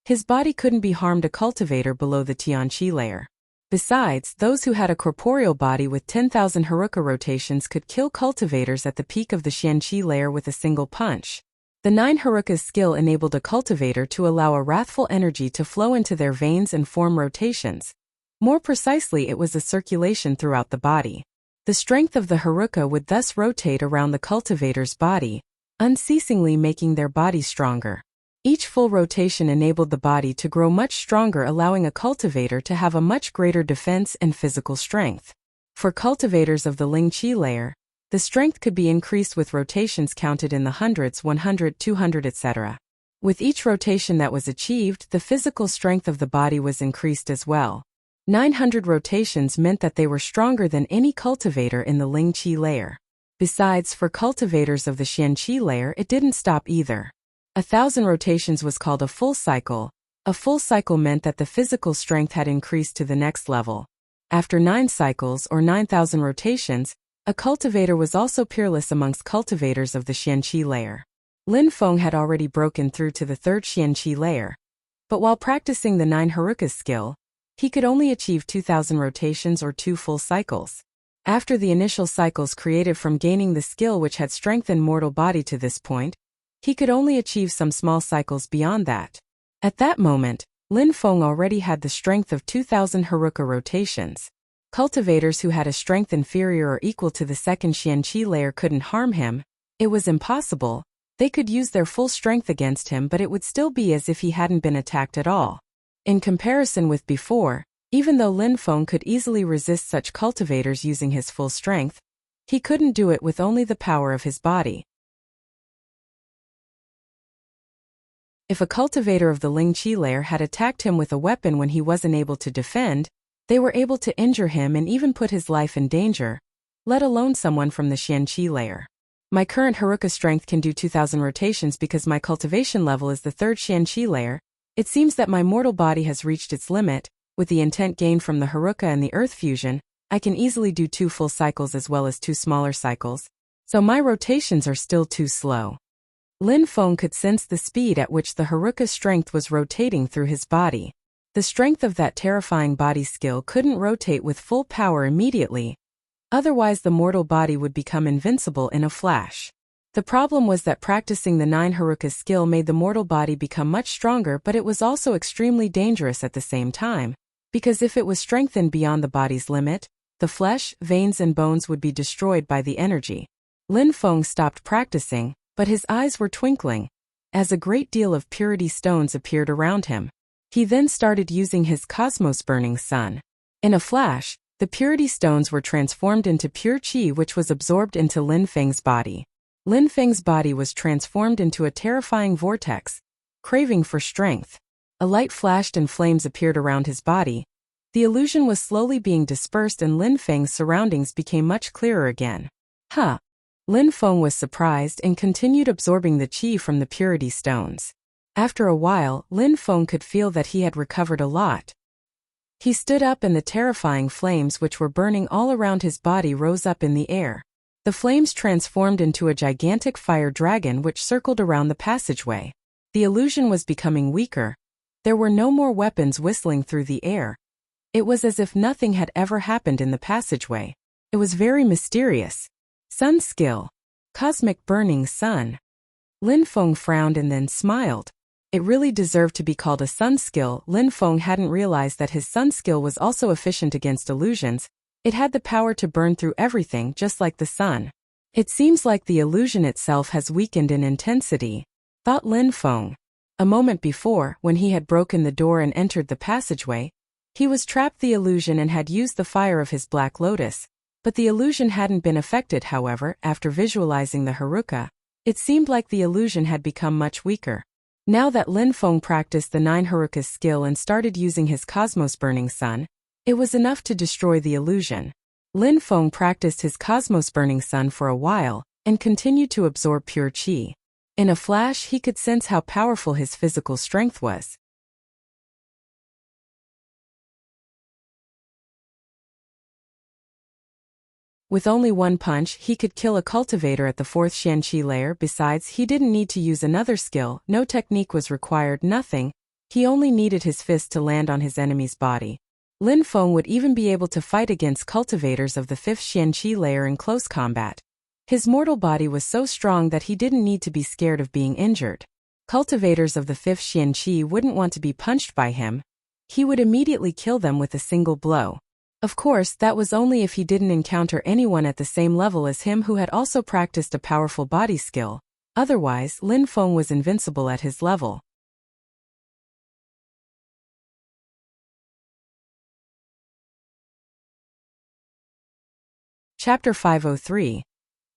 His body couldn't be harmed a cultivator below the Tianqi layer. Besides, those who had a corporeal body with 10,000 Haruka rotations could kill cultivators at the peak of the Xianqi layer with a single punch. The 9 Haruka's skill enabled a cultivator to allow a wrathful energy to flow into their veins and form rotations. More precisely, it was a circulation throughout the body. The strength of the Haruka would thus rotate around the cultivator's body, unceasingly making their body stronger. Each full rotation enabled the body to grow much stronger, allowing a cultivator to have a much greater defense and physical strength. For cultivators of the Ling Qi layer, the strength could be increased with rotations counted in the hundreds, 100, 200, etc. With each rotation that was achieved, the physical strength of the body was increased as well. 900 rotations meant that they were stronger than any cultivator in the Ling Qi layer. Besides, for cultivators of the Xian Qi layer, it didn't stop either. 1,000 rotations was called a full cycle. A full cycle meant that the physical strength had increased to the next level. After 9 cycles or 9,000 rotations, a cultivator was also peerless amongst cultivators of the Xian Qi layer. Lin Feng had already broken through to the 3rd Xian Qi layer. But while practicing the 9 Harukas skill, he could only achieve 2,000 rotations or 2 full cycles. After the initial cycles created from gaining the skill which had strengthened mortal body to this point, he could only achieve some small cycles beyond that. At that moment, Lin Feng already had the strength of 2,000 Haruka rotations. Cultivators who had a strength inferior or equal to the 2nd Xian Qi layer couldn't harm him. It was impossible. They could use their full strength against him, but it would still be as if he hadn't been attacked at all. In comparison with before, even though Lin Feng could easily resist such cultivators using his full strength, he couldn't do it with only the power of his body. If a cultivator of the Ling Qi layer had attacked him with a weapon when he wasn't able to defend, they were able to injure him and even put his life in danger, let alone someone from the Xian Qi layer. My current Haruka strength can do 2,000 rotations because my cultivation level is the 3rd Xian Qi layer. It seems that my mortal body has reached its limit. With the intent gained from the Haruka and the Earth fusion, I can easily do 2 full cycles as well as 2 smaller cycles, so my rotations are still too slow. Lin Feng could sense the speed at which the Haruka strength was rotating through his body. The strength of that terrifying body skill couldn't rotate with full power immediately. Otherwise the mortal body would become invincible in a flash. The problem was that practicing the 9 Haruka skill made the mortal body become much stronger, but it was also extremely dangerous at the same time, because if it was strengthened beyond the body's limit, the flesh, veins and bones would be destroyed by the energy. Lin Feng stopped practicing, but his eyes were twinkling, as a great deal of purity stones appeared around him. He then started using his cosmos burning sun. In a flash, the purity stones were transformed into pure qi, which was absorbed into Lin Feng's body. Lin Feng's body was transformed into a terrifying vortex, craving for strength. A light flashed and flames appeared around his body. The illusion was slowly being dispersed and Lin Feng's surroundings became much clearer again. Huh! Lin Feng was surprised and continued absorbing the qi from the purity stones. After a while, Lin Feng could feel that he had recovered a lot. He stood up and the terrifying flames which were burning all around his body rose up in the air. The flames transformed into a gigantic fire dragon which circled around the passageway. The illusion was becoming weaker. There were no more weapons whistling through the air. It was as if nothing had ever happened in the passageway. It was very mysterious. Sun skill. Cosmic burning sun. Lin Feng frowned and then smiled. It really deserved to be called a sun skill. Lin Feng hadn't realized that his sun skill was also efficient against illusions. It had the power to burn through everything just like the sun. It seems like the illusion itself has weakened in intensity, thought Lin Feng. A moment before, when he had broken the door and entered the passageway, he was trapped the illusion and had used the fire of his black lotus. But the illusion hadn't been affected. However, after visualizing the Haruka, it seemed like the illusion had become much weaker. Now that Lin Feng practiced the 9 Harukas skill and started using his cosmos burning sun, it was enough to destroy the illusion. Lin Feng practiced his cosmos burning sun for a while, and continued to absorb pure qi. In a flash he could sense how powerful his physical strength was. With only one punch, he could kill a cultivator at the 4th Xian Qi layer. Besides, he didn't need to use another skill, no technique was required, nothing. He only needed his fist to land on his enemy's body. Lin Feng would even be able to fight against cultivators of the 5th Xian Qi layer in close combat. His mortal body was so strong that he didn't need to be scared of being injured. Cultivators of the 5th Xian Qi wouldn't want to be punched by him. He would immediately kill them with a single blow. Of course, that was only if he didn't encounter anyone at the same level as him who had also practiced a powerful body skill. Otherwise, Lin Feng was invincible at his level. Chapter 503.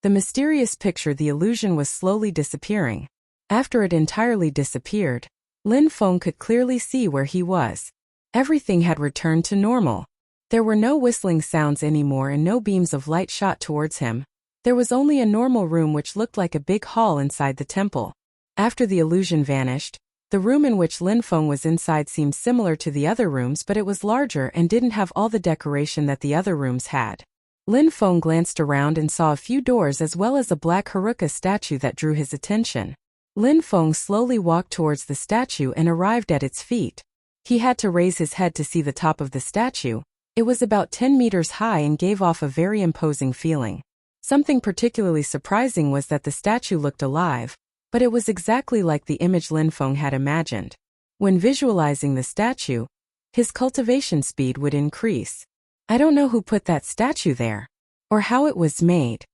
The mysterious picture. The illusion was slowly disappearing. After it entirely disappeared, Lin Feng could clearly see where he was. Everything had returned to normal. There were no whistling sounds anymore and no beams of light shot towards him. There was only a normal room which looked like a big hall inside the temple. After the illusion vanished, the room in which Lin Feng was inside seemed similar to the other rooms, but it was larger and didn't have all the decoration that the other rooms had. Lin Feng glanced around and saw a few doors as well as a black Haruka statue that drew his attention. Lin Feng slowly walked towards the statue and arrived at its feet. He had to raise his head to see the top of the statue. It was about 10 meters high and gave off a very imposing feeling. Something particularly surprising was that the statue looked alive, but it was exactly like the image Lin Feng had imagined. When visualizing the statue, his cultivation speed would increase. I don't know who put that statue there, or how it was made,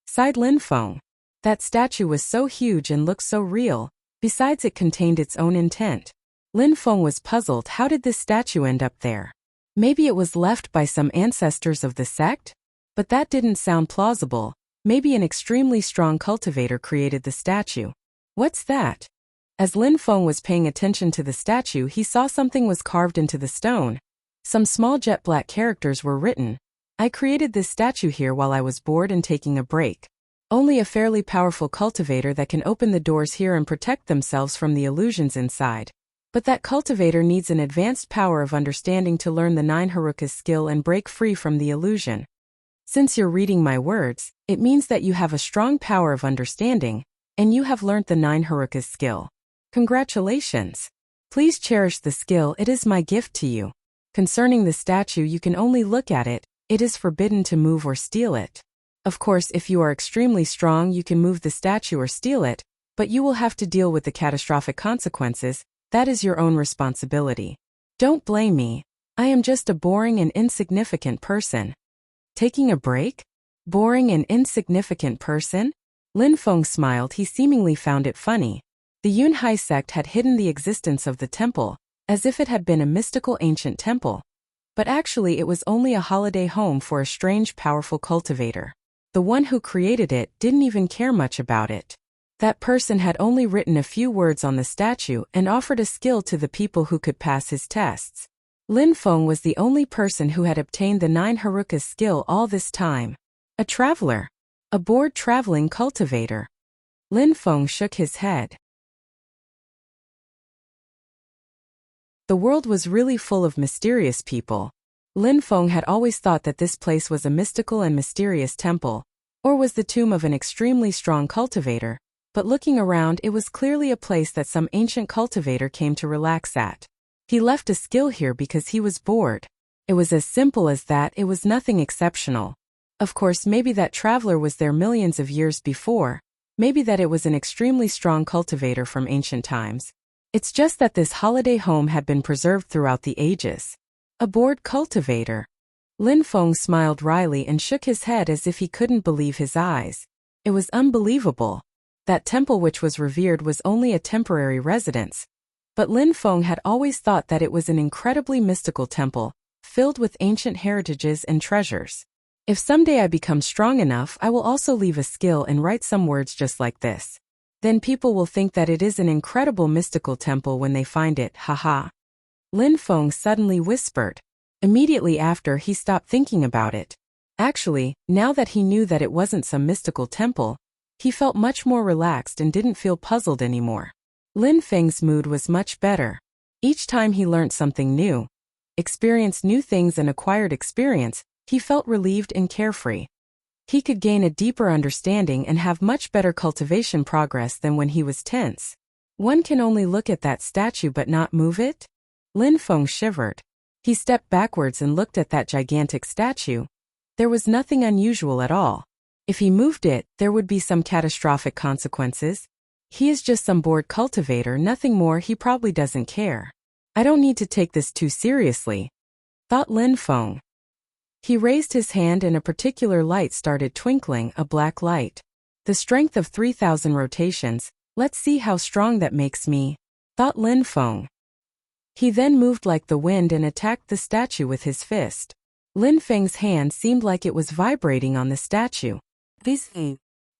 sighed Lin Feng. That statue was so huge and looked so real, besides it contained its own intent. Lin Feng was puzzled. How did this statue end up there? Maybe it was left by some ancestors of the sect? But that didn't sound plausible. Maybe an extremely strong cultivator created the statue. What's that? As Lin Feng was paying attention to the statue, he saw something was carved into the stone. Some small jet black characters were written. I created this statue here while I was bored and taking a break. Only a fairly powerful cultivator that can open the doors here and protect themselves from the illusions inside. But that cultivator needs an advanced power of understanding to learn the 9 Haruka's skill and break free from the illusion. Since you're reading my words, it means that you have a strong power of understanding, and you have learnt the 9 Haruka's skill. Congratulations. Please cherish the skill. It is my gift to you. Concerning the statue, you can only look at it. It is forbidden to move or steal it. Of course, if you are extremely strong, you can move the statue or steal it, but you will have to deal with the catastrophic consequences. That is your own responsibility. Don't blame me. I am just a boring and insignificant person. Taking a break? Boring and insignificant person? Lin Feng smiled. He seemingly found it funny. The Yunhai sect had hidden the existence of the temple, as if it had been a mystical ancient temple. But actually it was only a holiday home for a strange powerful cultivator. The one who created it didn't even care much about it. That person had only written a few words on the statue and offered a skill to the people who could pass his tests. Lin Feng was the only person who had obtained the 9 Haruka's skill all this time. A traveler. A bored traveling cultivator. Lin Feng shook his head. The world was really full of mysterious people. Lin Feng had always thought that this place was a mystical and mysterious temple, or was the tomb of an extremely strong cultivator, but looking around it was clearly a place that some ancient cultivator came to relax at. He left a skill here because he was bored. It was as simple as that. It was nothing exceptional. Of course, maybe that traveler was there millions of years before, maybe that it was an extremely strong cultivator from ancient times. It's just that this holiday home had been preserved throughout the ages. A bored cultivator. Lin Feng smiled wryly and shook his head as if he couldn't believe his eyes. It was unbelievable. That temple which was revered was only a temporary residence. But Lin Feng had always thought that it was an incredibly mystical temple, filled with ancient heritages and treasures. If someday I become strong enough, I will also leave a skill and write some words just like this. Then people will think that it is an incredible mystical temple when they find it, haha. Lin Feng suddenly whispered. Immediately after, he stopped thinking about it. Actually, now that he knew that it wasn't some mystical temple, he felt much more relaxed and didn't feel puzzled anymore. Lin Feng's mood was much better. Each time he learned something new, experienced new things and acquired experience, he felt relieved and carefree. He could gain a deeper understanding and have much better cultivation progress than when he was tense. One can only look at that statue but not move it? Lin Feng shivered. He stepped backwards and looked at that gigantic statue. There was nothing unusual at all. If he moved it, there would be some catastrophic consequences. He is just some bored cultivator, nothing more. He probably doesn't care. I don't need to take this too seriously, thought Lin Feng. He raised his hand and a particular light started twinkling, a black light. The strength of 3,000 rotations. Let's see how strong that makes me, thought Lin Feng. He then moved like the wind and attacked the statue with his fist. Lin Feng's hand seemed like it was vibrating on the statue. These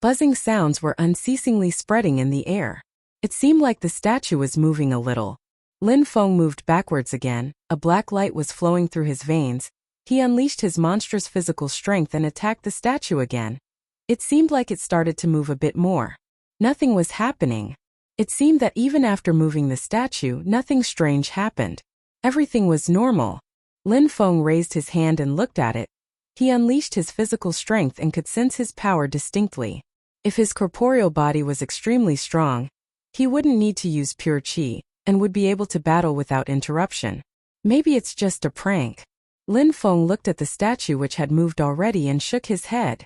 buzzing sounds were unceasingly spreading in the air. It seemed like the statue was moving a little. Lin Feng moved backwards again, a black light was flowing through his veins. He unleashed his monstrous physical strength and attacked the statue again. It seemed like it started to move a bit more. Nothing was happening. It seemed that even after moving the statue, nothing strange happened. Everything was normal. Lin Feng raised his hand and looked at it. He unleashed his physical strength and could sense his power distinctly. If his corporeal body was extremely strong, he wouldn't need to use pure qi, and would be able to battle without interruption. Maybe it's just a prank. Lin Feng looked at the statue which had moved already and shook his head.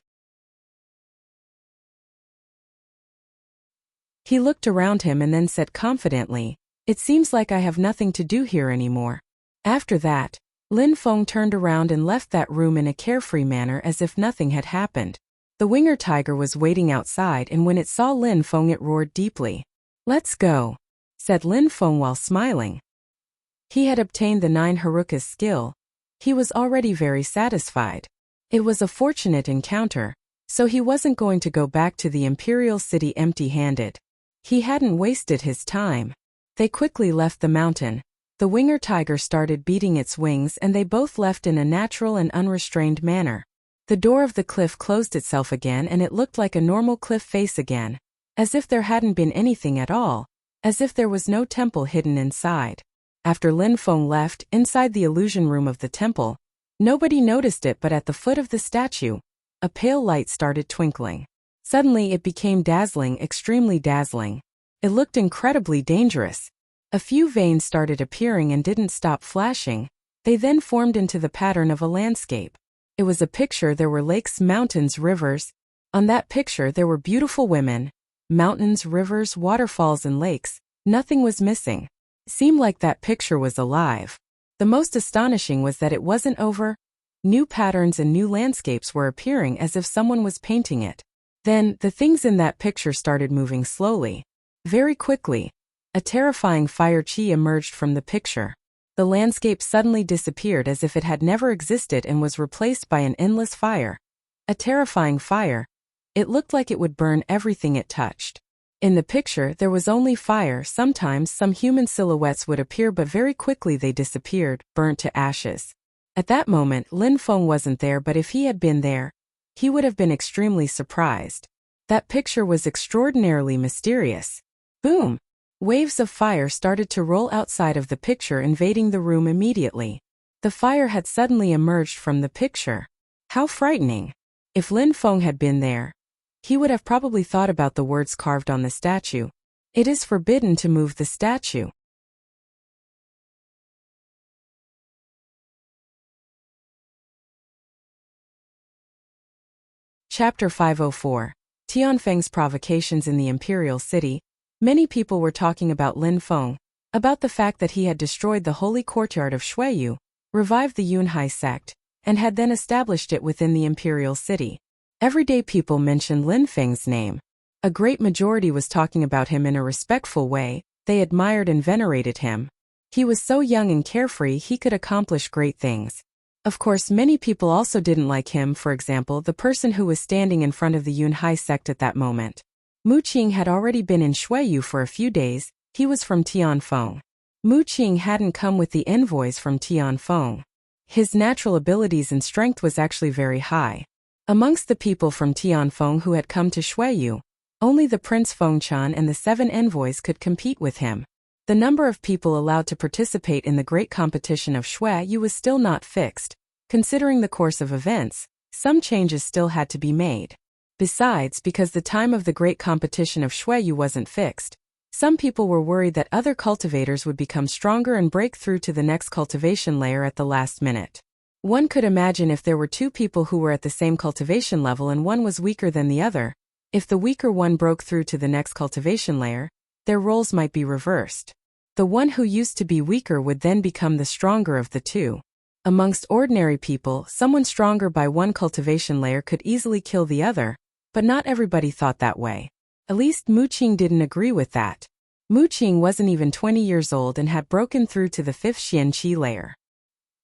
He looked around him and then said confidently, "It seems like I have nothing to do here anymore." After that, Lin Feng turned around and left that room in a carefree manner as if nothing had happened. The winger tiger was waiting outside, and when it saw Lin Feng it roared deeply. "Let's go," said Lin Feng while smiling. He had obtained the 9 Haruka's skill. He was already very satisfied. It was a fortunate encounter, so he wasn't going to go back to the imperial city empty-handed. He hadn't wasted his time. They quickly left the mountain. The winger tiger started beating its wings and they both left in a natural and unrestrained manner. The door of the cliff closed itself again and it looked like a normal cliff face again. As if there hadn't been anything at all. As if there was no temple hidden inside. After Lin Feng left, inside the illusion room of the temple, nobody noticed it, but at the foot of the statue, a pale light started twinkling. Suddenly it became dazzling, extremely dazzling. It looked incredibly dangerous. A few veins started appearing and didn't stop flashing. They then formed into the pattern of a landscape. It was a picture. There were lakes, mountains, rivers. On that picture there were beautiful women, mountains, rivers, waterfalls and lakes. Nothing was missing. It seemed like that picture was alive. The most astonishing was that it wasn't over. New patterns and new landscapes were appearing as if someone was painting it. Then, the things in that picture started moving slowly. Very quickly. A terrifying fire chi emerged from the picture. The landscape suddenly disappeared as if it had never existed and was replaced by an endless fire. A terrifying fire. It looked like it would burn everything it touched. In the picture, there was only fire. Sometimes some human silhouettes would appear, but very quickly they disappeared, burnt to ashes. At that moment, Lin Feng wasn't there, but if he had been there, he would have been extremely surprised. That picture was extraordinarily mysterious. Boom! Waves of fire started to roll outside of the picture, invading the room immediately. The fire had suddenly emerged from the picture. How frightening! If Lin Feng had been there, he would have probably thought about the words carved on the statue. It is forbidden to move the statue. Chapter 504. Tianfeng's provocations in the imperial city. Many people were talking about Lin Feng, about the fact that he had destroyed the holy courtyard of Xueyu, revived the Yunhai sect, and had then established it within the imperial city. Everyday people mentioned Lin Feng's name. A great majority was talking about him in a respectful way. They admired and venerated him. He was so young and carefree, he could accomplish great things. Of course, many people also didn't like him. For example, the person who was standing in front of the Yunhai sect at that moment. Mu Qing had already been in Xueyu for a few days. He was from Tianfeng. Mu Qing hadn't come with the envoys from Tianfeng. His natural abilities and strength was actually very high. Amongst the people from Tianfeng who had come to Xueyu, only the Prince Fengchan and the 7 envoys could compete with him. The number of people allowed to participate in the great competition of Xueyu was still not fixed. Considering the course of events, some changes still had to be made. Besides, because the time of the great competition of Xueyu wasn't fixed, some people were worried that other cultivators would become stronger and break through to the next cultivation layer at the last minute. One could imagine if there were 2 people who were at the same cultivation level and one was weaker than the other. If the weaker one broke through to the next cultivation layer, their roles might be reversed. The one who used to be weaker would then become the stronger of the 2. Amongst ordinary people, someone stronger by one cultivation layer could easily kill the other, but not everybody thought that way. At least Mu Qing didn't agree with that. Mu Qing wasn't even 20 years old and had broken through to the 5th Xian Qi layer.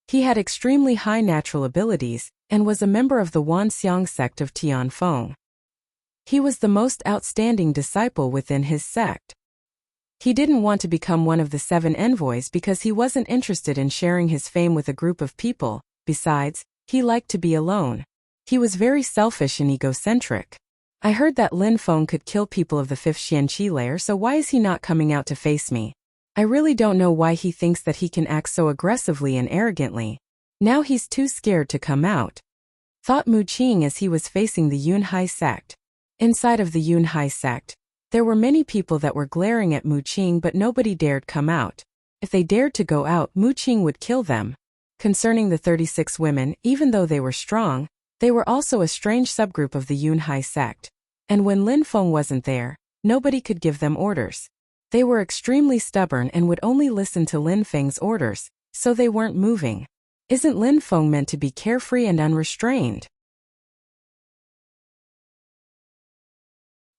He had extremely high natural abilities, and was a member of the Wanxiang sect of Tianfeng. He was the most outstanding disciple within his sect. He didn't want to become one of the 7 envoys because he wasn't interested in sharing his fame with a group of people. Besides, he liked to be alone. He was very selfish and egocentric. I heard that Lin Feng could kill people of the 5th Xianqi layer, so why is he not coming out to face me? I really don't know why he thinks that he can act so aggressively and arrogantly. Now he's too scared to come out, thought Mu Qing as he was facing the Yunhai sect. Inside of the Yunhai sect, there were many people that were glaring at Mu Qing, but nobody dared come out. If they dared to go out, Mu Qing would kill them. Concerning the 36 women, even though they were strong, they were also a strange subgroup of the Yunhai sect. And when Lin Feng wasn't there, nobody could give them orders. They were extremely stubborn and would only listen to Lin Feng's orders, so they weren't moving. Isn't Lin Feng meant to be carefree and unrestrained?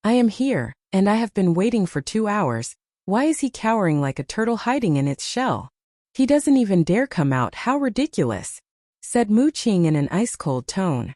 I am here, and I have been waiting for 2 hours. Why is he cowering like a turtle hiding in its shell? He doesn't even dare come out. How ridiculous, said Mu Qing in an ice-cold tone.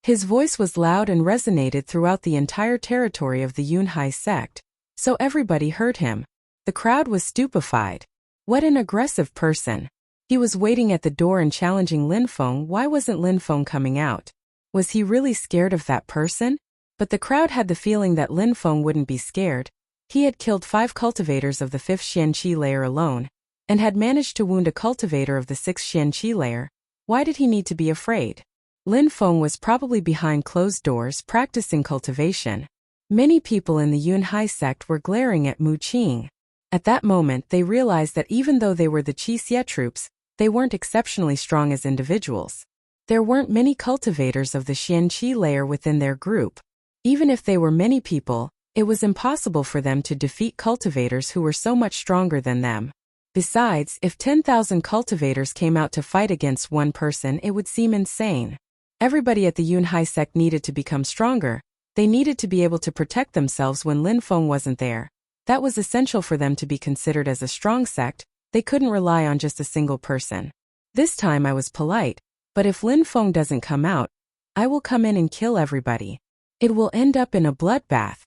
His voice was loud and resonated throughout the entire territory of the Yunhai sect, so everybody heard him. The crowd was stupefied. What an aggressive person. He was waiting at the door and challenging Lin Feng. Why wasn't Lin Feng coming out? Was he really scared of that person? But the crowd had the feeling that Lin Feng wouldn't be scared. He had killed 5 cultivators of the 5th Xianqi layer alone, and had managed to wound a cultivator of the 6th Xianqi layer. Why did he need to be afraid? Lin Feng was probably behind closed doors practicing cultivation. Many people in the Yunhai sect were glaring at Mu Qing. At that moment they realized that even though they were the Qixie troops, they weren't exceptionally strong as individuals. There weren't many cultivators of the Xianqi layer within their group. Even if they were many people, it was impossible for them to defeat cultivators who were so much stronger than them. Besides, if 10,000 cultivators came out to fight against one person, it would seem insane. Everybody at the Yunhai sect needed to become stronger. They needed to be able to protect themselves when Lin Feng wasn't there. That was essential for them to be considered as a strong sect. They couldn't rely on just a single person. This time I was polite, but if Lin Feng doesn't come out, I will come in and kill everybody. It will end up in a bloodbath,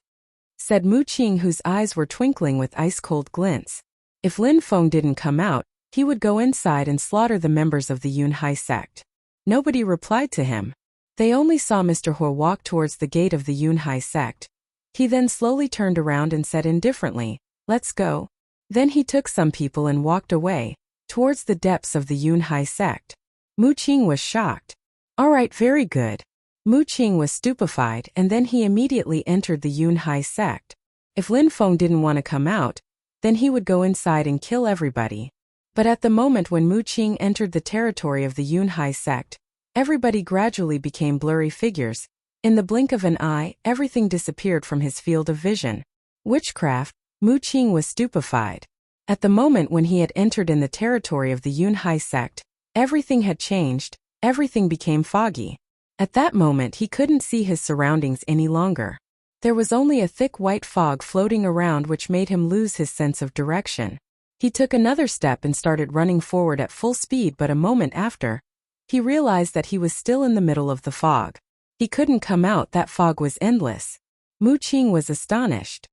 said Mu Qing, whose eyes were twinkling with ice-cold glints. If Lin Feng didn't come out, he would go inside and slaughter the members of the Yunhai sect. Nobody replied to him. They only saw Mr. He walk towards the gate of the Yunhai sect. He then slowly turned around and said indifferently, "Let's go." Then he took some people and walked away, towards the depths of the Yunhai sect. Mu Qing was shocked. All right, very good. Mu Qing was stupefied, and then he immediately entered the Yunhai sect. If Lin Feng didn't want to come out, then he would go inside and kill everybody. But at the moment when Mu Qing entered the territory of the Yunhai sect, everybody gradually became blurry figures. In the blink of an eye, everything disappeared from his field of vision. Witchcraft, Mu Qing was stupefied. At the moment when he had entered in the territory of the Yunhai sect, everything had changed, everything became foggy. At that moment he couldn't see his surroundings any longer. There was only a thick white fog floating around which made him lose his sense of direction. He took another step and started running forward at full speed, but a moment after, he realized that he was still in the middle of the fog. He couldn't come out, that fog was endless. Mu Qing was astonished.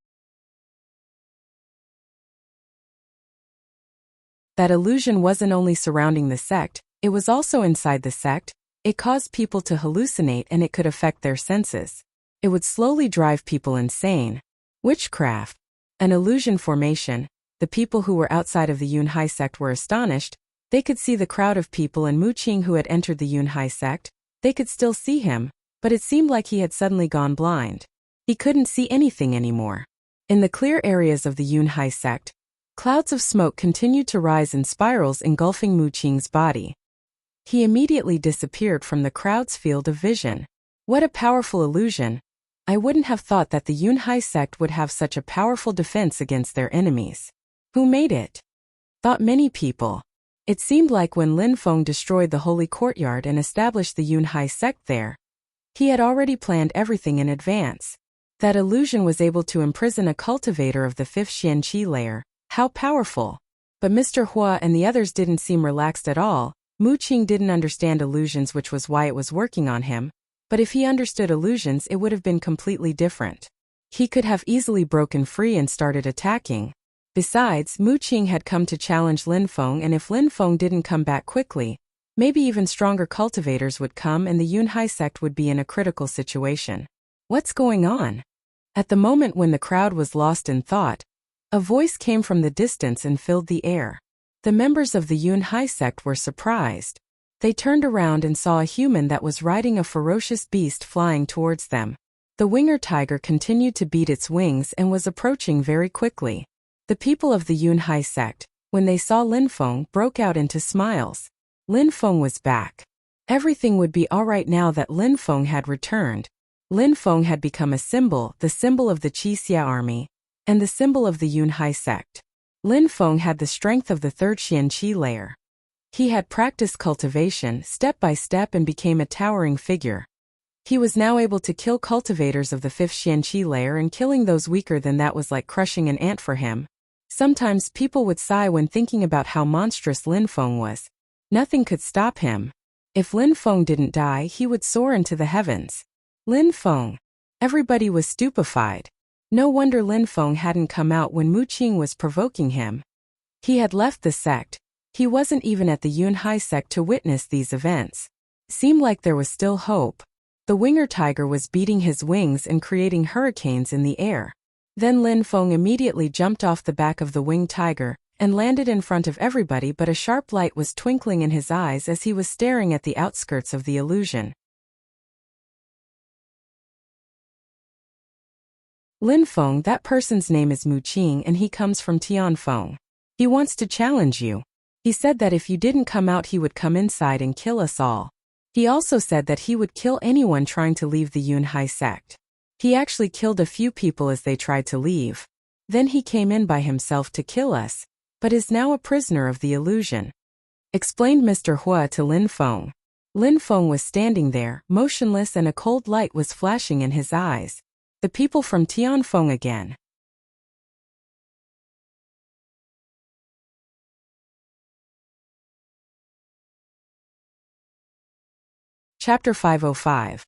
That illusion wasn't only surrounding the sect, it was also inside the sect. It caused people to hallucinate and it could affect their senses. It would slowly drive people insane. Witchcraft, an illusion formation. The people who were outside of the Yunhai sect were astonished. They could see the crowd of people and Mu Qing who had entered the Yunhai sect. They could still see him, but it seemed like he had suddenly gone blind. He couldn't see anything anymore. In the clear areas of the Yunhai sect, clouds of smoke continued to rise in spirals engulfing Mu Qing's body. He immediately disappeared from the crowd's field of vision. What a powerful illusion! I wouldn't have thought that the Yunhai sect would have such a powerful defense against their enemies. Who made it? Thought many people. It seemed like when Lin Feng destroyed the holy courtyard and established the Yunhai sect there, he had already planned everything in advance. That illusion was able to imprison a cultivator of the 5th Xianqi layer. How powerful! But Mr. Hua and the others didn't seem relaxed at all. Mu Qing didn't understand illusions, which was why it was working on him, but if he understood illusions it would have been completely different. He could have easily broken free and started attacking. Besides, Mu Qing had come to challenge Lin Feng, and if Lin Feng didn't come back quickly, maybe even stronger cultivators would come and the Yunhai sect would be in a critical situation. What's going on? At the moment when the crowd was lost in thought, a voice came from the distance and filled the air. The members of the Yunhai sect were surprised. They turned around and saw a human that was riding a ferocious beast flying towards them. The winger tiger continued to beat its wings and was approaching very quickly. The people of the Yunhai sect, when they saw Lin Feng, broke out into smiles. Lin Feng was back. Everything would be all right now that Lin Feng had returned. Lin Feng had become a symbol, the symbol of the Qixia army, and the symbol of the Yunhai sect. Lin Feng had the strength of the third Qianqi layer. He had practiced cultivation step by step and became a towering figure. He was now able to kill cultivators of the fifth Qianqi layer, and killing those weaker than that was like crushing an ant for him. Sometimes people would sigh when thinking about how monstrous Lin Feng was. Nothing could stop him. If Lin Feng didn't die, he would soar into the heavens. Lin Feng. Everybody was stupefied. No wonder Lin Feng hadn't come out when Mu Qing was provoking him. He had left the sect. He wasn't even at the Yunhai sect to witness these events. Seemed like there was still hope. The winger tiger was beating his wings and creating hurricanes in the air. Then Lin Feng immediately jumped off the back of the winged tiger and landed in front of everybody, but a sharp light was twinkling in his eyes as he was staring at the outskirts of the illusion. Lin Feng, that person's name is Mu Qing and he comes from Tianfeng. He wants to challenge you. He said that if you didn't come out he would come inside and kill us all. He also said that he would kill anyone trying to leave the Yunhai sect. He actually killed a few people as they tried to leave. Then he came in by himself to kill us, but is now a prisoner of the illusion, explained Mr. Hua to Lin Feng. Lin Feng was standing there, motionless, and a cold light was flashing in his eyes. The people from Tianfeng again. Chapter 505.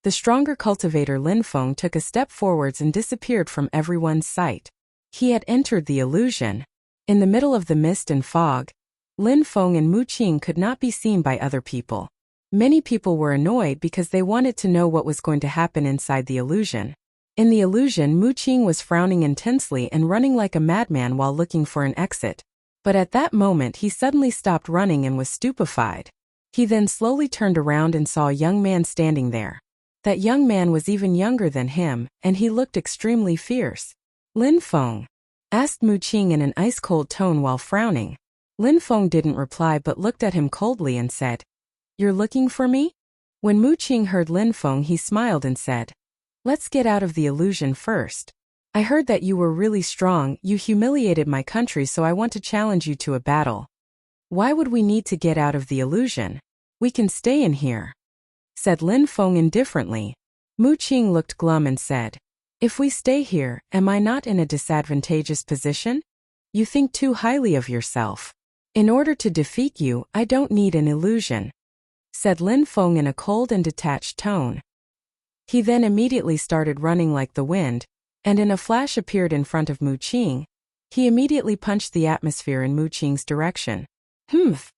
The stronger cultivator Lin Feng took a step forwards and disappeared from everyone's sight. He had entered the illusion. In the middle of the mist and fog, Lin Feng and Mu Qing could not be seen by other people. Many people were annoyed because they wanted to know what was going to happen inside the illusion. In the illusion, Mu Qing was frowning intensely and running like a madman while looking for an exit. But at that moment he suddenly stopped running and was stupefied. He then slowly turned around and saw a young man standing there. That young man was even younger than him, and he looked extremely fierce. Lin Feng? Asked Mu Qing in an ice-cold tone while frowning. Lin Feng didn't reply but looked at him coldly and said, "You're looking for me?" When Mu Qing heard Lin Feng, he smiled and said, "Let's get out of the illusion first. I heard that you were really strong, you humiliated my country, so I want to challenge you to a battle." "Why would we need to get out of the illusion? We can stay in here," said Lin Feng indifferently. Mu Qing looked glum and said, "If we stay here, am I not in a disadvantageous position? You think too highly of yourself. In order to defeat you, I don't need an illusion," said Lin Feng in a cold and detached tone. He then immediately started running like the wind, and in a flash appeared in front of Mu Qing. He immediately punched the atmosphere in Mu Qing's direction. Humph!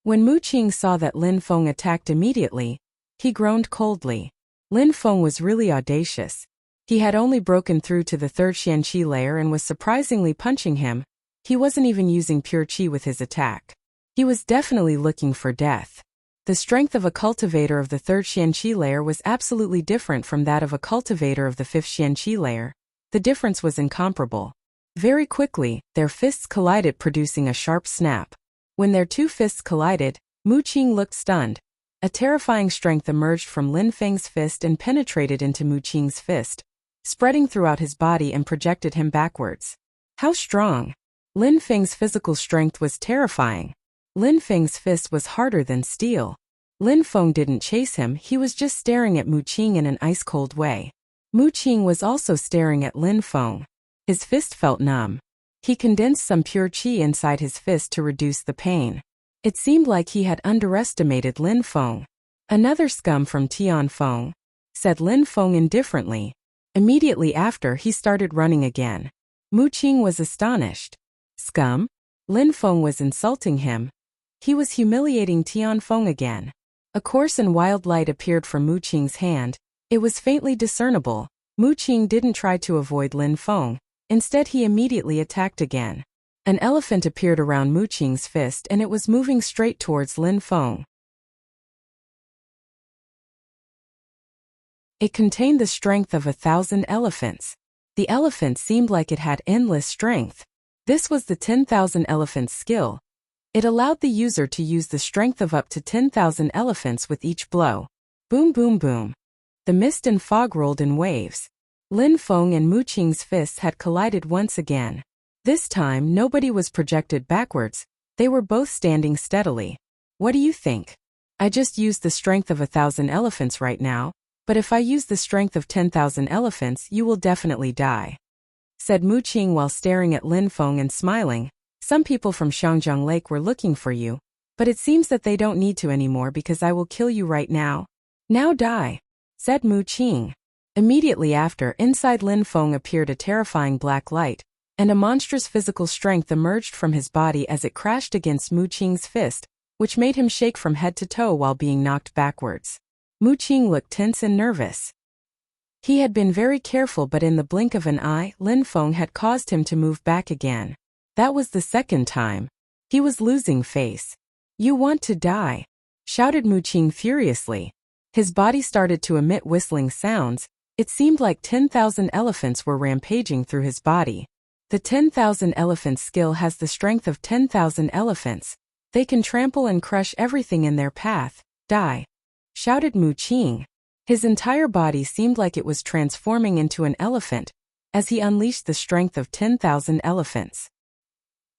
When Mu Qing saw that Lin Feng attacked immediately, he groaned coldly. Lin Feng was really audacious. He had only broken through to the third Qianqi layer and was surprisingly punching him. He wasn't even using pure qi with his attack. He was definitely looking for death. The strength of a cultivator of the third Qianqi layer was absolutely different from that of a cultivator of the fifth Qianqi layer. The difference was incomparable. Very quickly, their fists collided, producing a sharp snap. When their two fists collided, Mu Qing looked stunned. A terrifying strength emerged from Lin Feng's fist and penetrated into Mu Qing's fist, spreading throughout his body and projected him backwards. How strong! Lin Feng's physical strength was terrifying. Lin Feng's fist was harder than steel. Lin Feng didn't chase him, he was just staring at Mu Qing in an ice-cold way. Mu Qing was also staring at Lin Feng. His fist felt numb. He condensed some pure qi inside his fist to reduce the pain. It seemed like he had underestimated Lin Feng. "Another scum from Tianfeng," said Lin Feng indifferently. Immediately after, he started running again. Mu Qing was astonished. Scum? Lin Feng was insulting him. He was humiliating Tianfeng again. A coarse and wild light appeared from Mu Qing's hand. It was faintly discernible. Mu Qing didn't try to avoid Lin Feng. Instead, he immediately attacked again. An elephant appeared around Mu Qing's fist and it was moving straight towards Lin Feng. It contained the strength of 1,000 elephants. The elephant seemed like it had endless strength. This was the 10,000 elephants skill. It allowed the user to use the strength of up to 10,000 elephants with each blow. Boom boom boom. The mist and fog rolled in waves. Lin Feng and Mu Qing's fists had collided once again. This time, nobody was projected backwards. They were both standing steadily. "What do you think? I just used the strength of 1,000 elephants right now, but if I use the strength of 10,000 elephants, you will definitely die," said Mu Qing while staring at Lin Feng and smiling. "Some people from Shangjiang Lake were looking for you, but it seems that they don't need to anymore because I will kill you right now. Now die," said Mu Qing. Immediately after, inside Lin Feng appeared a terrifying black light, and a monstrous physical strength emerged from his body as it crashed against Mu Qing's fist, which made him shake from head to toe while being knocked backwards. Mu Qing looked tense and nervous. He had been very careful, but in the blink of an eye, Lin Feng had caused him to move back again. That was the second time. He was losing face. "You want to die," shouted Mu Qing furiously. His body started to emit whistling sounds. It seemed like 10,000 elephants were rampaging through his body. The 10,000 elephants skill has the strength of 10,000 elephants. They can trample and crush everything in their path. "Die," shouted Mu Qing. His entire body seemed like it was transforming into an elephant as he unleashed the strength of 10,000 elephants.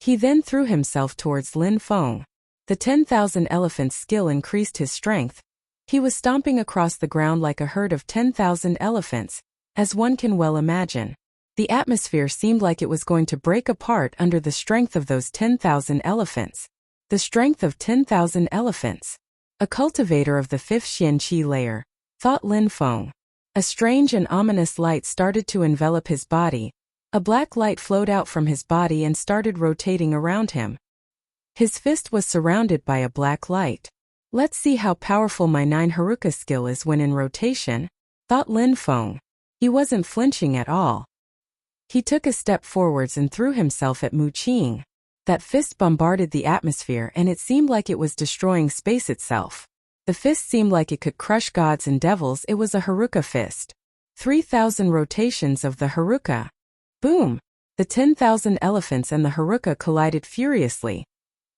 He then threw himself towards Lin Feng. The 10,000 elephants skill increased his strength. He was stomping across the ground like a herd of 10,000 elephants, as one can well imagine. The atmosphere seemed like it was going to break apart under the strength of those 10,000 elephants. The strength of 10,000 elephants. A cultivator of the 5th Xianqi layer, thought Lin Feng. A strange and ominous light started to envelop his body. A black light flowed out from his body and started rotating around him. His fist was surrounded by a black light. "Let's see how powerful my 9 Haruka skill is when in rotation," thought Lin Feng. He wasn't flinching at all. He took a step forwards and threw himself at Mu Qing. That fist bombarded the atmosphere and it seemed like it was destroying space itself. The fist seemed like it could crush gods and devils. It was a Haruka fist. 3,000 rotations of the Haruka. Boom! The 10,000 elephants and the Haruka collided furiously.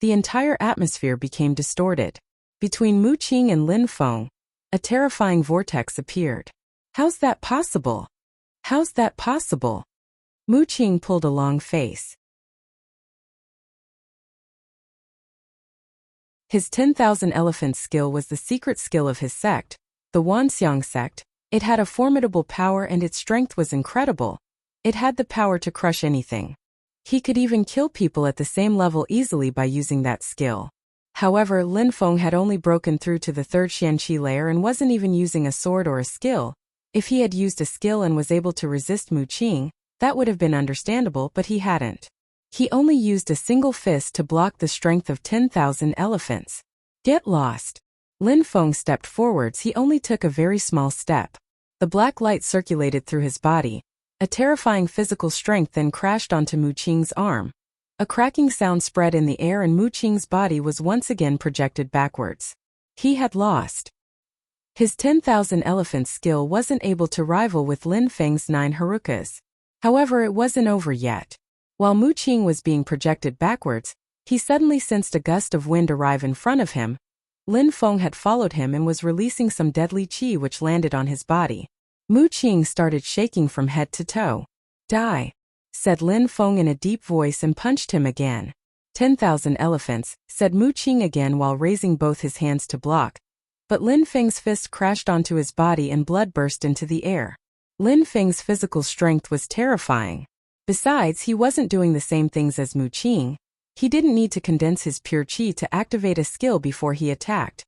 The entire atmosphere became distorted. Between Mu Qing and Lin Feng, a terrifying vortex appeared. "How's that possible? How's that possible?" Mu Qing pulled a long face. His 10,000 elephants skill was the secret skill of his sect, the Wanxiang sect. It had a formidable power and its strength was incredible. It had the power to crush anything. He could even kill people at the same level easily by using that skill. However, Lin Feng had only broken through to the 3rd Xianqi layer and wasn't even using a sword or a skill. If he had used a skill and was able to resist Mu Qing, that would have been understandable, but he hadn't. He only used a single fist to block the strength of 10,000 elephants. "Get lost." Lin Feng stepped forwards. He only took a very small step. The black light circulated through his body. A terrifying physical strength then crashed onto Mu Qing's arm. A cracking sound spread in the air and Mu Qing's body was once again projected backwards. He had lost. His 10,000 elephants skill wasn't able to rival with Lin Feng's 9 Harukas. However, it wasn't over yet. While Mu Qing was being projected backwards, he suddenly sensed a gust of wind arrive in front of him. Lin Feng had followed him and was releasing some deadly qi which landed on his body. Mu Qing started shaking from head to toe. "Die," said Lin Feng in a deep voice and punched him again. 10,000 elephants, said Mu Qing again while raising both his hands to block. But Lin Feng's fist crashed onto his body and blood burst into the air. Lin Feng's physical strength was terrifying. Besides, he wasn't doing the same things as Mu Qing. He didn't need to condense his pure qi to activate a skill before he attacked.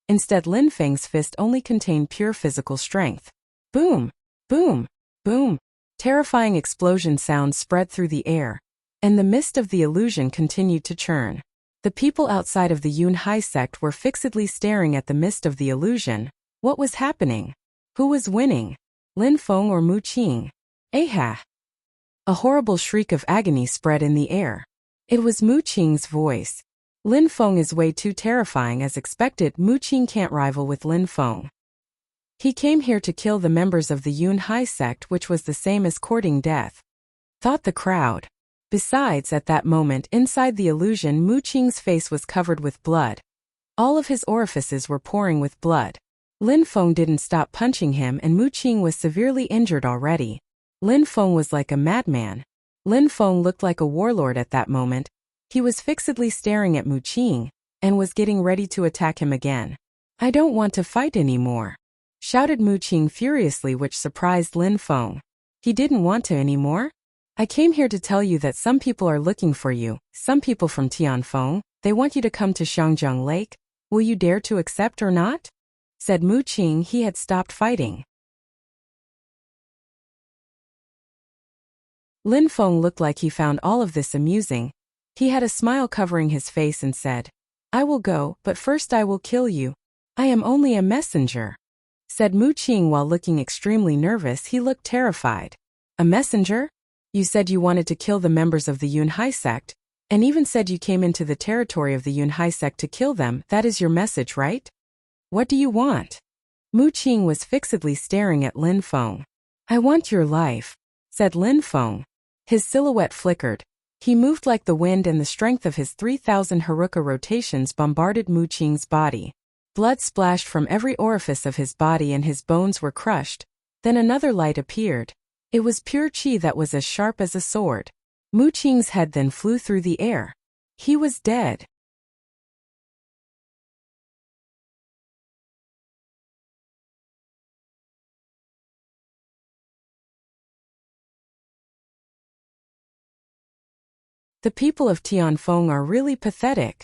Instead, Lin Feng's fist only contained pure physical strength. Boom! Boom! Boom! Terrifying explosion sounds spread through the air, and the mist of the illusion continued to churn. The people outside of the Yun Hai sect were fixedly staring at the mist of the illusion. What was happening? Who was winning? Lin Feng or Mu Qing? Aha! A horrible shriek of agony spread in the air. It was Mu Qing's voice. Lin Feng is way too terrifying. As expected, Mu Qing can't rival with Lin Feng. He came here to kill the members of the Yun Hai sect, which was the same as courting death, thought the crowd. Besides, at that moment, inside the illusion, Mu Qing's face was covered with blood. All of his orifices were pouring with blood. Lin Feng didn't stop punching him, and Mu Qing was severely injured already. Lin Feng was like a madman. Lin Feng looked like a warlord at that moment. He was fixedly staring at Mu Qing, and was getting ready to attack him again. "I don't want to fight anymore," shouted Mu Qing furiously, which surprised Lin Feng. He didn't want to anymore? "I came here to tell you that some people are looking for you, some people from Tianfeng. They want you to come to Shangjiang Lake. Will you dare to accept or not?" said Mu Qing. He had stopped fighting. Lin Feng looked like he found all of this amusing. He had a smile covering his face and said, "I will go, but first I will kill you." "I am only a messenger," said Mu Qing while looking extremely nervous. He looked terrified. "A messenger? You said you wanted to kill the members of the Yun Hai sect, and even said you came into the territory of the Yun Hai sect to kill them. That is your message, right? What do you want?" Mu Qing was fixedly staring at Lin Feng. "I want your life," said Lin Feng. His silhouette flickered. He moved like the wind, and the strength of his 3,000 Haruka rotations bombarded Mu Qing's body. Blood splashed from every orifice of his body and his bones were crushed. Then another light appeared. It was pure qi that was as sharp as a sword. Mu Qing's head then flew through the air. He was dead. "The people of Tianfeng are really pathetic,"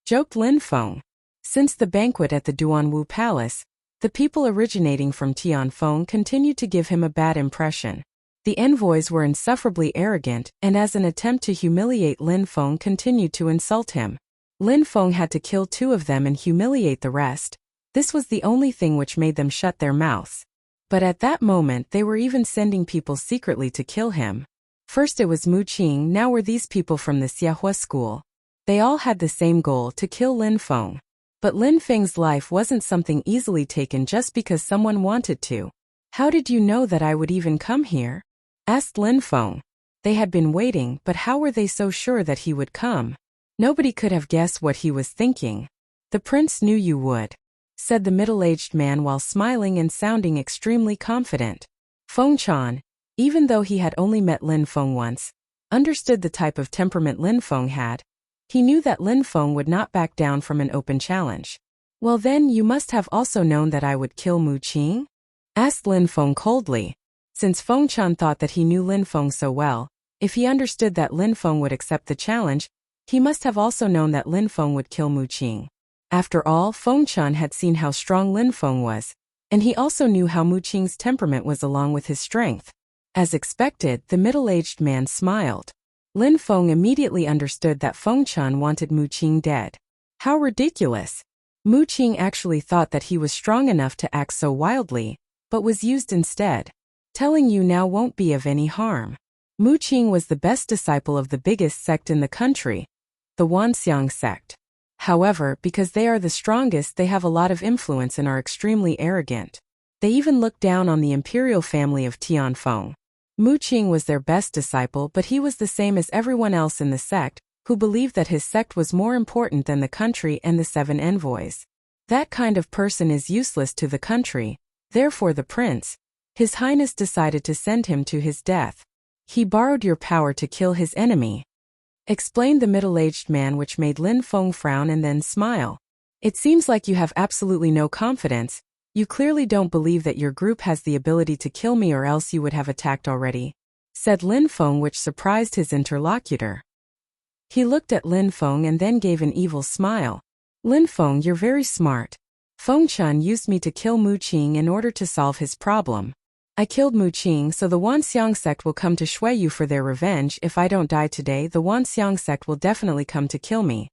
joked Lin Feng. Since the banquet at the Duanwu Palace, the people originating from Tianfeng continued to give him a bad impression. The envoys were insufferably arrogant, and as an attempt to humiliate Lin Feng, continued to insult him. Lin Feng had to kill 2 of them and humiliate the rest. This was the only thing which made them shut their mouths. But at that moment they were even sending people secretly to kill him. First it was Mu Qing, now were these people from the Xiahua school. They all had the same goal, to kill Lin Feng. But Lin Feng's life wasn't something easily taken just because someone wanted to. "How did you know that I would even come here?" asked Lin Feng. They had been waiting, but how were they so sure that he would come? Nobody could have guessed what he was thinking. "The prince knew you would," said the middle-aged man while smiling and sounding extremely confident. Feng Chan, even though he had only met Lin Feng once, understood the type of temperament Lin Feng had. He knew that Lin Feng would not back down from an open challenge. "Well then, you must have also known that I would kill Mu Qing?" asked Lin Feng coldly. Since Feng Chan thought that he knew Lin Feng so well, if he understood that Lin Feng would accept the challenge, he must have also known that Lin Feng would kill Mu Qing. After all, Feng Chan had seen how strong Lin Feng was, and he also knew how Mu Qing's temperament was along with his strength. As expected, the middle-aged man smiled. Lin Feng immediately understood that Feng Chan wanted Mu Qing dead. How ridiculous! Mu Qing actually thought that he was strong enough to act so wildly, but was used instead. "Telling you now won't be of any harm." Mu Qing was the best disciple of the biggest sect in the country, the Wanxiang sect. However, because they are the strongest, they have a lot of influence and are extremely arrogant. They even look down on the imperial family of Tianfeng. Mu Qing was their best disciple, but he was the same as everyone else in the sect, who believed that his sect was more important than the country and the 7 envoys. That kind of person is useless to the country. Therefore the prince, His Highness, decided to send him to his death. "He borrowed your power to kill his enemy," explained the middle-aged man, which made Lin Feng frown and then smile. "It seems like you have absolutely no confidence. You clearly don't believe that your group has the ability to kill me, or else you would have attacked already," said Lin Feng, which surprised his interlocutor. He looked at Lin Feng and then gave an evil smile. Lin Feng, you're very smart. Feng Chun used me to kill Mu Qing in order to solve his problem. I killed Mu Qing, so the Wanxiang sect will come to Shuiyu for their revenge. If I don't die today, the Wanxiang sect will definitely come to kill me.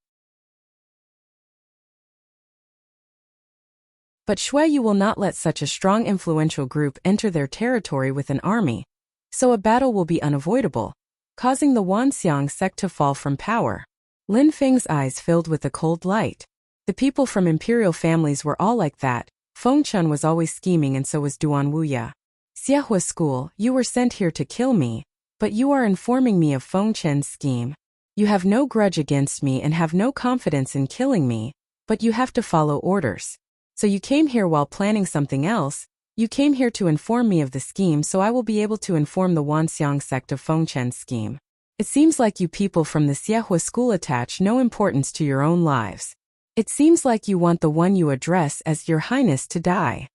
But Shuiyu will not let such a strong influential group enter their territory with an army, so a battle will be unavoidable, causing the Wanxiang sect to fall from power. Lin Feng's eyes filled with a cold light. The people from imperial families were all like that. Feng Chun was always scheming and so was Duan Wuya. Xiahua School, you were sent here to kill me, but you are informing me of Feng Chen's scheme. You have no grudge against me and have no confidence in killing me, but you have to follow orders. So you came here while planning something else. You came here to inform me of the scheme, so I will be able to inform the Wanxiang sect of Feng Chen's scheme. It seems like you people from the Xiahua School attach no importance to your own lives. It seems like you want the one you address as Your Highness to die.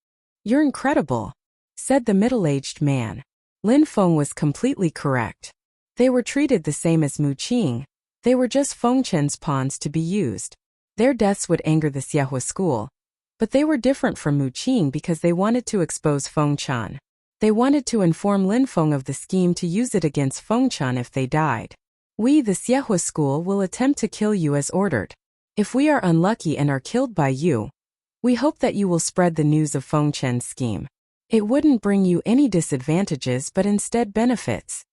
You're incredible, said the middle-aged man. Lin Feng was completely correct. They were treated the same as Mu Qing. They were just Feng Chen's pawns to be used. Their deaths would anger the Xiahua School. But they were different from Mu Qing because they wanted to expose Feng Chun. They wanted to inform Lin Feng of the scheme to use it against Feng Chun if they died. We, the Xiahua School, will attempt to kill you as ordered. If we are unlucky and are killed by you, we hope that you will spread the news of Feng Chen's scheme. It wouldn't bring you any disadvantages but instead benefits,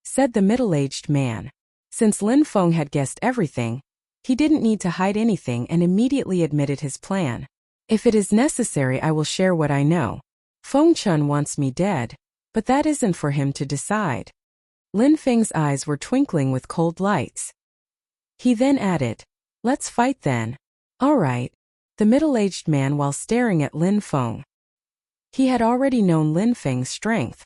said the middle-aged man. Since Lin Feng had guessed everything, he didn't need to hide anything and immediately admitted his plan. If it is necessary, I will share what I know. Feng Chun wants me dead, but that isn't for him to decide. Lin Feng's eyes were twinkling with cold lights. He then added, let's fight then. All right, the middle-aged man while staring at Lin Feng. He had already known Lin Feng's strength.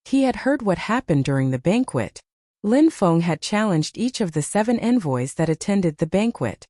He had heard what happened during the banquet. Lin Feng had challenged each of the 7 envoys that attended the banquet.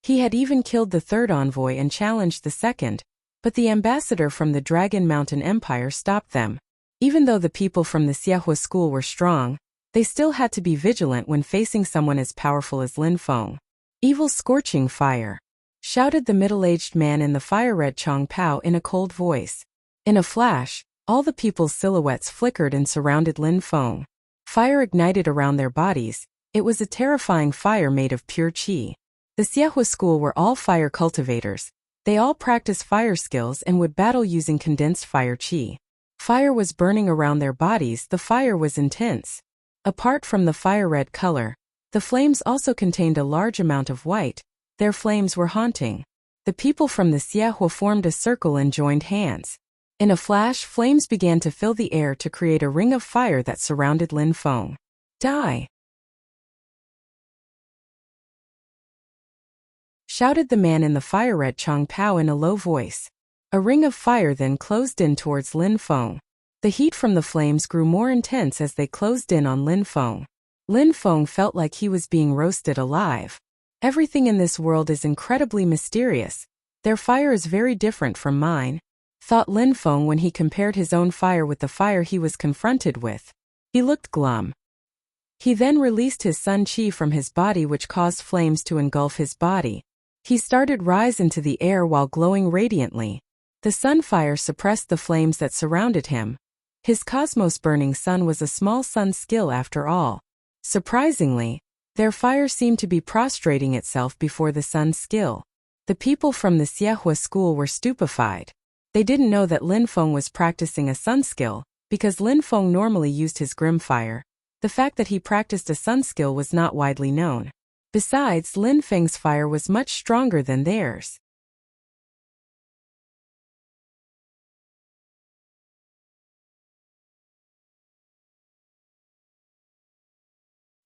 He had even killed the 3rd envoy and challenged the 2nd, but the ambassador from the Dragon Mountain Empire stopped them. Even though the people from the Xiahua School were strong, they still had to be vigilant when facing someone as powerful as Lin Feng. Evil scorching fire, shouted the middle-aged man in the fire-red Chong Pao in a cold voice. In a flash, all the people's silhouettes flickered and surrounded Lin Feng. Fire ignited around their bodies. It was a terrifying fire made of pure qi. The Xiahua School were all fire cultivators. They all practiced fire skills and would battle using condensed fire qi. Fire was burning around their bodies. The fire was intense. Apart from the fire-red color, the flames also contained a large amount of white. Their flames were haunting. The people from the Xiahua formed a circle and joined hands. In a flash, flames began to fill the air to create a ring of fire that surrounded Lin Feng. Die! Shouted the man in the fire-red Chong Pao in a low voice. A ring of fire then closed in towards Lin Feng. The heat from the flames grew more intense as they closed in on Lin Feng. Lin Feng felt like he was being roasted alive. Everything in this world is incredibly mysterious. Their fire is very different from mine, thought Lin Feng when he compared his own fire with the fire he was confronted with. He looked glum. He then released his sun qi from his body, which caused flames to engulf his body. He started rise into the air while glowing radiantly. The sun fire suppressed the flames that surrounded him. His cosmos burning sun was a small sun skill after all. Surprisingly, their fire seemed to be prostrating itself before the sun skill. The people from the Xiahua School were stupefied. They didn't know that Lin Feng was practicing a sun skill, because Lin Feng normally used his grim fire. The fact that he practiced a sun skill was not widely known. Besides, Lin Feng's fire was much stronger than theirs.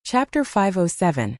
Chapter 507.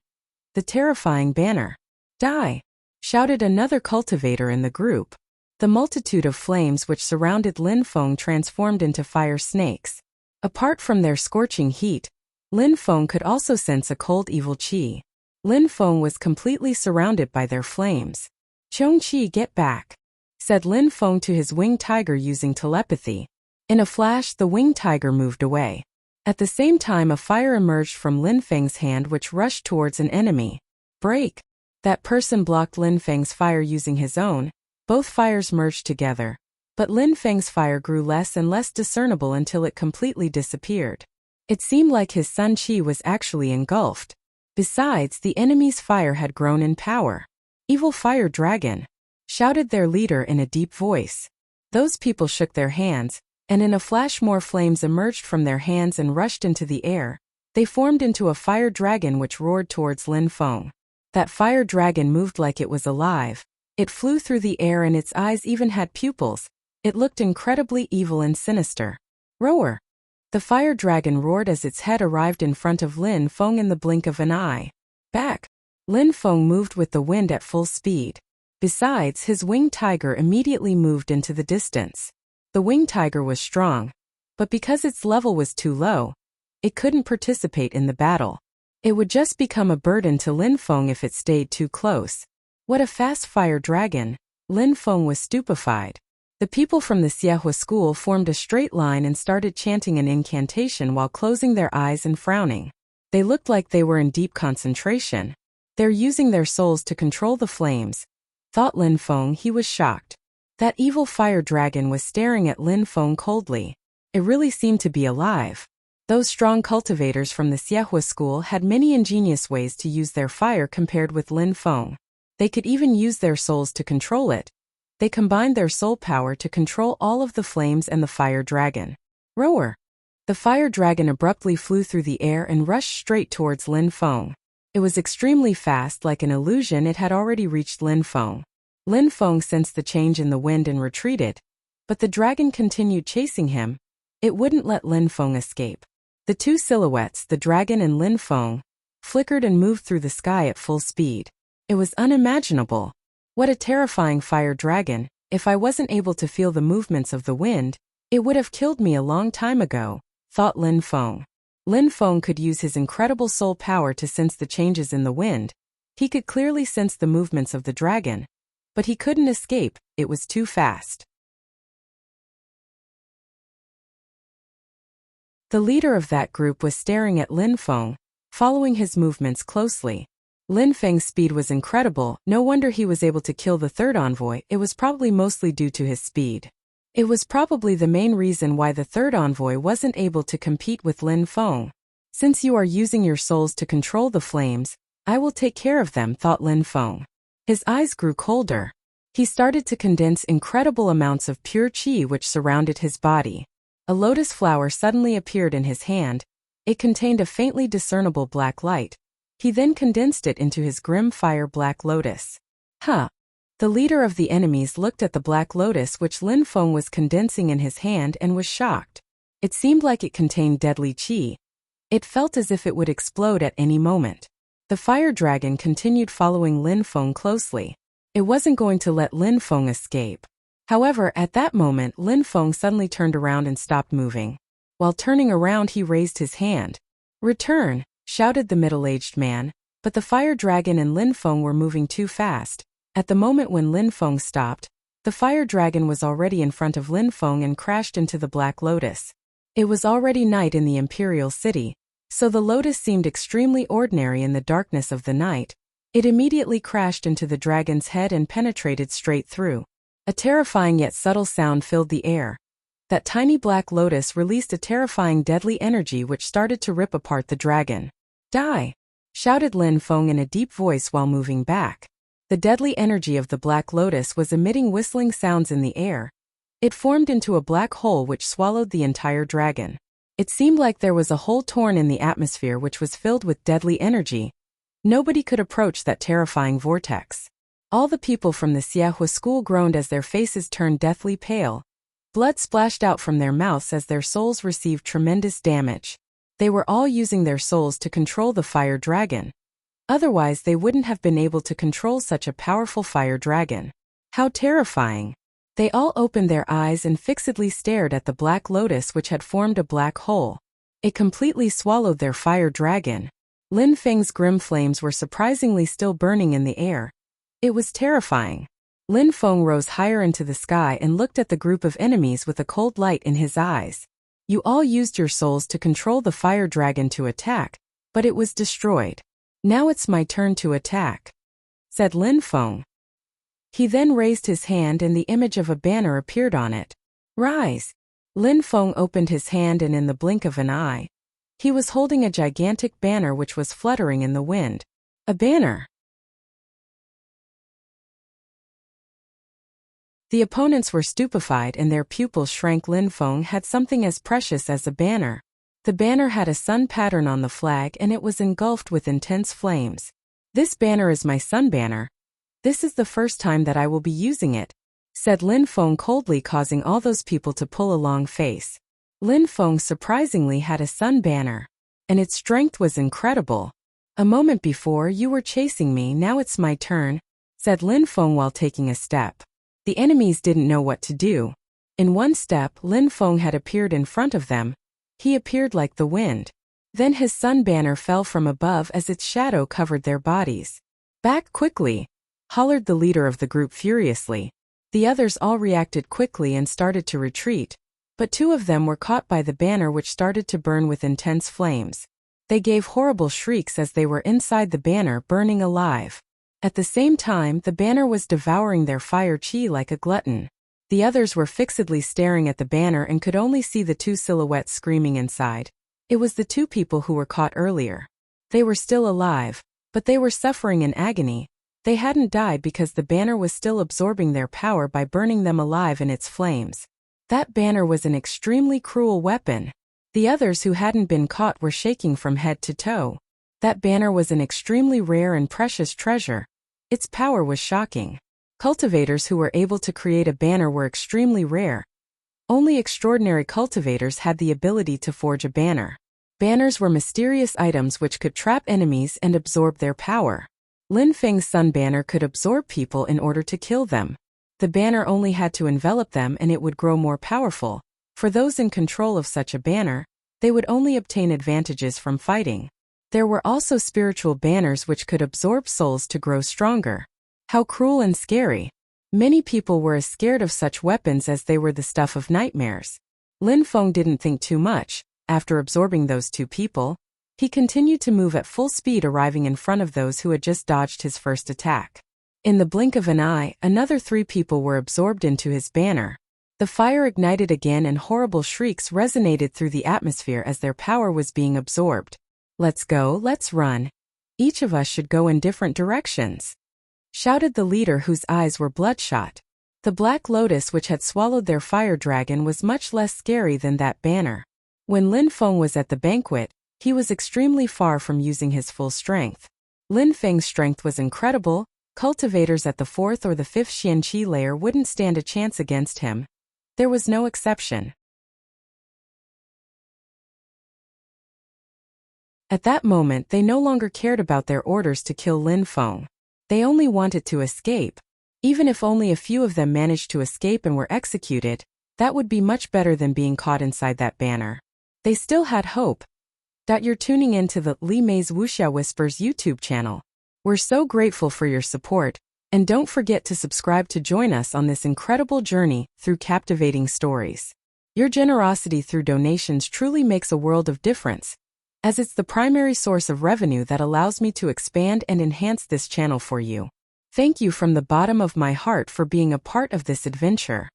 The Terrifying Banner. Die! Shouted another cultivator in the group. The multitude of flames which surrounded Lin Feng transformed into fire snakes. Apart from their scorching heat, Lin Feng could also sense a cold evil qi. Lin Feng was completely surrounded by their flames. Chong Qi, get back, said Lin Feng to his winged tiger using telepathy. In a flash, the winged tiger moved away. At the same time, a fire emerged from Lin Feng's hand which rushed towards an enemy. Break! That person blocked Lin Feng's fire using his own. Both fires merged together. But Lin Feng's fire grew less and less discernible until it completely disappeared. It seemed like his Sun Qi was actually engulfed. Besides, the enemy's fire had grown in power. "Evil fire dragon!" shouted their leader in a deep voice. Those people shook their hands, and in a flash more flames emerged from their hands and rushed into the air. They formed into a fire dragon which roared towards Lin Feng. That fire dragon moved like it was alive. It flew through the air and its eyes even had pupils. It looked incredibly evil and sinister. "Roar!" The fire dragon roared as its head arrived in front of Lin Feng in the blink of an eye. Back! Lin Feng moved with the wind at full speed. Besides, his winged tiger immediately moved into the distance. The winged tiger was strong, but because its level was too low, it couldn't participate in the battle. It would just become a burden to Lin Feng if it stayed too close. What a fast fire dragon! Lin Feng was stupefied. The people from the Xiehua school formed a straight line and started chanting an incantation while closing their eyes and frowning. They looked like they were in deep concentration. "They're using their souls to control the flames," thought Lin Feng. He was shocked. That evil fire dragon was staring at Lin Feng coldly. It really seemed to be alive. Those strong cultivators from the Xiehua school had many ingenious ways to use their fire compared with Lin Feng. They could even use their souls to control it. They combined their soul power to control all of the flames and the fire dragon. "Roar!" The fire dragon abruptly flew through the air and rushed straight towards Lin Feng. It was extremely fast, like an illusion it had already reached Lin Feng. Lin Feng sensed the change in the wind and retreated. But the dragon continued chasing him. It wouldn't let Lin Feng escape. The two silhouettes, the dragon and Lin Feng, flickered and moved through the sky at full speed. It was unimaginable. What a terrifying fire dragon! If I wasn't able to feel the movements of the wind, it would have killed me a long time ago, thought Lin Feng. Lin Feng could use his incredible soul power to sense the changes in the wind. He could clearly sense the movements of the dragon. But he couldn't escape, it was too fast. The leader of that group was staring at Lin Feng, following his movements closely. Lin Feng's speed was incredible. No wonder he was able to kill the third envoy. It was probably mostly due to his speed. It was probably the main reason why the third envoy wasn't able to compete with Lin Feng. "Since you are using your souls to control the flames, I will take care of them," thought Lin Feng. His eyes grew colder. He started to condense incredible amounts of pure qi which surrounded his body. A lotus flower suddenly appeared in his hand. It contained a faintly discernible black light. He then condensed it into his grim fire black lotus. Huh! The leader of the enemies looked at the black lotus which Lin Feng was condensing in his hand and was shocked. It seemed like it contained deadly qi. It felt as if it would explode at any moment. The fire dragon continued following Lin Feng closely. It wasn't going to let Lin Feng escape. However, at that moment, Lin Feng suddenly turned around and stopped moving. While turning around, he raised his hand. "Return!" shouted the middle-aged man, but the fire dragon and Lin Feng were moving too fast. At the moment when Lin Feng stopped, the fire dragon was already in front of Lin Feng and crashed into the black lotus. It was already night in the imperial city, so the lotus seemed extremely ordinary in the darkness of the night. It immediately crashed into the dragon's head and penetrated straight through. A terrifying yet subtle sound filled the air. That tiny black lotus released a terrifying deadly energy which started to rip apart the dragon. "Die!" shouted Lin Feng in a deep voice while moving back. The deadly energy of the black lotus was emitting whistling sounds in the air. It formed into a black hole which swallowed the entire dragon. It seemed like there was a hole torn in the atmosphere which was filled with deadly energy. Nobody could approach that terrifying vortex. All the people from the Xiehua school groaned as their faces turned deathly pale. Blood splashed out from their mouths as their souls received tremendous damage. They were all using their souls to control the fire dragon. Otherwise, they wouldn't have been able to control such a powerful fire dragon. How terrifying! They all opened their eyes and fixedly stared at the black lotus which had formed a black hole. It completely swallowed their fire dragon. Lin Feng's grim flames were surprisingly still burning in the air. It was terrifying. Lin Feng rose higher into the sky and looked at the group of enemies with a cold light in his eyes. You all used your souls to control the fire dragon to attack, but it was destroyed. Now it's my turn to attack," said Lin Feng. He then raised his hand and the image of a banner appeared on it. "Rise!" Lin Feng opened his hand and in the blink of an eye, he was holding a gigantic banner which was fluttering in the wind. A banner! The opponents were stupefied and their pupils shrank. Lin Feng had something as precious as a banner. The banner had a sun pattern on the flag and it was engulfed with intense flames. "This banner is my sun banner. This is the first time that I will be using it," said Lin Feng coldly, causing all those people to pull a long face. Lin Feng surprisingly had a sun banner, and its strength was incredible. "A moment before you were chasing me, now it's my turn," said Lin Feng while taking a step. The enemies didn't know what to do. In one step, Lin Feng had appeared in front of them. He appeared like the wind. Then his sun banner fell from above as its shadow covered their bodies. "Back quickly!" hollered the leader of the group furiously. The others all reacted quickly and started to retreat, but two of them were caught by the banner which started to burn with intense flames. They gave horrible shrieks as they were inside the banner burning alive. At the same time, the banner was devouring their fire chi like a glutton. The others were fixedly staring at the banner and could only see the two silhouettes screaming inside. It was the two people who were caught earlier. They were still alive, but they were suffering in agony. They hadn't died because the banner was still absorbing their power by burning them alive in its flames. That banner was an extremely cruel weapon. The others who hadn't been caught were shaking from head to toe. That banner was an extremely rare and precious treasure. Its power was shocking. Cultivators who were able to create a banner were extremely rare. Only extraordinary cultivators had the ability to forge a banner. Banners were mysterious items which could trap enemies and absorb their power. Lin Feng's sun banner could absorb people in order to kill them. The banner only had to envelop them and it would grow more powerful. For those in control of such a banner, they would only obtain advantages from fighting. There were also spiritual banners which could absorb souls to grow stronger. How cruel and scary. Many people were as scared of such weapons as they were the stuff of nightmares. Lin Feng didn't think too much. After absorbing those two people, he continued to move at full speed, arriving in front of those who had just dodged his first attack. In the blink of an eye, another 3 people were absorbed into his banner. The fire ignited again and horrible shrieks resonated through the atmosphere as their power was being absorbed. "Let's go, let's run. Each of us should go in different directions," shouted the leader whose eyes were bloodshot. The black lotus which had swallowed their fire dragon was much less scary than that banner. When Lin Feng was at the banquet, he was extremely far from using his full strength. Lin Feng's strength was incredible. Cultivators at the 4th or the 5th Xianqi layer wouldn't stand a chance against him. There was no exception. At that moment, they no longer cared about their orders to kill Lin Feng. They only wanted to escape. Even if only a few of them managed to escape and were executed, that would be much better than being caught inside that banner. They still had hope. You're tuning in to the Li Mei's Wuxia Whispers YouTube channel. We're so grateful for your support, and don't forget to subscribe to join us on this incredible journey through captivating stories. Your generosity through donations truly makes a world of difference, as it's the primary source of revenue that allows me to expand and enhance this channel for you. Thank you from the bottom of my heart for being a part of this adventure.